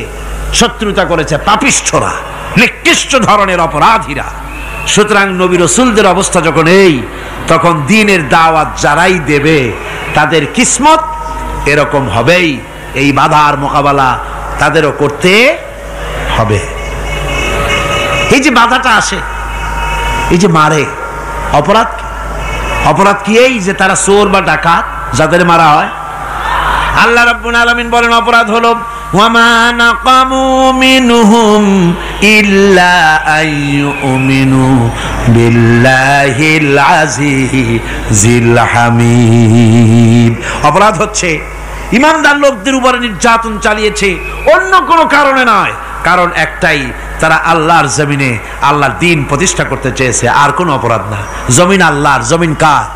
শত্রুতা করেছে পাপিষ্ঠরা, নিকৃষ্ট ধরনের অপরাধীরা। সুতরাং নবী রাসূলদের অবস্থা যখন এই, তখন দ্বীনের দাওয়াত যারাই দেবে তাদের কিসমত এরকম হবেই। এই বাধার মোকাবেলা তাদেরও করতে হবে। এই যে বাধাটা আসে, এই যে মারে, অপরাধ কি? এই যে তারা চোর বা ডাকাত যাদের মারা হয়। আল্লাহ রাব্বুল আলামিন বলেন অপরাধ হলো ওয়ামা নাকামু মিনহুম ইল্লা আইয়ুমিনু বিল্লাহিল আজিজিল হামিদ। অপরাধ হচ্ছে ঈমানদার লোকদের উপরে নির্যাতন চালিয়েছে, অন্য কোনো কারণে নয়। কারণ একটাই, তারা আল্লাহর জমিনে আল্লাহর দ্বীন প্রতিষ্ঠা করতে চেয়েছে, আর কোনো অপরাধ না। জমিন আল্লাহর, জমিন কার?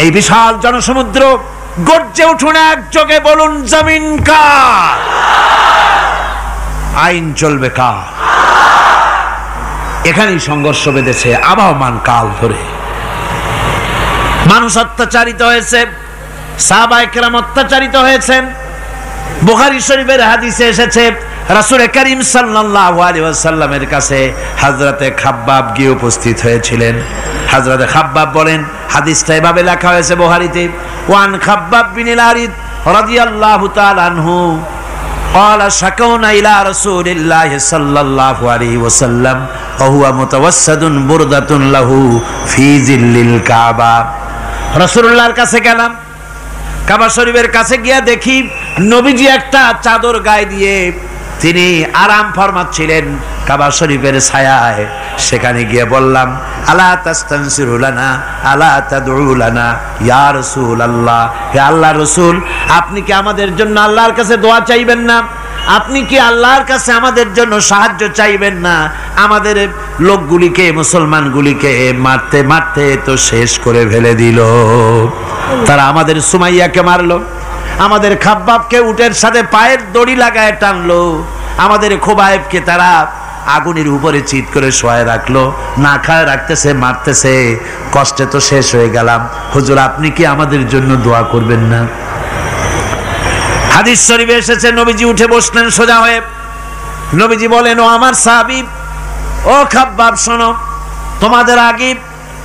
এই বিশাল জনসমুদ্র গর্জে উঠুন একযোগে, বলুন জমিন কার? আইন চলবে কার? এখানেই সংঘর্ষ বেঁধেছে আবহমান কাল ধরে। মানুষ অত্যাচারিত হয়েছে, সাহাবায়ে কেরাম অত্যাচারিত হয়েছেন। বুখারী শরীফের হাদিসে এসেছে রাসূল করিম সাল্লাল্লাহু আলাইহি ওয়াসাল্লামের কাছে হযরতে খাব্বাব গিয়ে উপস্থিত হয়েছিলেন। হযরতে খাব্বাব বলেন, হাদিসটা এভাবে লেখা হয়েছে বুখারীতে, ওয়ান খাব্বাব বিন আল-আরিদ রাদিয়াল্লাহু তাআলা আনহু قال شكونا إلى رسول الله صلى الله عليه وسلم وهو متوسد بردة له في ظل الكعبة। রাসূলুল্লাহর কাছে গেলাম, কাবা শরীফের কাছে গিয়ে দেখি নবীজি একটা চাদর গায়ে দিয়ে তিনি আরাম ফরমাচ্ছিলেন কাবা শরীফের ছায়ায়। সেখানে গিয়ে বললাম, আলা তাস্তানসিরু লানা আলা তাদউ লানা ইয়া রাসূলুল্লাহ, হে আল্লাহর রাসূল, আপনি কি আমাদের জন্য আল্লাহর কাছে দোয়া চাইবেন না? আপনি কি আল্লাহর কাছে আমাদের জন্য সাহায্য চাইবেন না? আমাদের লোকগুলিকে, মুসলমানগুলিকে মারতে মারতে তো শেষ করে ফেলে দিল। তারা আমাদের সুমাইয়াকে মারলো, আমাদের খাব্বাবকে উটের সাথে পায়ের দড়ি লাগায় টানলো, আমাদের খোবায়েবকে তারা আগুনের উপরে চিৎ করে শোয়ায় রাখলো, না খায় রাখতেছে, মারতেছে, কষ্টে তো শেষ হয়ে গেলাম। হুজুর, আপনি কি আমাদের জন্য দোয়া করবেন না? হাদিস শরীফে এসেছে, নবীজি উঠে বসলেন সোজা হয়ে। নবীজি বলেন, ও আমার সাহাবী, ও খাব্বাব, শোনো, তোমাদের আগে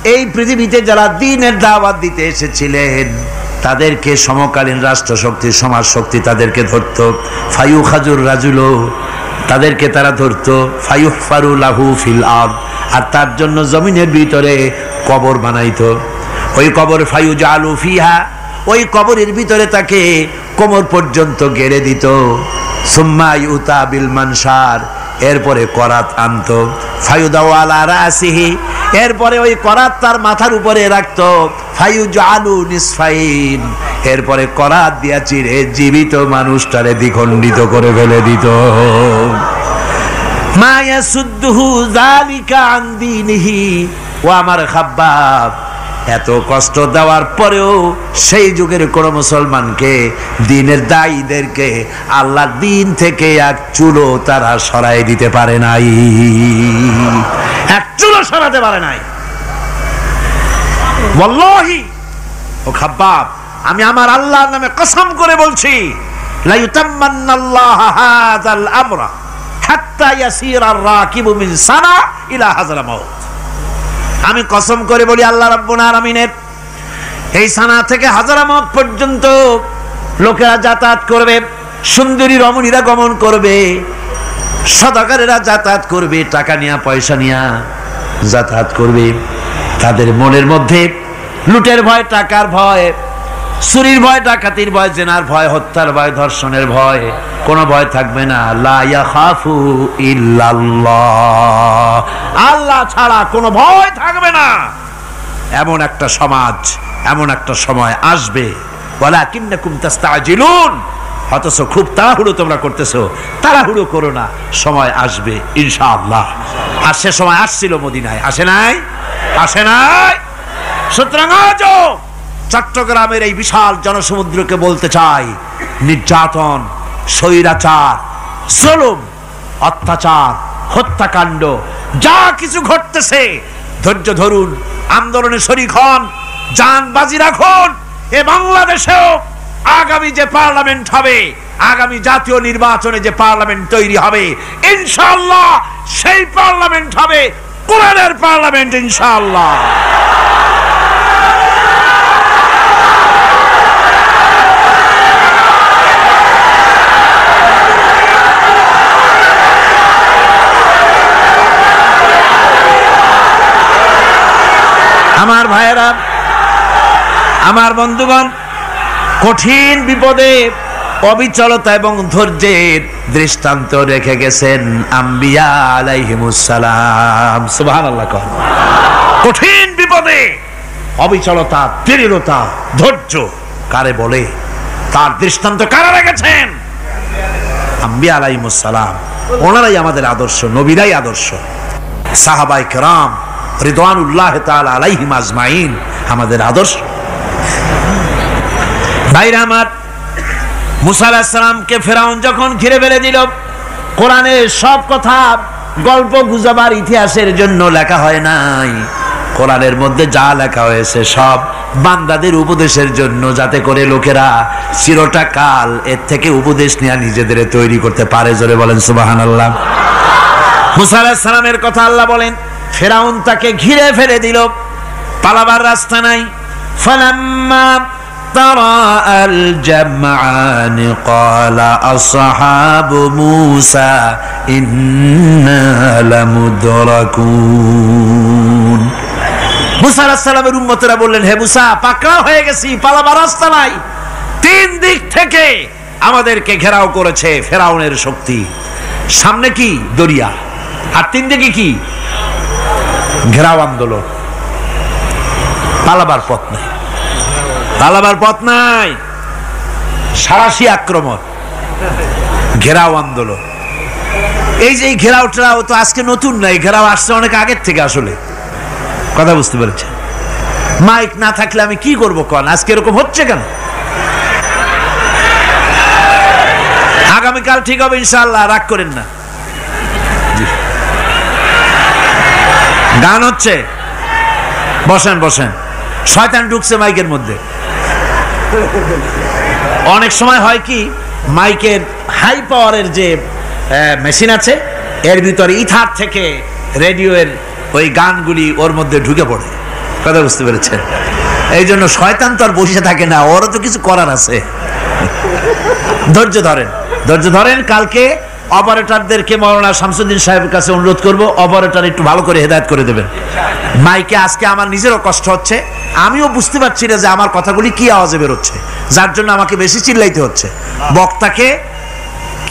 এই পৃথিবীতে যারা দ্বীনের দাওয়াত দিতে এসেছিলেন তাদেরকে সমকালীন রাষ্ট্রশক্তি, সমাজ শক্তি তাদেরকে ধরত। ফায়ুখাজুর রাজুলো, তাদেরকে তারা ধরত। ফায়ুহফারু লাহু ফিল আরদ, আর তার জন্য জমিনের ভিতরে কবর বানাইতো। ওই কবর ফায়ুজালু ফিহা, ওই কবরের ভিতরে তাকে কোমর পর্যন্ত গেড়ে দিত। সুম্মা ইউতা বিল মানশার, এরপরে করাত আনতো। ফায়ুদাউ আলা রাসিহি, এরপরে ওই করাত তার মাথার উপরে রাখতো। ফায়ুজালু নিসফাইন, এরপরে করাত দিয়া চিরে জীবিত মানুষটারে দ্বিখণ্ডিত করে ফেলে দিত। মা ইয়াসুদ্দুহু যালিকা আন দীনিহি, ও আমার খাব্বাব, এত কষ্ট দেওয়ার পরেও সেই যুগের কোন মুসলমানকে, দ্বীনের দায়ীদেরকে আল্লাহর দ্বীন থেকে এক চুলো তারা সরাই দিতে পারে নাই, এক চুলো সরাতে পারে নাই। ওয়াল্লাহি, ও খাব্বাব, আমি আমার আল্লাহর নামে কসম করে বলছি, লা ইউতাম্মান্নাল্লাহু হাযাল আমরা হাত্তা ইয়াসিরা আর-রাকিবু মিন সানা ইলা হাযরামাউত। আমি কসম করে বলি, আল্লাহ রাব্বুল আলামিনের এই সানা থেকে হাজারামাউত পর্যন্ত লোকেরা যাতায়াত করবে, সুন্দরী রমণীরা গমন করবে, সদাগরেরা যাতায়াত করবে, টাকা নিয়া পয়সা নিয়া যাতায়াত করবে। তাদের মনের মধ্যে লুটের ভয়, টাকার ভয়, চুরির ভয়, ডাকাতির ভয়, জেনার ভয়, হত্যার ভয়, ধর্ষণের ভয়, কোন ভয় থাকবে না। লা ইয়াখাফু ইল্লাল্লাহ, আল্লাহ ছাড়া কোনো ভয় থাকবে না। এমন একটা সমাজ, এমন একটা সময় আসবে। ওয়ালাকিন্নাকুম তাস্তাজিলুন, অথচ খুব তাড়াহুড়ো তোমরা করতেছো। তাড়াহুড়ো করো না, সময় আসবে ইনশাআল্লাহ। আর সে সময় আসছিল মদিনায়, আসে নাই? আসে নাই? সুতরাং আজও চট্টগ্রামের এই বিশাল জনসমুদ্রকে বলতে চাই, নির্যাতন, স্বৈরাচার, জুলুম, অত্যাচার, হত্যাকাণ্ড যা কিছু ঘটতেছে, ধৈর্য ধরুন, আন্দোলনে শরীক হন, জান বাজি রাখুন। এ বাংলাদেশেও আগামী যে পার্লামেন্ট হবে, আগামী জাতীয় নির্বাচনে যে পার্লামেন্ট তৈরি হবে, ইনশাআল্লাহ সেই পার্লামেন্ট হবে কোরআনের পার্লামেন্ট ইনশাআল্লাহ। আমার ভাইয়েরা, আমার বন্ধুগণ, কঠিন বিপদে অবিচলতা এবং ধৈর্যের দৃষ্টান্ত রেখে গেছেন আম্বিয়া আলাইহিমুস সালাম। সুবহানাল্লাহ। কঠিন বিপদে অবিচলতা, দৃঢ়তা, ধৈর্য কারে বলে, তার দৃষ্টান্ত কারা রেখেছেন? আম্বিয়া আলাইহিমুস সালাম। ওনারাই আমাদের আদর্শ, নবীরাই আদর্শ। সাহাবায়ে কেরাম রিদওয়ানুল্লাহ তাআলা আলাইহিম আজমাইন আমাদের আদর্শ। ভাইরা আমার, মুসা আলাইহিস সালামকে ফেরাউন যখন ঘিরে ফেলে দিল, কোরআনের সব কথা গল্প গুজবার ইতিহাসের জন্য লেখা হয় নাই। কোরআনের মধ্যে যা লেখা হয়েছে সব বান্দাদের উপদেশের জন্য, যাতে করে লোকেরা চিরটা কাল এর থেকে উপদেশ নিয়ে নিজেদের তৈরি করতে পারে। জোরে বলেন সুবহানাল্লাহ। মুসা আলাইহিস সালামের কথা আল্লাহ বলেন, ফেরাউন তাকে ঘিরে ফেলে দিল, পালাবার রাস্তা নাই। ফালাম্মা তারাআল জামআন ক্বালা আসহাবু মূসা ইন্না লামুদরাকুন। মুসা আলাইহিস সালামের উম্মতেরা বললেন, হে মুসা, পাকড়াও হয়ে গেছি, পালাবার রাস্তা নাই। তিন দিক থেকে আমাদেরকে ঘেরাও করেছে ফেরাউনের শক্তি। সামনে কি? দরিয়া, আর তিন দিকে কি? ঘেরাও আন্দোলন। পালাবার পথ নাই, পালাবার পথ নাই। সারাশি আক্রমণ, ঘেরাও আন্দোলন। এই যে ঘেরাওটাও তো আজকে নতুন নাই, ঘেরাও আসছে অনেক আগের থেকে। আসলে কথা বুঝতে পেরেছেন? মাইক না থাকলে আমি কি করবো কোন? আজকে এরকম হচ্ছে কেন? আগামীকাল ঠিক হবে ইনশাআল্লাহ, রাগ করেন না। গান হচ্ছে, বসেন বসেন। শয়তান ঢুকছে মাইকের মধ্যে। অনেক সময় হয় কি, মাইকের হাই পাওয়ারের যে মেশিন আছে, এর ভিতরে ইথার থেকে রেডিওর ওই গানগুলি ওর মধ্যে ঢুকে পড়ে। কথা বুঝতে পেরেছেন? এই জন্য শয়তান তো আর বসে থাকে না, ওরও তো কিছু করার আছে। ধৈর্য ধরেন, ধৈর্য ধরেন। কালকে অপারেটরদেরকে মাওলানা শামসুদ্দিন সাহেবের কাছে অনুরোধ করব, অপারেটর একটু ভালো করে হেদায়েত করে দেবেন মাইকে। আজকে আমার নিজেরও কষ্ট হচ্ছে, আমিও বুঝতে পারছি না যে আমার কথাগুলি কি আওয়াজে বেরোচ্ছে, যার জন্য আমাকে বেশি চিল্লাইতে হচ্ছে। বক্তাকে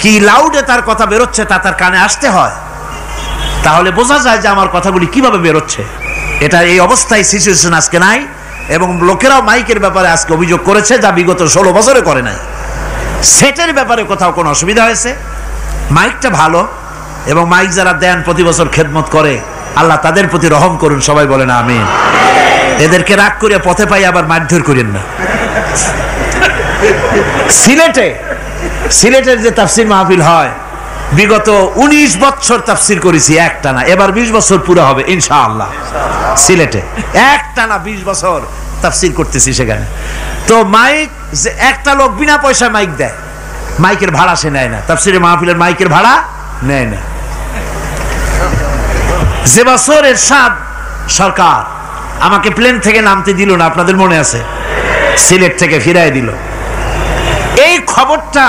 কি লাউডে তার কথা বেরোচ্ছে তা তার কানে আসতে হয়, তাহলে বোঝা যায় যে আমার কথাগুলি কিভাবে বেরোচ্ছে। এটা এই অবস্থায় সিচুয়েশন আজকে নাই, এবং লোকেরাও মাইকের ব্যাপারে আজকে অভিযোগ করেছে, যা বিগত 16 বছরে করে নাই। সেটের ব্যাপারে কোথাও কোনো অসুবিধা হয়েছে? মাইকটা ভালো, এবং মাইক যারা দেন প্রতি বছর খেদমত করে, আল্লাহ তাদের প্রতি রহম করুন। সবাই বলেন আমিন। এদেরকে রাগ করে পথে পাই আবার মারধর করেন না। সিলেটের যে তাফসির মাহফিল হয়, বিগত 19 বছর তাফসির করেছি একটানা, এবার 20 বছর পুরো হবে ইনশাআল্লাহ। সিলেটে একটানা 20 বছর তাফসির করতেছি সেখানে। তো মাইক, যে একটা লোক বিনা পয়সায় মাইক দেয়, মাইকের ভাড়া সে নেয় না। তাফসিরে মাহফিলের মাইকের ভাড়া নেয় না। যে বছর এরশাদ সরকার আমাকে প্লেন থেকে নামতে দিল না, আপনাদের মনে আছে? সিলেট থেকে ফিরাই দিল। এই খবরটা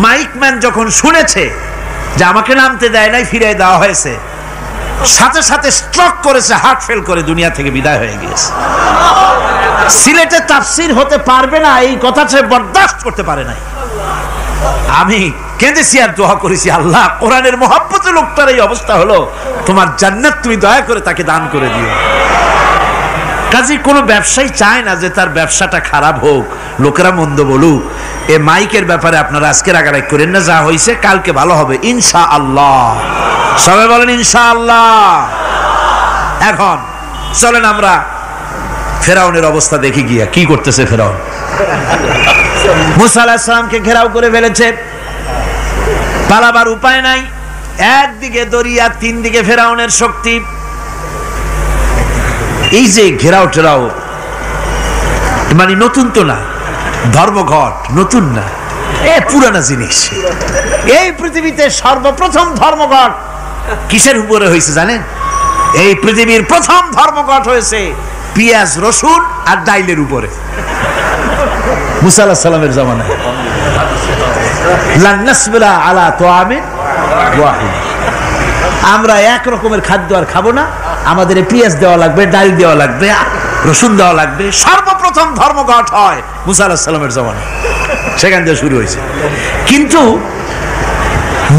মাইকম্যান যখন শুনেছে যে আমাকে নামতে দেয় নাই, ফিরাই দেওয়া হয়েছে, সাথে সাথে স্ট্রোক করেছে, হার্ট ফেল করে দুনিয়া থেকে বিদায় হয়ে গিয়েছে। সিলেটে তাফসির হতে পারবে না এই কথা সে বরদাস্ত করতে পারে নাই। আমি কেঁদেছি আর দোয়া করেছি, আল্লাহ, কোরআনের মহব্বতে লোকটার এই অবস্থা হলো, তোমার জান্নাত তুমি দয়া করে তাকে দান করে দিও। কাজে কোনো ব্যবসায়ী চায় না যে তার ব্যবসাটা খারাপ হোক, লোকেরা মন্দ বলুক। এ মাইকের ব্যাপারে আপনারা আজকে রাগারাগ করেন না, যা হয়েছে কালকে ভালো হবে ইনশাআল্লাহ। সবাই বলেন ইনশাআল্লাহ। এখন চলেন আমরা ফেরাউনের অবস্থা দেখি গিয়া কি করতেছে ফেরাউন। মুসা আলাইহিস সালামকে ঘেরাও করে ফেলেছে, পালাবার উপায় নাই। একদিকে দরিয়া, তিন দিকে ফেরাউনের শক্তি। এই যে ঘেরাও টেরাও মানে নতুন তো না, ধর্মঘট নতুন না, এ পুরানা জিনিস। এই পৃথিবীতে সর্বপ্রথম ধর্মঘট কিসের উপরে হয়েছে জানেন? এই পৃথিবীর প্রথম ধর্মঘট হয়েছে পেঁয়াজ, রসুন আর ডাইলের উপরে, মুসা আলাইহিস সালামের জামানায়। লান নাসবিরা আলা তাআমিন ওয়াহিদ, আমরা এক রকমের খাদ্য আর খাবো না, আমাদের পেঁয়াজ দেওয়া লাগবে, ডাল দেওয়া লাগবে, রসুন দেওয়া লাগবে। সর্বপ্রথম ধর্মঘট হয় মুসা আলাইহিস সালামের জামানায়, সেখান থেকে শুরু হয়েছে। কিন্তু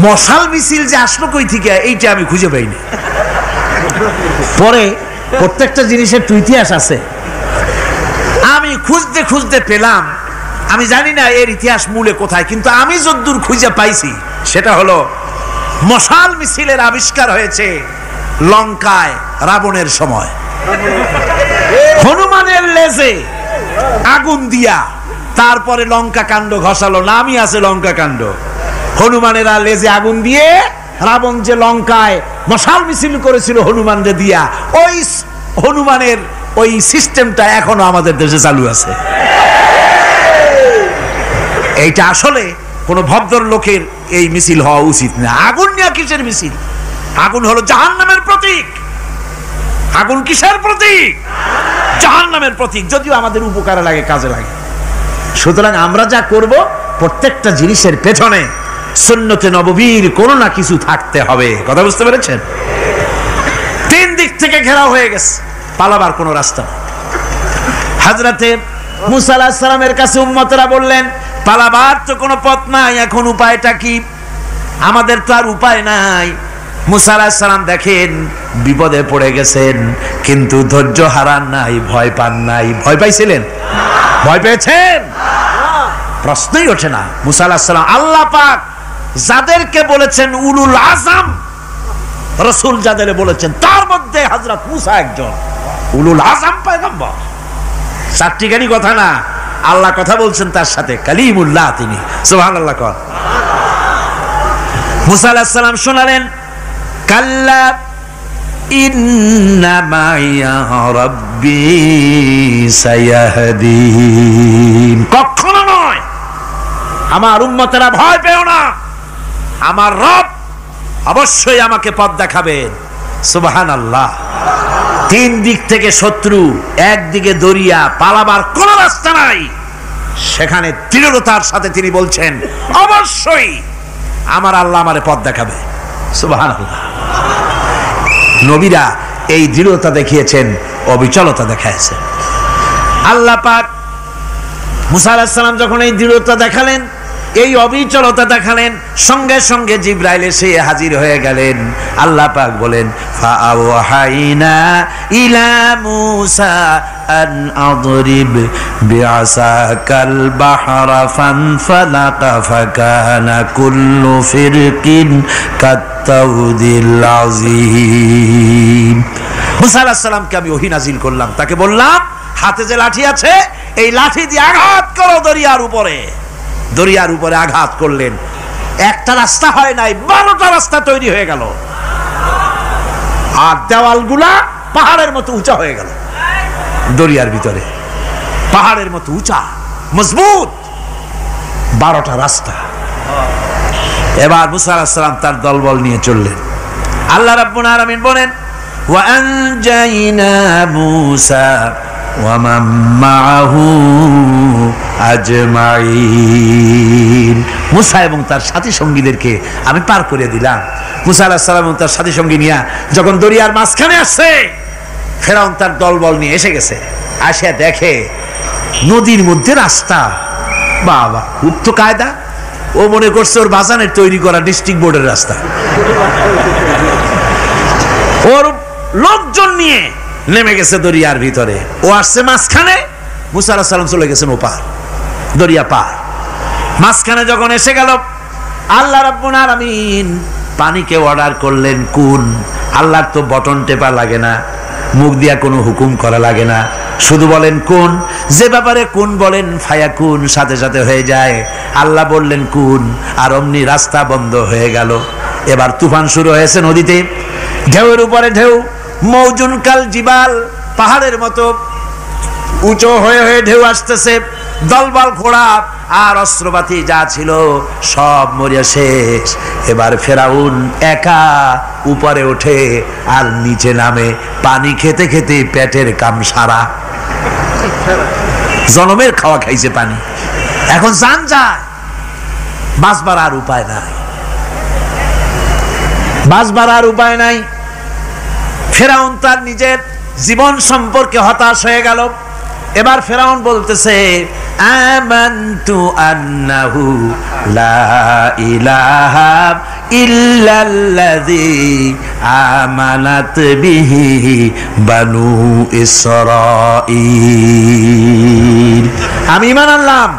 মশাল মিছিল যে আসলো কই থেকে, এইটা আমি খুঁজে পাইনি। পরে প্রত্যেকটা জিনিসের তো ইতিহাস আছে, আমি খুঁজতে খুঁজতে পেলাম। আমি জানি না এর ইতিহাস মূলে কোথায়, কিন্তু আমি যদ্দূর খুঁজে পাইছি সেটা হলো মশাল মিছিলের আবিষ্কার হয়েছে লঙ্কায় রাবণের সময়। হনুমানের লেজে আগুন দিয়া তারপরে লঙ্কা কাণ্ড ঘষালো, নামই আছে লঙ্কা কাণ্ড। হনুমানেরা লেজে আগুন দিয়ে রাবণ যে লঙ্কায় মশাল মিছিল করেছিল হনুমানরে দিয়া, ওই হনুমানের ওই সিস্টেমটা এখনো আমাদের দেশে চালু আছে। এইটা আসলে কোন ভদ্র লোকের এই মিছিল হওয়া উচিত না। আগুন নিয়ে কিসের মিছিল? আগুন হলো জাহান্নামের প্রতীক। আগুন কিসের প্রতীক? জাহান্নামের প্রতীক। যদিও আমাদের উপকারে লাগে, কাজে লাগে। সুতরাং আমরা যা করব প্রত্যেকটা জিনিসের পেছনে সুন্নতে নববীর কোনো না কিছু থাকতে হবে। কথা বুঝতে পেরেছেন? তিন দিক থেকে ঘেরাও হয়ে গেছে, পালাবার কোনো রাস্তা। হযরতে মুসা আলাইহিস সালামের কাছে উম্মতরা বললেন, পালাবার তো কোনো পথ নাই, এখন উপায়টা কি? আমাদের তো আর উপায় নাই। মুসা আলাইহিস সালাম দেখেন বিপদে পড়ে গেছেন, কিন্তু ধৈর্য হারান নাই, ভয় পান নাই। ভয় পাইছিলেন? ভয় পেয়েছেন? প্রশ্নই ওঠে না। মুসা আলাইহিস সালাম আল্লাহ পাক যাদেরকে বলেছেন উলুল আযম রাসূল, যাদের বলেছেন তার মধ্যে হযরত মুসা একজন উলুল আযম পয়গম্বর। চারটিখানি কথা না, আল্লাহ কথা বলছেন তার সাথে, কালিমুল্লাহ তিনি। সুবহানাল্লাহ। কর মুসা আলাইহিস সালাম শোনালেন, কাল্লা ইন্না মাইয়া রাব্বি সায়াহদিন। কখনো নয়, আমার উম্মতেরা ভয় পেও না, আমার রব অবশ্যই আমাকে পথ দেখাবেন। সুবহানাল্লাহ। তিন দিক থেকে শত্রু, একদিকে দরিয়া, পালাবার কোন রাস্তা নাই। সেখানে দৃঢ়তার সাথে তিনি বলছেন, অবশ্যই আমার আল্লাহ আমারে পথ দেখাবে। সুবহানাল্লাহ। নবীরা এই দৃঢ়তা দেখিয়েছেন, অবিচলতা দেখাইছেন। আল্লাহ পাক মুসা আলাইহিস সালাম যখন এই দৃঢ়তা দেখালেন, এই অবিচলতা দেখালেন, সঙ্গে সঙ্গে জিবরাইল এসে হাজির হয়ে গেলেন। আল্লাহ পাক বলেন, ফাআওহাইনা ইলা মুসা আন আদরিব বিআসাকাল বাহরা ফানফালাকা ফাকানা কুল্লু ফিরকিন কাত্তাউদিল আযীম। মুসা আলাইহিস সালামকে আমি ওহী নাজিল করলাম, তাকে বললাম হাতে যে লাঠি আছে এই লাঠি দিয়ে আঘাত করো দরিয়ার উপরে। দরিয়ার উপরে আঘাত করলেন, একটা রাস্তা হয় নাই, 12টা রাস্তা তৈরি হয়ে গেল। আর দেওয়ালগুলা পাহাড়ের মতো উঁচা হয়ে গেল। দরিয়ার ভিতরে পাহাড়ের মতো উঁচা মজবুত 12টা রাস্তা। এবার মুসা আলাইহিস সালাম তার দলবল নিয়ে চললেন। আল্লাহ রাব্বুল আলামিন বলেন, ওয়া আনজাইনা মুসা ওয়া মান মাআহু আজমাইন। মুসা এবং তার সাথী সঙ্গীদেরকে আমি পার করে দিলাম। মুসা আলাইহিস সালাম এবং তার সাথী সঙ্গী নিয়ে যখন দরিয়ার মাঝখানে আসছে, ফেরাউন তার দলবল নিয়ে এসে গেছে। আসে দেখে নদীর মধ্যে রাস্তা। বাবা, খুব তো কায়দা। ও মনে করছে ওর বাজানের তৈরি করা ডিস্ট্রিক্ট বোর্ডের রাস্তা। ওর লোকজন নিয়ে নেমে গেছে দরিয়ার ভিতরে। ও আসছে মাঝখানে, মুসা আলাইহিস সালাম চলে গেছেন ওপার, দরিয়া পার। মাঝখানে যখন এসে গেল, আল্লাহ রাব্বুল আলামিন পানিকে অর্ডার করলেন কুন। আল্লাহর তো বটন টেপা লাগে না, মুখ দিয়া কোনো হুকুম করা লাগে না, শুধু বলেন কুন। যে ব্যাপারে কুন বলেন ফায়াকুন, সাথে সাথে হয়ে যায়। আল্লাহ বললেন কুন, আর অমনি রাস্তা বন্ধ হয়ে গেল। এবার তুফান শুরু হয়েছে নদীতে, ঢেউয়ের উপরে ঢেউ, মৌজুন কাল জিবাল, পাহাড়ের মতো উঁচু হয়ে হয়ে ঢেউ আসতেছে। দলবল ঘোড়া আর অস্ত্রপাতি যা ছিল সব মরিয়া শেষ। এবার ফেরাউন একা উপরে ওঠে আর নিচে নামে, পানি খেতে খেতে পেটের কাম সারা। জনমের খাওয়া খাইছে পানি, এখন জান যায়, বাঁচবার আর উপায় নাই, বাঁচবার আর উপায় নাই। ফেরাউন তার নিজের জীবন সম্পর্কে হতাশ হয়ে গেল। এবার ফেরাউন বলতেছে, আমানতু আন্নাহু লা ইলাহা ইল্লাল্লাযী আমানাত বিহি বানু ইসরাঈল। আমি ঈমান আনলাম,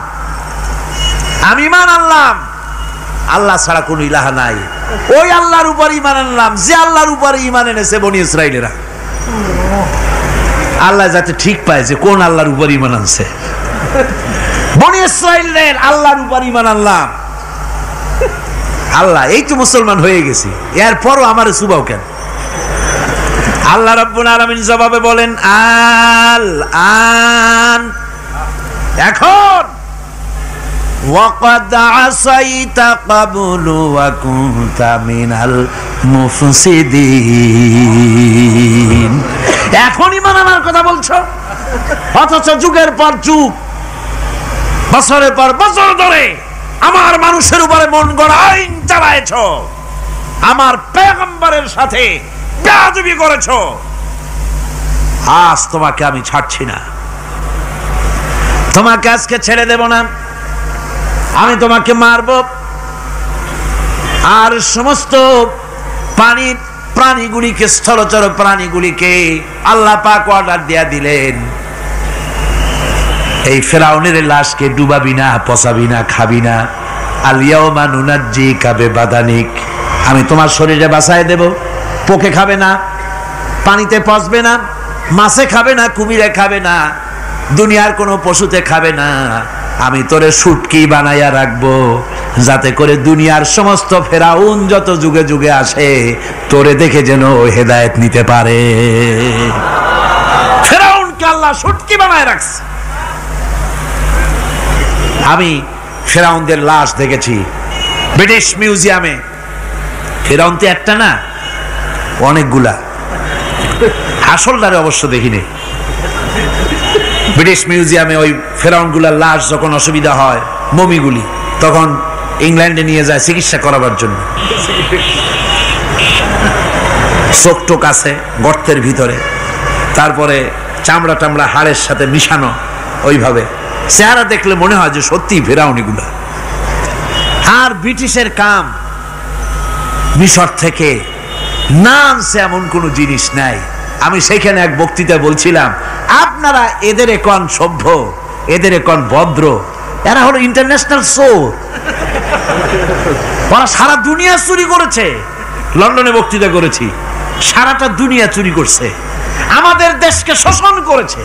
আমি ঈমান আনলাম আল্লাহ ছাড়া কোনো ইলাহা নাই। ওই আল্লাহর উপর ঈমান আনলাম যে আল্লাহর উপর ঈমান এনেছে বনি ইসরাঈলেরা। আল্লাহ যাতে ঠিক পায় যে কোন আল্লাহর উপর ঈমান আনছে। বনি ইসরাঈলের আল্লাহর উপর ঈমান আনলাম। আল্লাহ, এই তো মুসলমান হয়ে গেছি, এরপরও আমারে সুবাও কেন? আল্লাহ রাব্বুল আলামিন জবাবে বলেন আল আন, এখন ওয়াকাদ আসাইতা ক্বাবলু ওয়া কুনতা মিনাল মুফসিদিন, এখন ঈমান আনার কথা বলছো, অথচ যুগের পর যুগ, বছরের পর বছর ধরে আমার মানুষের উপরে মন গড়া আইন চালায়েছো, আমার পয়গম্বরের সাথে বেয়াদবি করেছো, আজ তোমাকে আমি ছাড়ছি না, তোমাকে আজকে ছেড়ে দেব না, আমি তোমাকে মারব। আর সমস্ত প্রাণীগুলিকে, স্থলচর প্রাণীগুলিকে আল্লাহ পাক অর্ডার দিয়া দিলেন, এই ফেরাউনের লাশকে ডুবাবি না, পচাবি না, খাবি না। আল ইয়াউমা নুনাজ্জিকা বিবাদানিক, আমি তোমার শরীরে বাঁচায় দেব, পোকে খাবে না, পানিতে পচবে না, মাছে খাবে না, কুমিরে খাবে না, দুনিয়ার কোনো পশুতে খাবে না, আমি তোরে শুটকি বানাইয়া রাখবো, যাতে করে দুনিয়ার সমস্ত ফেরাউন যত যুগে যুগে আসে তোরে দেখে যেন হেদায়েত নিতে পারে। ফেরাউনকে আল্লাহ শুটকি বানায় রাখছে। আমি ফেরাউনদের লাশ দেখেছি ব্রিটিশ মিউজিয়ামে। ফেরাউন তো একটা না, অনেকগুলা, আসলটারে অবশ্য দেখিনি। ব্রিটিশ মিউজিয়ামে ওই ফেরাউনগুলার লাশ যখন অসুবিধা হয়, মমিগুলি, তখন ইংল্যান্ডে নিয়ে যায় চিকিৎসা করাবার জন্য। চোখ টোক আছে গর্তের ভিতরে, তারপরে চামড়া টামড়া হাড়ের সাথে মিশানো, ওইভাবে চেহারা দেখলে মনে হয় যে সত্যি ফেরাউনিগুলা। আর ব্রিটিশের কাম মিশর থেকে না আনছে এমন কোন জিনিস নাই। আমি সেখানে এক বক্তৃতা বলছিলাম, আপনারা এদের এখন সভ্য, এদের এখন ভদ্র, এরা হলো ইন্টারন্যাশনাল চোর, ওরা সারা দুনিয়া চুরি করেছে। লন্ডনে বক্তৃতা করেছি, সারাটা দুনিয়া চুরি করছে, আমাদের দেশকে শোষণ করেছে,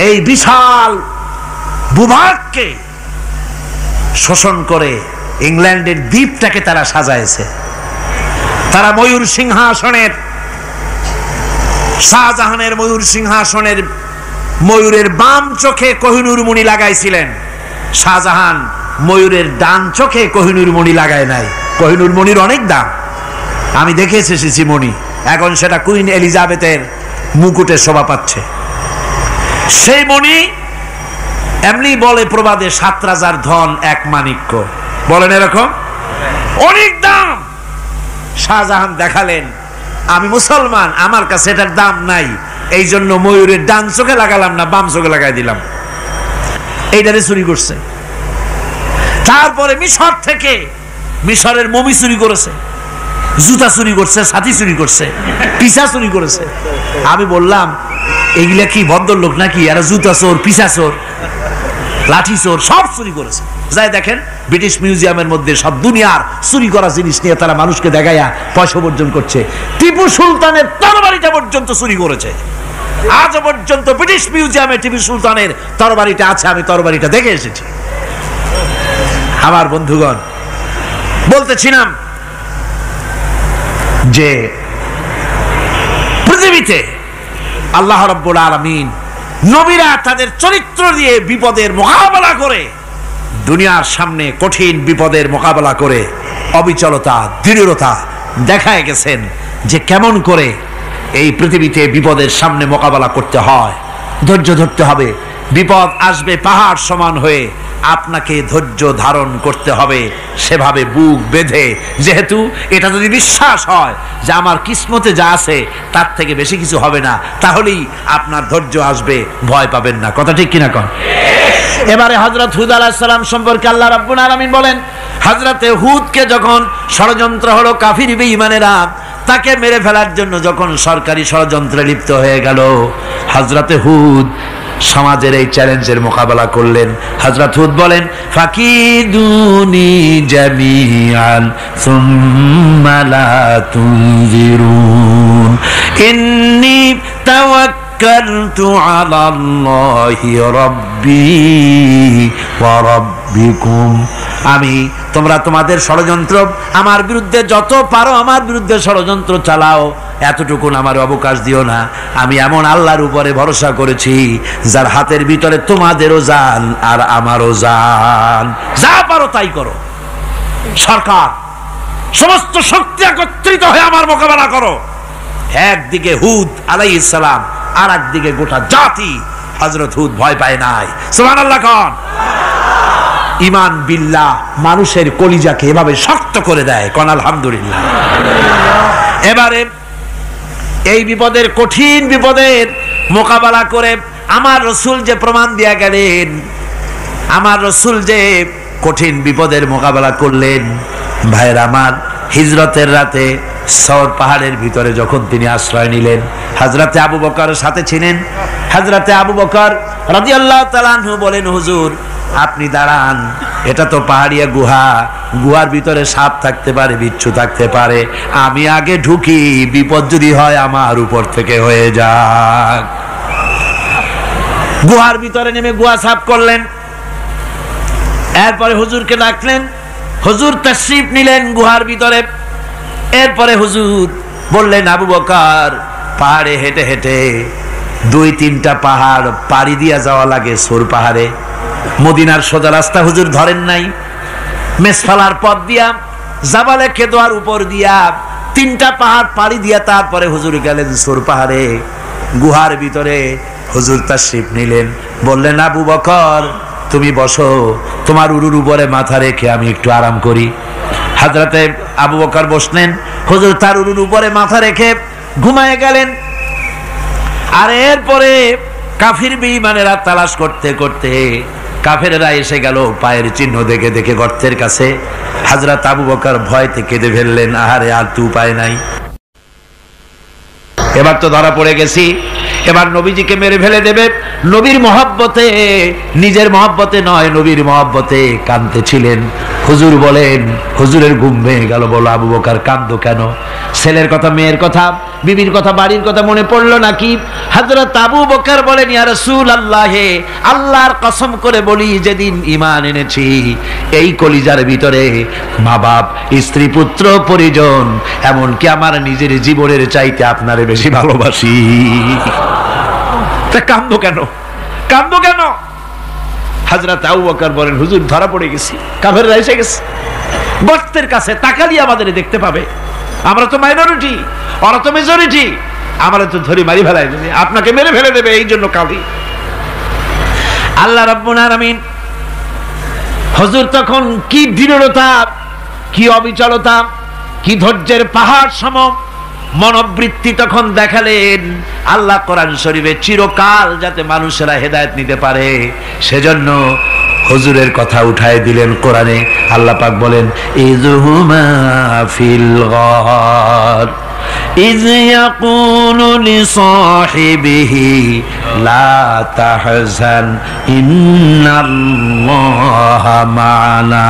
এই বিশাল ভূভাগকে শোষণ করে ইংল্যান্ডের দ্বীপটাকে তারা সাজাইছে। তারা ময়ূর সিংহাসনের, শাহজাহানের ময়ূর সিংহাসনের ময়ূরের বাম চোখে কোহিনূর মণি লাগাইছিলেন, শাহজাহান ময়ূরের ডান চোখে কোহিনূর মণি লাগায় নাই। কোহিনূর মণির অনেক দাম, আমি দেখে এসেছি মণি, এখন সেটা কুইন এলিজাবেথের মুকুটে শোভা পাচ্ছে। সেই মণি এমনি বলে প্রবাদে 7 রাজার ধন এক মাণিক্য, বলেন এরকম, অনেক দাম। শাহজাহান দেখালেন, আমি মুসলমান, আমার কাছে এটার দাম নাই, এই জন্য ময়ূরের ডান চোখে লাগালাম না, বাম চোখে লাগাই দিলাম। এইটারে চুরি করছে। তারপরে মিশর থেকে, মিশরের মমি চুরি করেছে, জুতা চুরি করছে, ছাতি চুরি করছে, পিসা চুরি করেছে। আমি বললাম এগুলা কি ভদ্রলোক নাকি? এরা জুতা চোর, পিসা চোর, লাঠি চোর, সব চুরি করেছে। যাই দেখেন ব্রিটিশ মিউজিয়ামের মধ্যে সব দুনিয়ার চুরি করা জিনিস নিয়ে তারা মানুষকে দেখাইয়া পয়সা উপার্জন করছে। টিপু সুলতানের তরবারিটা পর্যন্ত চুরি করেছে। আজ পর্যন্ত ব্রিটিশ মিউজিয়ামে টিপু সুলতানের তরবারিটা আছে, আমি তরবারিটা দেখে এসেছি। আমার বন্ধুগণ, বলতেছিলাম যে পৃথিবীতে আল্লাহ রাব্বুল আলামিন নবীরা তাদের চরিত্র দিয়ে বিপদের মোকাবেলা করে, দুনিয়ার সামনে কঠিন বিপদের মোকাবেলা করে অবিচলতা, দৃঢ়তা দেখায় গেছেন যে কেমন করে এই পৃথিবীতে বিপদের সামনে মোকাবেলা করতে হয়। ধৈর্য ধরতে হবে, বিপদ আসবে পাহাড় সমান হয়ে, আপনাকে ধৈর্য ধারণ করতে হবে সেভাবে বুক বেঁধে। যেহেতু এটা যদি বিশ্বাস হয় যে আমার কিসমতে যা আছে তার থেকে বেশি কিছু হবে না, তাহলেই আপনার ধৈর্য আসবে, ভয় পাবেন না। কথা ঠিক কিনা কন? এবারে হযরত হুদ আলাইহিস সালাম সম্পর্কে আল্লাহ রাব্বুল আলামিন বলেন, হযরতে হুদকে যখন ষড়যন্ত্র হলো কাফির বেঈমানেরা তাকে মেরে ফেলার জন্য যখন সরকারি ষড়যন্ত্রে লিপ্ত হয়ে গেল, হযরতে হুদ সমাজের এই চ্যালেঞ্জের মোকাবেলা করলেন। হযরত হুদ বলেন, ফাকিদুনি জামিআন সুম্মা লা তুনজিরুন ইন্নী তাওয়াক্কালতু তাওয়াক্কালতু আলাল্লাহি রাব্বি ওয়া রাব্বিকুম। আমি তোমরা তোমাদের ষড়যন্ত্র আমার বিরুদ্ধে যত পারো আমার বিরুদ্ধে ষড়যন্ত্র চালাও, এতটুকুন আমার অবকাশ দিও না। আমি এমন আল্লাহর উপরে ভরসা করেছি যার হাতের ভিতরে তোমাদেরও জান আর আমারও জান। যা পারো তাই করো। সরকার সমস্ত শক্তি একত্রিত হয়ে আমার মোকাবেলা করো। একদিকে হুদ আলাইহিস সালাম, আর একদিকে গোটা জাতি। হযরত হুদ ভয় পায় নাই। সুবহানাল্লাহ কোন। ঈমান বিল্লাহ মানুষের কলিজাকে এভাবে শক্ত করে দেয়। কোন আলহামদুলিল্লাহ। এবারে এই বিপদের, কঠিন বিপদের মোকাবেলা করে আমার রাসূল যে প্রমাণ দিয়া গেলেন, আমার রাসূল যে কঠিন বিপদের মোকাবেলা করলেন, ভাইয়ের আমার, হিজরতের রাতে সওর পাহাড়ের ভিতরে যখন তিনি আশ্রয় নিলেন, হযরতে আবু বকরের সাথে ছিলেন। হযরতে আবু বকর রাদিয়াল্লাহু তাআলা আনহু বলেন, হুজুর আপনি দাঁড়ান, এটা তো পাহাড়িয়া গুহা, গুহার ভিতরে সাপ থাকতে পারে, বিচ্ছু থাকতে পারে, আমি আগে ঢুকি, বিপদ যদি হয় আমার উপর থেকে হয়ে যাক। গুহার ভিতরে নেমে গুহা সাফ করলেন। এরপরে হুজুরকে ডাকলেন, হুজুর তাশরীফ নিলেন গুহার ভিতরে। এরপরে হুজুর বললেন, আবু বকর পাহাড়ে হেঁটে হেঁটে 2-3টা পাহাড় পাড়ি দিয়া যাওয়া লাগে সৌর পাহাড়ে। মদিনার সোজা রাস্তা হুজুর ধরেন নাই, মেসফালার পথ দিয়া জাবালে কেদোয়ার উপর দিয়া 3টা পাহাড় পাড়ি দিয়া তারপরে হুজুর গেলেন সৌর পাহাড়ে। গুহার ভিতরে হুজুর তাশরীফ নিলেন। বললেন, আবু বকর তুমি বসো, তোমার উরুর উপরে মাথা রেখে আমি একটু আরাম করি। হযরতে আবু বকর বসলেন, হুজুর তার উরুর উপরে মাথা রেখে ঘুমায় গেলেন। আর এরপরে কাফির বেঈমানেরা তালাশ করতে করতে কাফেরেরা এসে গেল পায়ের চিহ্ন দেখে দেখে গর্তের কাছে। হযরত আবু বকর ভয়তে কেঁদে ফেললেন, আহারে আর তো উপায় নাই, এবার তো ধরা পড়ে গেছি, এবার নবীজিকে মেরে ফেলে দেবে। নবীর মহব্বতে, নিজের মহব্বতে নয়, নবীর মহব্বতে কাঁদতেছিলেন। হুজুর বলেন, হুজুরের ঘুম ভেঙে গেল। বলো, আবু বকর কাঁদো কেন? ছেলের কথা, মেয়ের কথা, বিবির কথা, বাড়ির কথা মনে পড়লো নাকি? হযরত আবু বকর বলেন, ইয়া রাসূলুল্লাহ, আল্লাহর কসম করে বলি, যেদিন ঈমান এনেছি এই কলিজার ভিতরে মা বাপ, স্ত্রী, পুত্র, পরিজন, এমনকি আমার নিজের জীবনের চাইতে আপনারে বেশি ভালোবাসি। তা কাঁদো কেন? কাঁদো কেন? হযরত আবু বকর বলেন, হুজুর ধরা পড়ে গেছি, কাফেররা এসে গেছে গর্তের কাছে, তাকালি আমাদের দেখতে পাবে, আমরা তো মাইনরিটি, ওরা তো মেজরিটি, আমরা তো ধরি মারি ফেলাই দেবে, আপনাকে মেরে ফেলে দেবে, এই জন্য কাঁদি। আল্লাহ রাব্বুল আলামিন, হুজুর তখন কি দৃঢ়তা, কি অবিচলতা, কি ধৈর্যের পাহাড় সম মনোবৃত্তি তখন দেখালেন। আল্লাহ কোরআন শরীফে চিরকাল যাতে মানুষেরা হেদায়েত নিতে পারে সেজন্য হুজুরের কথা উঠায় দিলেন কোরআনে। আল্লাহ পাক বলেন, ইযহুমা ফিল গার ইয ইয়াকুলু লিসাহিবিহি লা তাহজান ইন্নাল্লাহা মা'ানা।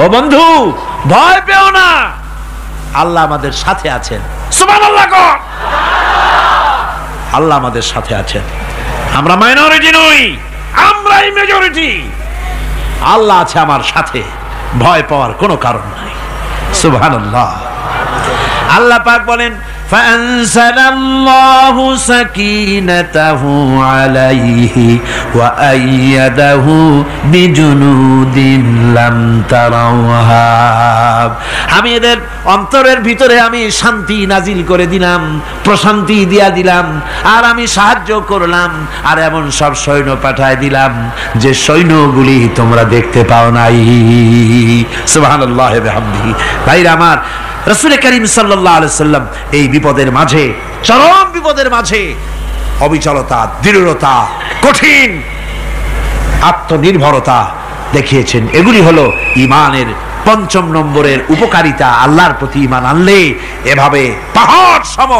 ও বন্ধু, ভয় পেও না, আল্লাহ আমাদের সাথে আছেন। সুবহানাল্লাহ কোন। আল্লাহ আমাদের সাথে আছেন। আমরা মাইনরিটি নই, আমরাই মেজরিটি। আল্লাহ আছে আমার সাথে, ভয় পাওয়ার কোনো কারণ নাই। সুবহানাল্লাহ। আল্লাহ পাক বলেন, ফাআনসালাল্লাহু সাকিনাতাহু আলাইহি ওয়া আইয়াদাহু বিজুনুদিন লাম তারাওহা। আমি এদের অন্তরের ভিতরে আমি শান্তি নাজিল করে দিলাম, প্রশান্তি দিয়া দিলাম, আর আমি সাহায্য করলাম, আর এমন সব সৈন্য পাঠায় দিলাম যে সৈন্যগুলি তোমরা দেখতে পাও নাই। সুবহানাল্লাহি ওয়া বিহামদিহি। ভাইরা আমার, রাসূল করিম সাল্লাল্লাহু আলাইহি সাল্লাম এই বিপদের মাঝে, চরম বিপদের মাঝে অবিচলতা, দৃঢ়তা, কঠিন আত্মনির্ভরতা দেখিয়েছেন। এগুলি হলো ঈমানের 5ম নম্বরের উপকারিতা। আল্লাহর প্রতি ঈমান আনলে এভাবে পাহাড় সম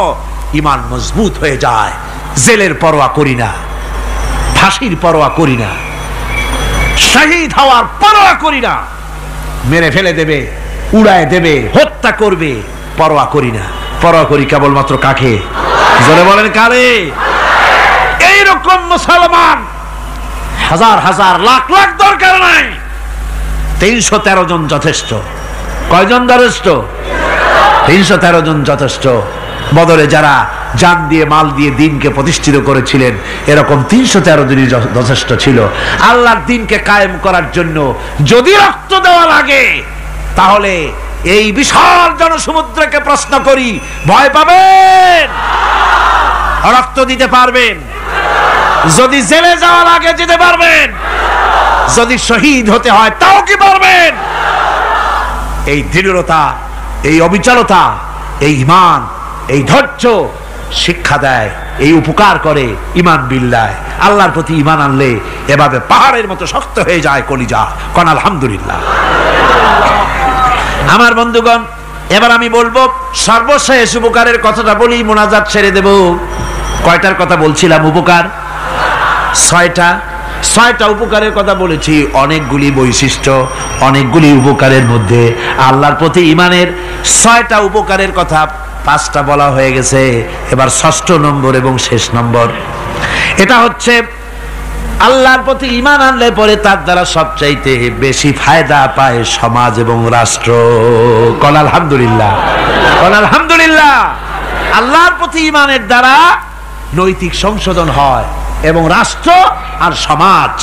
ঈমান মজবুত হয়ে যায়। জেলের পরোয়া করি না, ফাঁসির পরোয়া করি না, শহীদ হওয়ার পরোয়া করি না, মেরে ফেলে দেবে, উড়ায় দেবে, হত্যা করবে, পরোয়া করি না। পরোয়া করি কেবলমাত্র কাকে? জোরে বলেন কারে? এইরকম মুসলমান হাজার হাজার লাখ লাখ দরকার নাই, 313 জন যথেষ্ট। কয়জন যথেষ্ট? 313 জন যথেষ্ট। বদরে যারা জান দিয়ে মাল দিয়ে দিনকে প্রতিষ্ঠিত করেছিলেন, এরকম 313 জনই যথেষ্ট ছিল আল্লাহর দিনকে কায়েম করার জন্য। যদি রক্ত দেওয়া লাগে তাহলে এই বিশাল জনসমুদ্রকে প্রশ্ন করি, ভয় পাবেন? রক্ত দিতে পারবেন? যদি জেলে যাওয়া লাগে যেতে পারবেন? যদি শহীদ হতে হয় তাও কি পারবেন? এই দৃঢ়তা, এই অবিচলতা, এই ঈমান, এই ধৈর্য শিক্ষা দেয়, এই উপকার করে ঈমান বিল্লাহ। আল্লাহর প্রতি ঈমান আনলে এভাবে পাহাড়ের মতো শক্ত হয়ে যায় কলিজা। কোন আলহামদুলিল্লাহ। আমার বন্ধুগণ, এবার আমি বলবো সর্বশেষ উপকারের কথাটা বলি, মোনাজাত ছেড়ে দেব। কয়টার কথা বলছিলাম? উপকার 6টা উপকারের কথা বলেছি। অনেকগুলি বৈশিষ্ট্য, অনেকগুলি উপকারের মধ্যে আল্লাহর প্রতি ঈমানের 6টা উপকারের কথা 5টা বলা হয়ে গেছে। এবার 6ষ্ঠ নম্বর এবং শেষ নম্বর, এটা হচ্ছে আল্লাহর প্রতি ঈমান আনলে পরে তার দ্বারা সবচাইতে বেশি ফায়দা পায় সমাজ এবং রাষ্ট্র। কোন আলহামদুলিল্লাহ, কোন আলহামদুলিল্লাহ। আল্লাহর প্রতি ঈমানের দ্বারা নৈতিক সংশোধন হয় এবং রাষ্ট্র আর সমাজ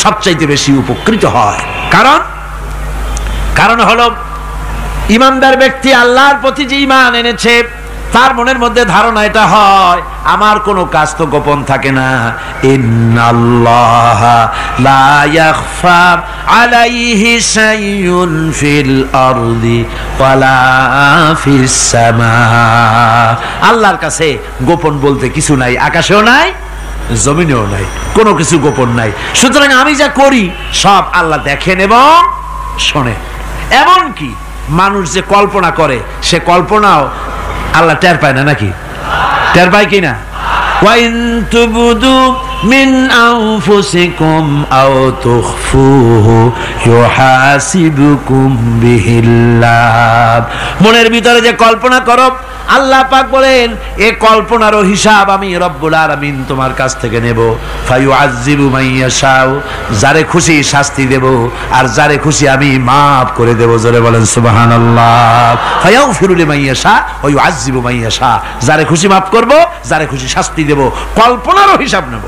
সবচাইতে বেশি উপকৃত হয়। কারণ হলো ঈমানদার ব্যক্তি আল্লাহর প্রতি যে ঈমান এনেছে, তার মনের মধ্যে ধারণা এটা হয়, আমার কোনো কাজ তো গোপন থাকে না। ইন্নাল্লাহা লা ইয়াখফা আলাইহি শাইউন ফিল আরদি ওয়ালা ফিস সামা। আল্লাহর কাছে গোপন বলতে কিছু নাই, আকাশেও নাই, জমিনেও নাই, কোনো কিছু গোপন নাই। সুতরাং আমি যা করি সব আল্লাহ দেখেন এবং শোনেন। এমনকি মানুষ যে কল্পনা করে, সে কল্পনাও আল্লাহ টের পায় না নাকি? টের পায় কিনা? ওয়াইন তুবদু মিন আনফুসিকুম আও তুখফুহু ইউহাসিবুকুম বিহিল্লাহ। মনের ভিতরে যে কল্পনা করো, আল্লাহ পাক বলেন এই কল্পনারও হিসাব আমি রব্বুল আলামিন তোমার কাছ থেকে নেব। ফায়ুআযযিবু মাইয়াশাউ, যারে খুশি শাস্তি দেব আর যারে খুশি আমি মাফ করে দেব। জোরে বলেন সুবহানাল্লাহ। ফায়াগফিরু লিমাইয়াশা ওয়া ইউআযযিবু মাইয়াশা, যারে খুশি মাফ করব, যারে খুশি শাস্তি দেব, কল্পনারও হিসাব নেব।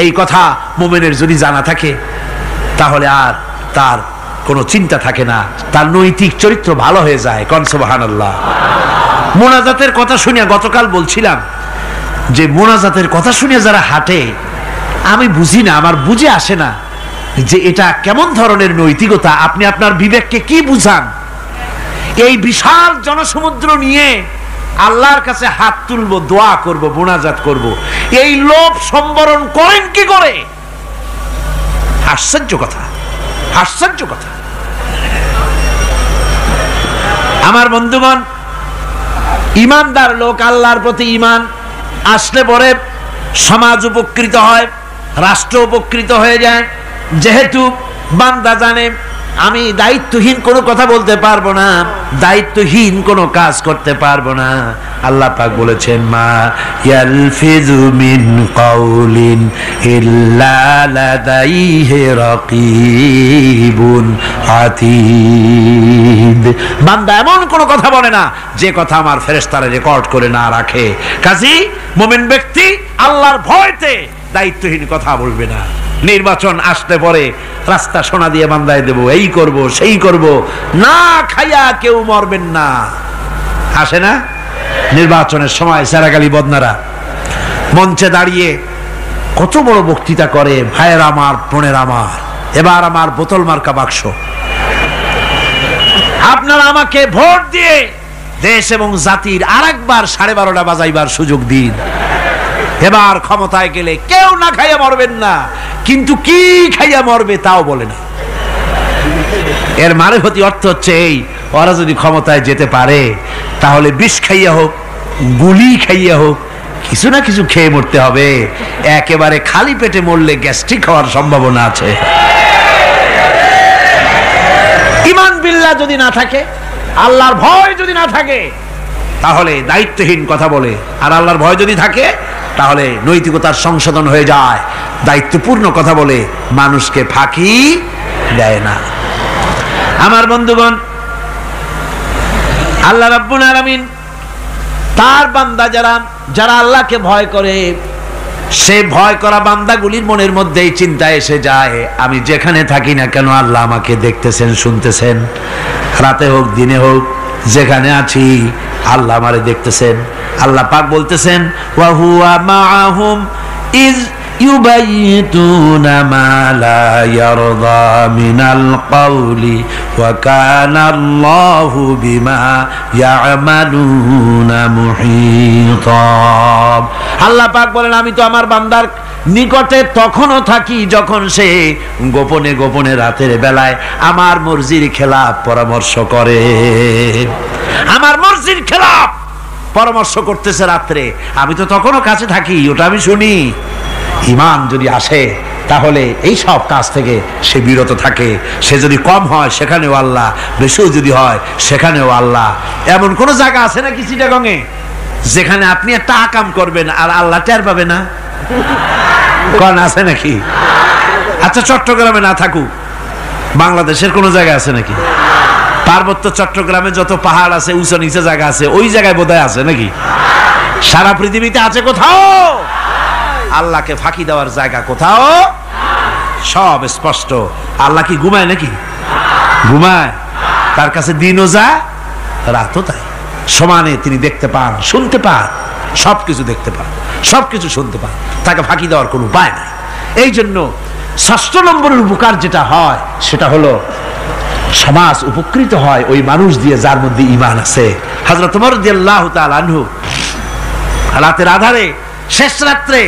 এই কথা মুমিনের যদি জানা থাকে তাহলে আর তার কোনো চিন্তা থাকে না, তার নৈতিক চরিত্র ভালো হয়ে যায়। কোন সুবহানাল্লাহ। মোনাজাতের কথা শুনিয়া গতকাল বলছিলাম যে মোনাজাতের কথা শুনিয়া যারা হাঁটে, আমি বুঝি না, আমার বুঝে আসে না যে এটা কেমন ধরনের নৈতিকতা। আপনি আপনার বিবেককে কি বুঝান? এই বিশাল জনসমুদ্র নিয়ে আল্লাহর কাছে হাত তুলবো, দোয়া করব, মোনাজাত করব, এই লোভ সম্বরণ করেন কি করে? আশ্চর্য কথা, আশ্চর্য কথা। আমার বন্ধুগণ, ঈমানদার লোক, আল্লাহর প্রতি ঈমান আসলে পরে সমাজ উপকৃত হয়, রাষ্ট্র উপকৃত হয়ে যায়। যেহেতু বান্দা জানে আমি দায়িত্বহীন কোনো কথা বলতে পারবো না, দায়িত্বহীন কোনো কাজ করতে পারবো না। আল্লাহ পাক বলেছেন, মা ইয়ালফিযু মিন কাউলিন ইল্লা লাদাইহি রাকীবুন আতীদ। বান্দা এমন কোনো কথা বলে না যে কথা আমার ফেরেশতারা রেকর্ড করে না রাখে। কাজেই মুমিন ব্যক্তি আল্লাহর ভয়তে দায়িত্বহীন কথা বলবে না। নির্বাচন আসতে পরে রাস্তা সোনা দিয়ে বান্ধায় দেব, এই করব সেই করব, না খাইয়া কেউ মরবেন না। আসে না নির্বাচনের সময় সেরাগালি বদনারা মঞ্চে দাঁড়িয়ে কত বড় বক্তৃতা করে, ভাইয়ের আমার, বোনের আমার, এবার আমার বোতল মার্কা বাক্স, আপনারা আমাকে ভোট দিয়ে দেশ এবং জাতির আরেকবার 12:30 বাজাইবার সুযোগ দিন। এবার ক্ষমতায় গেলে কেউ না খাইয়া মরবেন না, কিন্তু কি খাইয়া মরবে তাও বলে না। এর মারফতি অর্থ হচ্ছে এই, ওরা যদি ক্ষমতায় যেতে পারে তাহলে বিষ খাইয়া হোক, গুলি খাইয়া হোক, কিছু না কিছু খেয়ে মরতে হবে। একেবারে খালি পেটে মরলে গ্যাস্ট্রিক হওয়ার সম্ভাবনা আছে। ঈমান বিল্লাহ যদি না থাকে, আল্লাহর ভয় যদি না থাকে, তাহলে দায়িত্বহীন কথা বলে। আর আল্লাহর ভয় যদি থাকে তাহলে নৈতিকতার সংশোধন হয়ে যায়, দায়িত্বপূর্ণ কথা বলে মানুষকে ফাঁকি দেয় না। আমার বন্ধুগণ, আল্লাহ রাব্বুল আলামিন তার বান্দা যারা আল্লাহকে ভয় করে, সে ভয় করা বান্দাগুলির মনের মধ্যেই চিন্তা এসে যায়, আমি যেখানে থাকি না কেন আল্লাহ আমাকে দেখতেছেন, শুনতেছেন। রাতে হোক দিনে হোক যেখানে আছি আল্লাহ আমারে দেখতেছেন। আল্লাহ পাক বলতেছেন, ওয়া হুয়া মাআহুম ইজ ইউবাইতুনা মা লা ইয়ারদা মিনাল কওলি ওয়া কানা আল্লাহু বিমা ইয়ামালুনা মুহীতা। আল্লাহ পাক বলেন, আমি তো আমার বান্দার নিকটে তখনও থাকি যখন সে গোপনে গোপনে রাতের বেলায় আমার মর্জির খেলাফ পরামর্শ করে। আমার মর্জির খেলাফ পরামর্শ করতেছে রাত্রে, আমি তো তখনও কাছে থাকি, ওটা আমি শুনি। ঈমান যদি আসে তাহলে এই সব কাজ থেকে সে বিরত থাকে। সে যদি কম হয় সেখানেও আল্লাহ, বেশিও যদি হয় সেখানেও আল্লাহ। এমন কোন জায়গা আছে নাকি চিটাগংয়ে যেখানে আপনি একটা আকাম করবেন আর আল্লাহ টের পাবে না? কোন আছে নাকি? আচ্ছা, চট্টগ্রামে না থাকুক, বাংলাদেশের কোন জায়গা আছে নাকি? পার্বত্য চট্টগ্রামে যত পাহাড় আছে, উঁচু নিচে জায়গা আছে, ওই জায়গায় বোধহয় আছে নাকি? সারা পৃথিবীতে আছে কোথাও? আল্লাহকে ফাঁকি দেওয়ার জায়গা কোথাও? সব স্পষ্ট। আল্লাহ কি ঘুমায় নাকি? ঘুমায়? তার কাছে দিনও যায় রাতও তাই, সমানে তিনি দেখতে পান, শুনতে পান, সবকিছু দেখতে পান, সবকিছু শুনতে পান। তাকে ফাঁকি দেওয়ার কোনো উপায় নাই। এই জন্য ৬ষ্ঠ নম্বরের উপকার যেটা হয় সেটা হলো সমাজ উপকৃত হয় ওই মানুষ দিয়ে যার মধ্যে ঈমান আছে। হযরত ওমর রাদিয়াল্লাহু তাআলা আনহু রাতের আধারে শেষ রাত্রে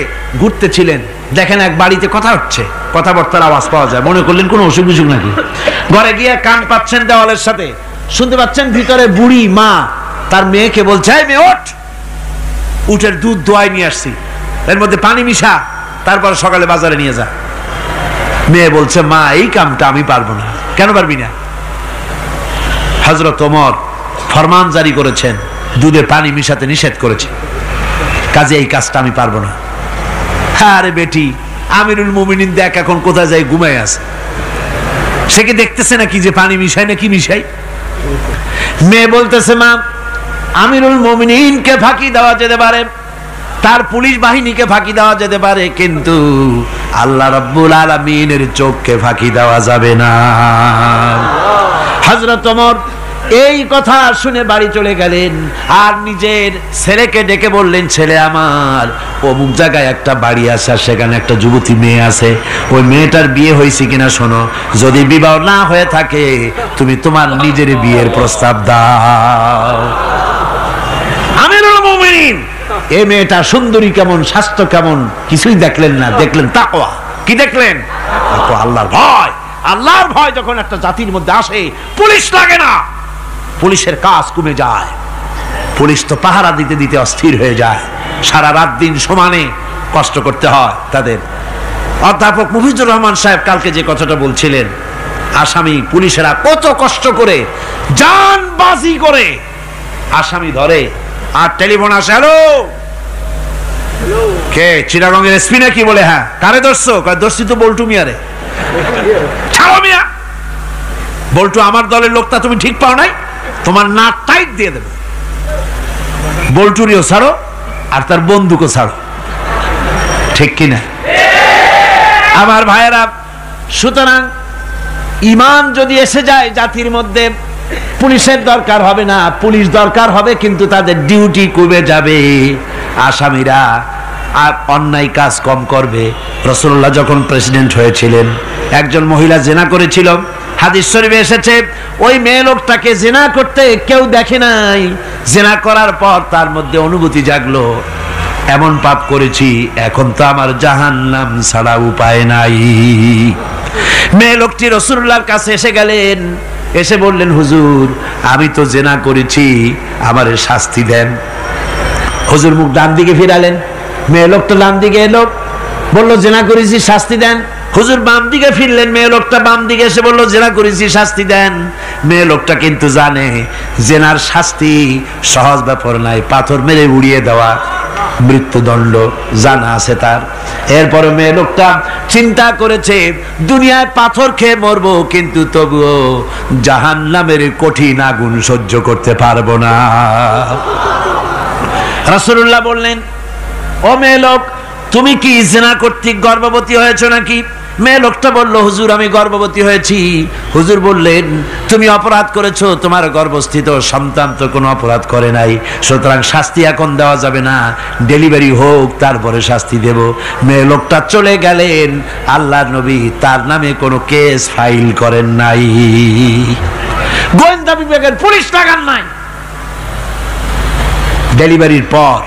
ঘুরতেছিলেন, দেখেন এক বাড়িতে কথা হচ্ছে, কথাবার্তার আওয়াজ পাওয়া যায়। মনে করলেন কোন অসুখ বিসুখ নাকি। ঘরে গিয়ে কান পাচ্ছেন দেওয়ালের সাথে, শুনতে পাচ্ছেন ভিতরে বুড়ি মা তার মেয়েকে বলছে, এই মেয়ে ওঠ, উটের দুধ দোয়াই নিয়ে আসছি, এর মধ্যে পানি মিশা, তারপর সকালে বাজারে নিয়ে যা। মেয়ে বলছে, মা এই কামটা আমি পারবো না। কেন পারবি না? হযরত ওমর ফরমান জারি করেছেন, দুধে পানি মিশাতে নিষেধ করেছে, কাজে এই কাজটা আমি পারবো না। আরে বেটি, আমিরুল মুমিনিন দেখ এখন কোথায় যায়, ঘুমায় আছে। সে কি দেখতেছে নাকি যে পানি মিশাই না কি মিশাই? মেয়ে বলতেছে, মা আমিরুল মুমিনিনকে ফাঁকি দেওয়া যেতে পারে, তার পুলিশ বাহিনীকে ফাঁকি দেওয়া যেতে পারে, কিন্তু আল্লাহ রাব্বুল আলামিনের চোখকে ফাঁকি দেওয়া যাবে না। হযরত ওমর এই কথা শুনে বাড়ি চলে গেলেন আর নিজের ছেলেকে ডেকে বললেন, ছেলে আমার, অমুক জায়গায় একটা বাড়ি আছে, সেখানে একটা যুবতী মেয়ে আছে, ওই মেয়েটার বিয়ে হয়েছে কিনা শোনো, যদি বিবাহ না হয়ে থাকে তুমি তোমার নিজের বিয়ের প্রস্তাব দাও। আমিরুল মুমিনিন এই মেয়েটা সুন্দরী কেমন, স্বাস্থ্য কেমন কিছুই দেখলেন না, দেখলেন তাকওয়া। কি দেখলেন? তাকওয়া, আল্লাহর ভয়। আল্লাহর ভয় যখন একটা জাতির মধ্যে আসে, পুলিশ লাগে না, পুলিশের কাজ কমে যায়। পুলিশ তো পাহারা দিতে দিতে অস্থির হয়ে যায়, সারা রাত দিন সমানে কষ্ট করতে হয় তাদের। অধ্যাপক মুফিজুর রহমান সাহেব কালকে যে কথাটা বলছিলেন, আসামি পুলিশেরা কত কষ্ট করে জানবাজি করে আসামি ধরে, আর টেলিফোন আসে, হ্যালো কে, চিটাগংয়ের এসপি নাকি? বলে হ্যাঁ। কারে ধরছো? ধরছি তো বল্টু মিয়ারে। ছাড়ো মিয়া, বল্টু আমার দলের লোকটা তুমি ঠিক পাও নাই, তোমার নাক টাইট দিয়ে দেবে। বল্টুরিও ছাড়ো আর তার বন্দুকও ছাড়ো, ঠিক কিনা? আমার ভাইয়েরা, সুতরাং ঈমান যদি এসে যায় জাতির মধ্যে, পুলিশের দরকার হবে না, পুলিশ দরকার হবে কিন্তু তাদের ডিউটি কমে যাবে। আসামিরা আর অন্যায় কাজ কম করবে। রাসূলুল্লাহ যখন প্রেসিডেন্ট হয়েছিলেন, একজন মহিলা জিনা করেছিল, হাদিস শরীফে এসেছে ওই মেয়ে লোকটাকে জিনা করতে কেউ দেখে নাই, জিনা করার পর তার মধ্যে অনুভূতি জাগলো, এমন পাপ করেছি, এখন তো আমার জাহান্নাম ছাড়া উপায় নাই। মেয়ে লোকটি রাসূলুল্লাহর কাছে এসে গেলেন, এসে বললেন, হুজুর আমি তো জিনা করেছি, আমারে শাস্তি দেন। হুজুর মুখ ডান দিকে ফিরালেন, মেয়ে লোক তো ডান দিকে এলো, বললো জিনা করেছি, শাস্তি দেন। হুজুর বাম দিকে ফিরলেন, মেয়ে লোকটা বাম দিকে এসে বলল, জেনা করেছি, শাস্তি দেন। মেয়ে লোকটা কিন্তু জানে জেনার শাস্তি সহজ ব্যাপার নাই, পাথর মেরে উড়িয়ে দেওয়া, মৃত্যুদণ্ড জানা আছে তার। এরপরে মেয়ে লোকটা চিন্তা করেছে, দুনিয়ায় পাথর খেয়ে মরবো, কিন্তু তবুও জাহান্নামের কঠিন আগুন সহ্য করতে পারবো না। রাসূলুল্লাহ বললেন, ও মেয়ে লোক, তুমি কি জিনা কর্তৃক গর্ভবতী হয়েছো নাকি? মেয়ে লোকটা বলল, হুজুর আমি গর্ভবতী হয়েছি। হুজুর বললেন, তুমি অপরাধ করেছো, তোমার গর্ভস্থিত সন্তান তো কোনো অপরাধ করে নাই, সুতরাং শাস্তি এখন দেওয়া যাবে না, ডেলিভারি হোক তারপরে শাস্তি দেব। মেয়ে লোকটা চলে গেলেন। আল্লাহর নবী তার নামে কোনো কেস ফাইল করেন নাই, গোয়েন্দা বিভাগের পুলিশ লাগান নাই। ডেলিভারির পর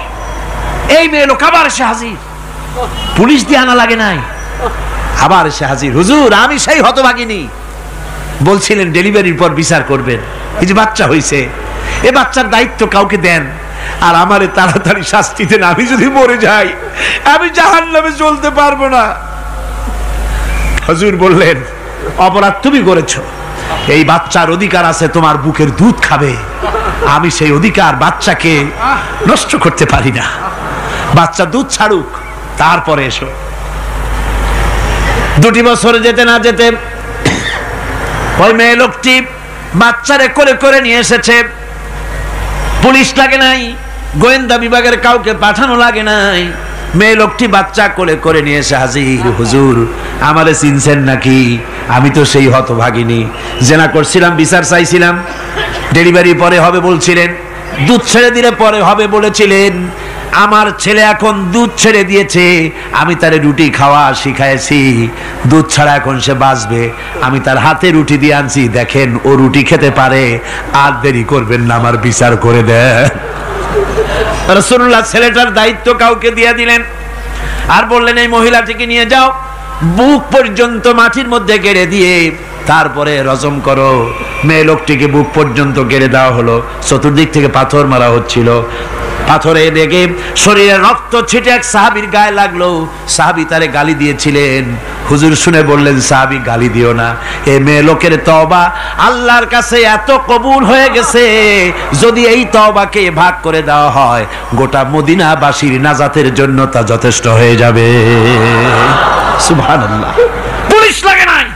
এই মেয়ে লোক আবার এসে হাজির, পুলিশ দিয়ে আনা লাগে নাই, আবার এসে হাজির, হুজুর আমি সেই হতভাগিনী, বলছিলেন ডেলিভারির পর বিচার করবেন, এই যে বাচ্চা হয়েছে, এ বাচ্চার দায়িত্ব কাউকে দেন, আর আমারে তাড়াতাড়ি শাস্তি দেন, আমি যদি মরে যাই আমি জাহান্নামে চলতে পারবো না। হুজুর বললেন, অপরাধ তুমি করেছো, এই বাচ্চার অধিকার আছে তোমার বুকের দুধ খাবে, আমি সেই অধিকার বাচ্চাকে নষ্ট করতে পারি না, বাচ্চা দুধ ছাড়ুক তারপরে এসো। 2 বছর যেতে না যেতে ওই মেয়ে লোকটি বাচ্চারে করে করে নিয়ে এসেছে, পুলিশ লাগে নাই, গোয়েন্দা বিভাগের কাউকে পাঠানো লাগে নাই, মেয়ে লোকটি বাচ্চা কোলে করে নিয়ে এসে হাজির, হুজুর আমারে চিনছেন নাকি? আমি তো সেই হতভাগিনী, জেনা করছিলাম, বিচার চাইছিলাম, ডেলিভারি পরে হবে বলছিলেন, দুধ ছেড়ে দিলে পরে হবে বলেছিলেন, আমার ছেলে এখন দুধ ছেড়ে দিয়েছে, আমি তারে রুটি খাওয়া শিখাইছি, দুধ ছাড়া এখন সে বাঁচবে, আমি তার হাতে রুটি দিয়ে আনছি, দেখেন ও রুটি খেতে পারে, আর দেরি করবেন না, আমার বিচার করে দেন। রাসূলুল্লাহ ছেলেটার দায়িত্ব কাউকে দিয়ে দিলেন, আর বললেন, এই মহিলাটিকে নিয়ে যাও, বুক পর্যন্ত মাটির মধ্যে গেড়ে দিয়ে তারপরে রজম করো। মেয়ে লোকটিকে বুক পর্যন্ত গেড়ে দেওয়া হলো, চতুর্দিক থেকে পাথর মারা হচ্ছিল, পাথরে লেগে শরীরে রক্ত ছিটে এক সাহাবীর গায়ে লাগলো, সাহাবী তারে গালি দিয়েছিলেন, হুজুর শুনে বললেন, সাহাবী গালি দিও না, এই মেয়ে লোকের তওবা আল্লাহর কাছে এত কবুল হয়ে গেছে, যদি এই তওবাকে ভাগ করে দেওয়া হয় গোটা মদিনাবাসীর নাজাতের জন্য তা যথেষ্ট হয়ে যাবে। সুবহানাল্লাহ, পুলিশ লাগে নাই,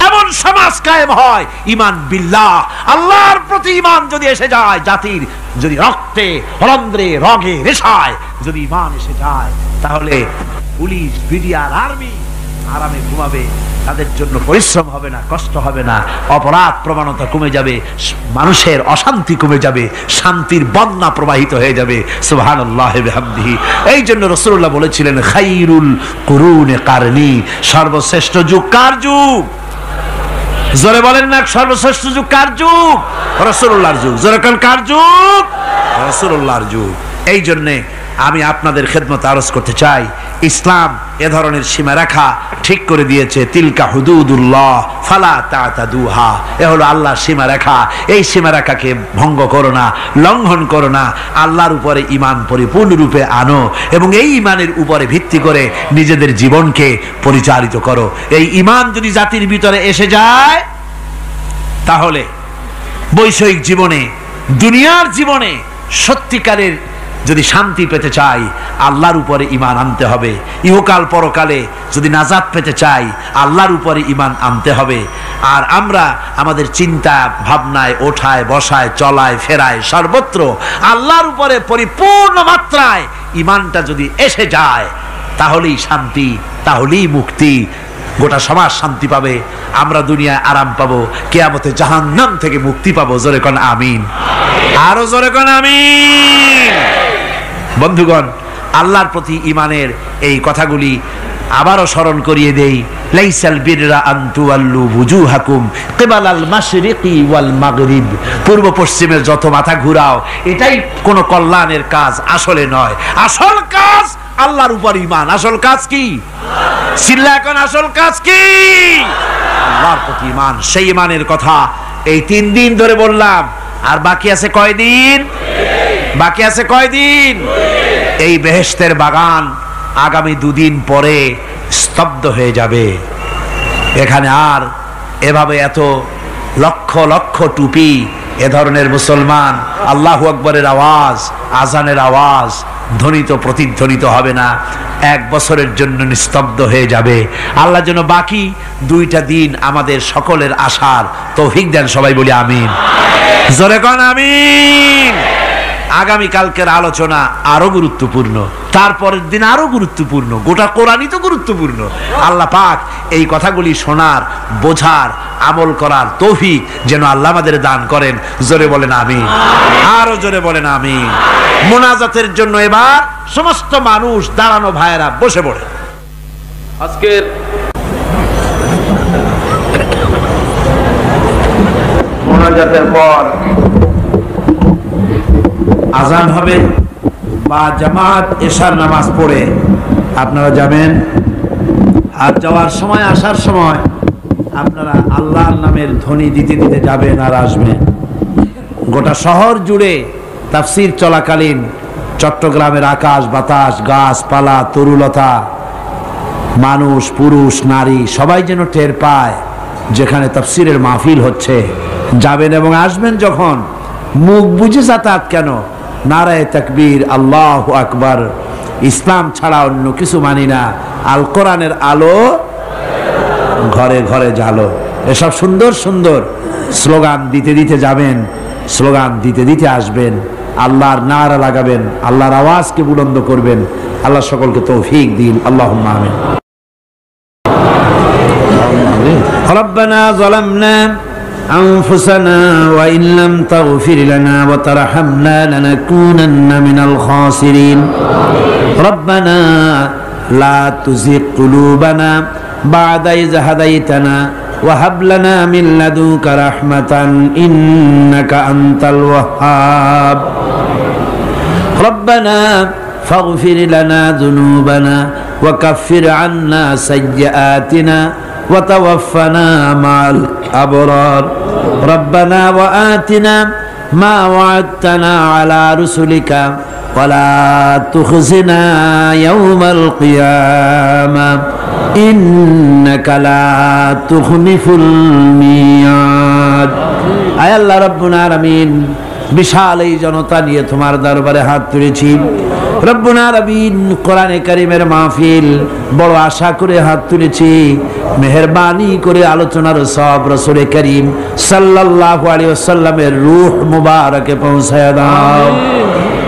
এমন সমাজ কায়েম হয়, ঈমান বিল্লাহ, আল্লাহর প্রতি ঈমান যদি এসে যায়, জাতির যদি রক্তে রন্ধ্রে রগে রেশায় যদি ঈমান এসে যায়, তাহলে পুলিশ বিডিআর আর্মি আরামে ঘুমাবে, তাদের জন্য পরিশ্রম হবে না, কষ্ট হবে না, অপরাধ প্রবণতা কমে যাবে, মানুষের অশান্তি কমে যাবে, শান্তির বন্যা প্রবাহিত হয়ে যাবে। সুবহানাল্লাহ বিহামদিহি। এই জন্য রাসূলুল্লাহ বলেছিলেন, খায়রুল কুরুনে কারনি, সর্বশ্রেষ্ঠ যুগ কার যুগ? জোরে বলেন না, সর্বশ্রেষ্ঠ যুগ কার যুগ? রাসূলুল্লাহর যুগ। জোরে কোন কার যুগ? রাসূলুল্লাহর যুগ। এই জন্যে আমি আপনাদের খেদমত আরজ করতে চাই, ইসলাম এ ধরনের সীমারেখা ঠিক করে দিয়েছে, তিলকা হুদুদুল্লাহ ফালা তাতাদুহা, এ হলো আল্লাহর সীমারেখা, এই সীমারেখাকে ভঙ্গ করো না, লঙ্ঘন করো না, আল্লাহর উপরে ঈমান পরিপূর্ণরূপে আনো এবং এই ঈমানের উপরে ভিত্তি করে নিজেদের জীবনকে পরিচালিত করো। এই ঈমান যদি জাতির ভিতরে এসে যায়, তাহলে বৈষয়িক জীবনে, দুনিয়ার জীবনে সত্যিকারের যদি শান্তি পেতে চাই, আল্লাহর উপরে ঈমান আনতে হবে। ইহকাল পরকালে যদি নাজাত পেতে চাই, আল্লাহর উপরে ঈমান আনতে হবে। আর আমরা আমাদের চিন্তা ভাবনায়, ওঠায় বসায়, চলায় ফেরায়, সর্বত্র আল্লাহর উপরে পরিপূর্ণ মাত্রায় ঈমানটা যদি এসে যায়, তাহলেই শান্তি, তাহলেই মুক্তি, গোটা সমাজ শান্তি পাবে, আমরা দুনিয়ায় আরাম পাবো, কিয়ামতে জাহান্নাম থেকে মুক্তি পাবো। জোরে কোন আমিন, আরো জোরে কোন আমিন। বন্ধুগণ, আল্লাহর প্রতি ঈমানের এই কথাগুলি আবারও স্মরণ করিয়ে দেই। লাইসাল বিররা আন তুওয়াল্লু বুজুহাকুম কিবালাল মাশরিকি ওয়াল মাগরিব, পূর্ব পশ্চিমের যত মাথা ঘুরাও, এটাই কোনো কল্যাণের কাজ আসলে নয়। আসল কাজ আল্লাহর উপর ঈমান। আসল কাজ কি? চিল্লা এখন, আসল কাজ কি? আল্লাহর প্রতি ঈমান। সেই ঈমানের কথা এই 3 দিন ধরে বললাম, আর বাকি আছে কয়দিন? বাকি আছে কয়দিন? এই বেহেশতের বাগান আগামী 2 দিন পরে স্তব্ধ হয়ে যাবে। এখানে আর এভাবে এত লক্ষ লক্ষ টুপি এ ধরনের মুসলমান আল্লাহু আকবরের আওয়াজ, আজানের আওয়াজ ধ্বনিত প্রতিধ্বনিত হবে না, 1 বছরের জন্য নিস্তব্ধ হয়ে যাবে। আল্লাহ যেন বাকি 2টা দিন আমাদের সকলের আশার তৌফিক দেন। সবাই বলি আমিন, জোরে কোন আমিন। আগামী কালকের আলোচনা আরো গুরুত্বপূর্ণ, তারপরের দিন আরো গুরুত্বপূর্ণ, গোটা কোরআনই তো গুরুত্বপূর্ণ। আল্লাহ পাক এই কথাগুলি শোনার, বোঝার, আমল করার তৌফিক যেন আল্লাহ আমাদের দান করেন। জোরে বলেন আমিন, আরো জোরে বলেন আমিন। মোনাজাতের জন্য এবার সমস্ত মানুষ দাঁড়ানো ভাইয়েরা বসে পড়ে। আজকের মোনাজাতের পর আজান হবে বা জামাত এশার নামাজ পড়ে আপনারা যাবেন। আর যাওয়ার সময়, আসার সময় আপনারা আল্লাহর নামের ধ্বনি দিতে দিতে যাবেন আর আসবেন। গোটা শহর জুড়ে তাফসীর চলাকালীন চট্টগ্রামের আকাশ বাতাস, গাছপালা, তরুলতা, মানুষ, পুরুষ, নারী সবাই যেন টের পায় যেখানে তাফসীরের মাহফিল হচ্ছে। যাবেন এবং আসবেন যখন মুখ বুঝে যাতায়াত কেন, নারায়ে তাকবীর, আল্লাহু আকবার, ইসলাম ছাড়া অন্য কিছু মানি না, আল কোরআনের আলো ঘরে ঘরে জ্বালো, এসব সুন্দর সুন্দর স্লোগান দিতে দিতে যাবেন, স্লোগান দিতে দিতে আসবেন, আল্লাহর নারা লাগাবেন, আল্লাহর আওয়াজকে বুলন্দ করবেন। আল্লাহ সকলকে তৌফিক দিন, আল্লাহুম্মা আমিন। রব্বানা যালামনা أنفسنا وإن لم تغفر لنا وترحمنا لنكونن من الخاسرين ربنا لا تزغ قلوبنا بعد إذ هديتنا وهب لنا من لدنك رحمة إنك أنت الوهاب ربنا فاغفر لنا ذنوبنا وكفر عنا سيئاتنا وتوفنا مع الأبرار ربنا وآتنا ما وعدتنا على رسلك ولا تخزنا يوم القيامة إنك لا تخلف الميعاد আয় আল্লাহ রব্বুল আলামিন, বিশাল এই জনতা নিয়ে তোমার দরবারে হাত তুলেছি রব্বুল আলামিন। কোরআনে কারীমের মাহফিল বড় আশা করে হাত তুলেছি, মেহেরবানি করে আলোচনার সওয়াব রাসূল করিম সাল্লাল্লাহু আলাইহি ওয়াসাল্লামের রূহ মুবারকে পৌঁছায় দাও।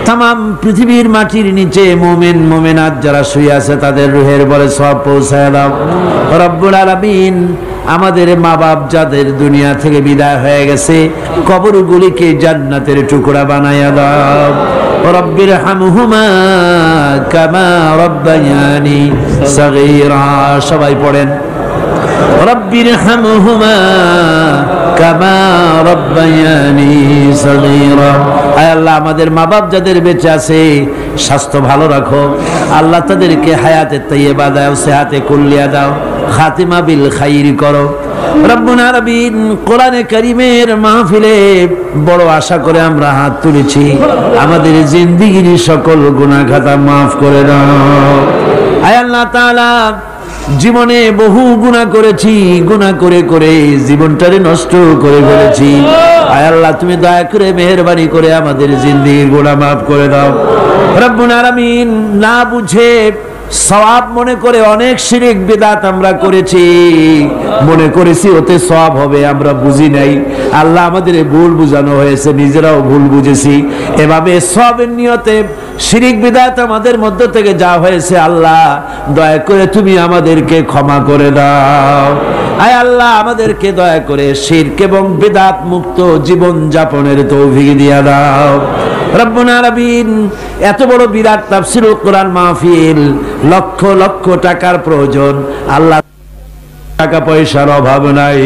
तमाम পৃথিবীর মাটির নিচে মুমিন মুমিনাত যারা শুয়ে আছে তাদের রূহের বলে সওয়াব পৌঁছায় দাও রব্বুল আলামিন। আমাদের মা বাপ যাদের দুনিয়া থেকে বিদায় হয়ে গেছে, কবরগুলিকে জান্নাতের টুকরা বানায়া দাও। রব্বির হামহুমা কামা রব্বায়ানি সগীরা, সবাই পড়েন রব্বির হামহুমা কামা রব্বায়ানি সগীরা। আয় আল্লাহ, আমাদের মা বাপ যাদের বেঁচে আছে স্বাস্থ্য ভালো রাখো আল্লাহ, তাদেরকে হায়াতে তাইয়্যিবা দাও, সেহাতে কুল্লিয়া দাও, খাতিমা বিল খাইর করো রব্বুল আলামিন। কোরআনে কারীমের মাহফিলে বড় আশা করে আমরা হাত তুলেছি, আমাদের জিন্দেগির সকল গুনাহ খাতা মাফ করে দাও। আয় আল্লাহ তাআলা, জীবনে বহু গুনাহ করেছি, গুনাহ করে করে জীবনটারে নষ্ট করে ফেলেছি। আয় আল্লাহ, তুমি দয়া করে মেহেরবানি করে আমাদের জিন্দেগির গুনাহ মাফ করে দাও রব্বুল আলামিন। না বুঝে সওয়াব মনে করে অনেক শিরক বিদআত আমরা করেছি, মনে করেছি ওতে সওয়াব হবে, আমরা বুঝি নাই। আল্লাহ, আমাদের ভুল বুঝানো হয়েছে, নিজেরাও ভুল বুঝেছি। এভাবে সওয়াবের নিয়তে শিরক বিদআত আমাদের মধ্য থেকে যা হয়েছে আল্লাহ দয়া করে তুমি আমাদেরকে ক্ষমা করে দাও। আয় আল্লাহ, আমাদেরকে দয়া করে শিরক এবং বিদআত মুক্ত জীবন যাপনের তৌফিক দিয়া দাও রব্বুল আলামিন। এত বড় বিরাট তাফসীরুল কোরআন মাহফিল, লক্ষ লক্ষ টাকার প্রয়োজন আল্লাহ, টাকা পয়সার অভাব নাই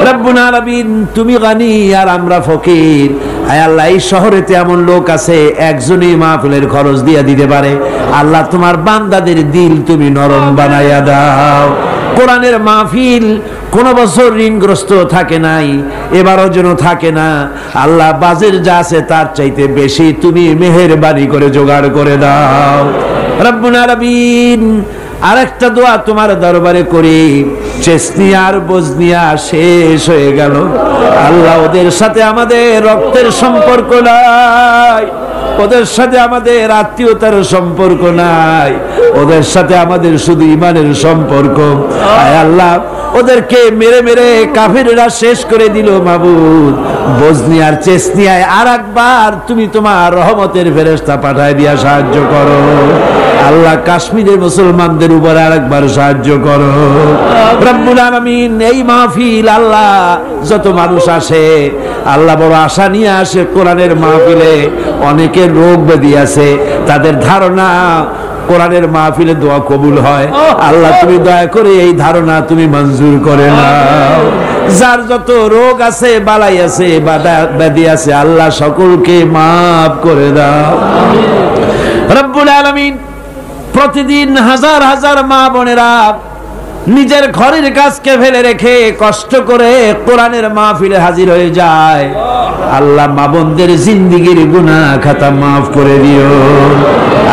রব্বুল আলামিন। তুমি গানি আর আমরা ফকির। আয় আল্লাহ, এই শহরেতে এমন লোক আছে একজনই মাহফিলের খরচ দিয়ে দিতে পারে। আল্লাহ, তোমার বান্দাদের দিল তুমি নরম বানাইয়া দাও। কোরআনের মাহফিল কোন বছর ঋণগ্রস্ত থাকে নাই, এবারও যেন থাকে না আল্লাহ। বাজের যা আছে তার চাইতে বেশি তুমি মেহেরবানি করে জোগাড় করে দাও রব্বুল আলামিন। আরেকটা দোয়া তোমার দরবারে করি, চেসনিয়া আর বজনিয়া শেষ হয়ে গেল আল্লাহ, ওদের সাথে আমাদের রক্তের সম্পর্ক নাই, ওদের সাথে আমাদের আত্মীয়তার সম্পর্ক নাই, ওদের সাথে আমাদের শুধু ইমানের সম্পর্ক। আয় আল্লাহ, ওদেরকে মেরে মেরে কাফিররা শেষ করে দিল মাবুদ। বজনিয়ার চেসনিয়ায় আর একবার তুমি তোমার রহমতের ফেরেশতা পাঠায় দিয়া সাহায্য করো আল্লাহ। কাশ্মীরের মুসলমানদের উপর আরেকবার সাহায্য করো রব্বুল আলামিন। এই মাহফিল আল্লাহ, যত মানুষ আসে আল্লাহ বড় আশা নিয়ে আসে কোরআনের মাহফিলে, অনেকের রোগ ব্যাধি আছে, তাদের ধারণা কোরআনের মাহফিলে দোয়া কবুল হয়। আল্লাহ তুমি দয়া করে এই ধারণা তুমি মঞ্জুর করে নাও। যার যত রোগ আছে, বালাই আছে, ব্যাধি আছে, আল্লাহ সকলকে মাফ করে দাও রব্বুল আলামিন। প্রতিদিন হাজার হাজার মা বোনেরা নিজের ঘরের কাজকে ফেলে রেখে কষ্ট করে কোরআনের মাহফিলে হাজির হয়ে যায়। আল্লাহ মা বোনদের জিন্দেগির গুনাহ খাতা মাফ করে দিও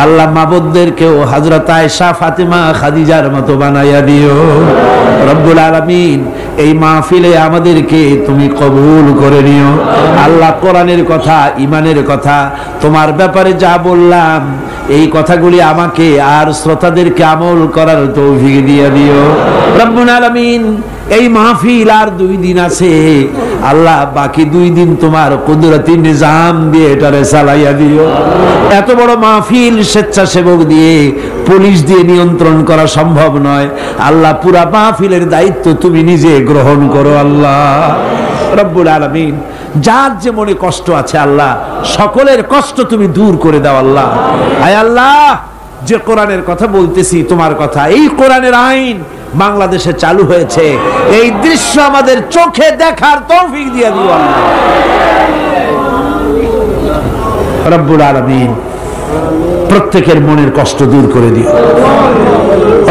আল্লাহ। মা বোনদেরকেও হযরত আয়েশা, ফাতেমা, খাদিজার মতো বানাইয়া দিও রব্বুল আলামিন। এই মাহফিলে আমাদেরকে তুমি কবুল করে নিও আল্লাহ। কোরআনের কথা, ইমানের কথা, তোমার ব্যাপারে যা বললাম এই কথাগুলি আমাকে আর শ্রোতাদেরকে আমল করার তৌফিক দিয়ে দিও রব্বুল আলামিন। এই মাহফিল আর 2 দিন আছে আল্লাহ, বাকি 2 দিন তোমার কুদরতি নিজাম দিয়ে এটারে চালাইয়া দিও। এত বড় মাহফিল স্বেচ্ছাসেবক দিয়ে, পুলিশ দিয়ে নিয়ন্ত্রণ করা সম্ভব নয় আল্লাহ। পুরা মাহফিলের দায়িত্ব তুমি নিজে গ্রহণ করো আল্লাহ রব্বুল আলামিন। যার যে মনে কষ্ট আছে আল্লাহ, সকলের কষ্ট তুমি দূর করে দাও আল্লাহ। আয় আল্লাহ, যে কোরআনের কথা বলতেছি তোমার কথা, এই কোরআনের আইন বাংলাদেশে চালু হয়েছে, এই দৃশ্য আমাদের চোখে দেখার তৌফিক দিয়ে দিও আল্লাহ রব্বুল আলামিন। প্রত্যেকের মনের কষ্ট দূর করে দিও।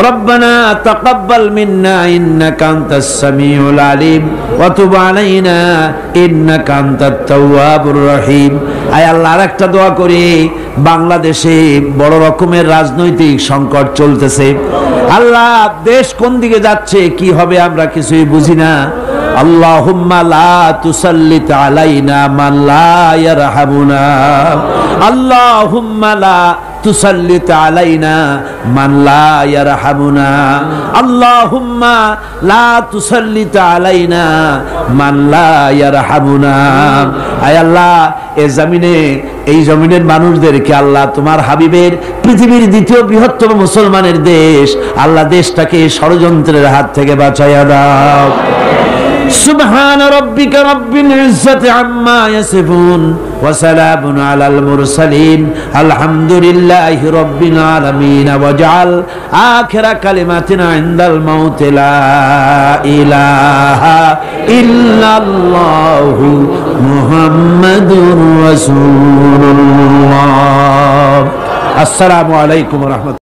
ربنا تقبل منا إنك أنت السميع العليم وتب علينا إنك أنت التواب الرحيم। আয় আল্লাহ, আরেকটা দোয়া করি, বাংলাদেশে বড় রকমের রাজনৈতিক সংকট চলতেছে আল্লাহ। দেশ কোন দিকে যাচ্ছে, কি হবে আমরা কিছুই বুঝি না। আল্লাহুম্মা লা তুসাল্লিত আলাইনা মান লা ইয়ারহামুনা, আল্লাহুম্মা লা তুসাল্লিত আলাইনা মান লা ইয়ারহামুনা, আল্লাহুম্মা লা তুসাল্লিত আলাইনা মান লা ইয়ারহামুনা। আয় আল্লাহ, এই জমিনের মানুষদেরকে আল্লাহ তোমার হাবিবের পৃথিবীর দ্বিতীয় বৃহত্তম মুসলমানের দেশ আল্লাহ, দেশটাকে ষড়যন্ত্রের হাত থেকে বাঁচাইয়া দাও। সুবহান রাব্বিকা রাব্বিল ইজ্জাতি আম্মা ইয়াসিফুন ওয়া সালামুন আলাল মুরসালিন আলহামদুলিল্লাহি রাব্বিল আলামিন। ওয়াজআল আখিরা কালিমাতিনা ইনদাল মাউত লা ইলাহা ইল্লাল্লাহু মুহাম্মাদুর রাসূলুল্লাহ। আসসালামু আলাইকুম ওয়া রাহমাতুল্লাহ।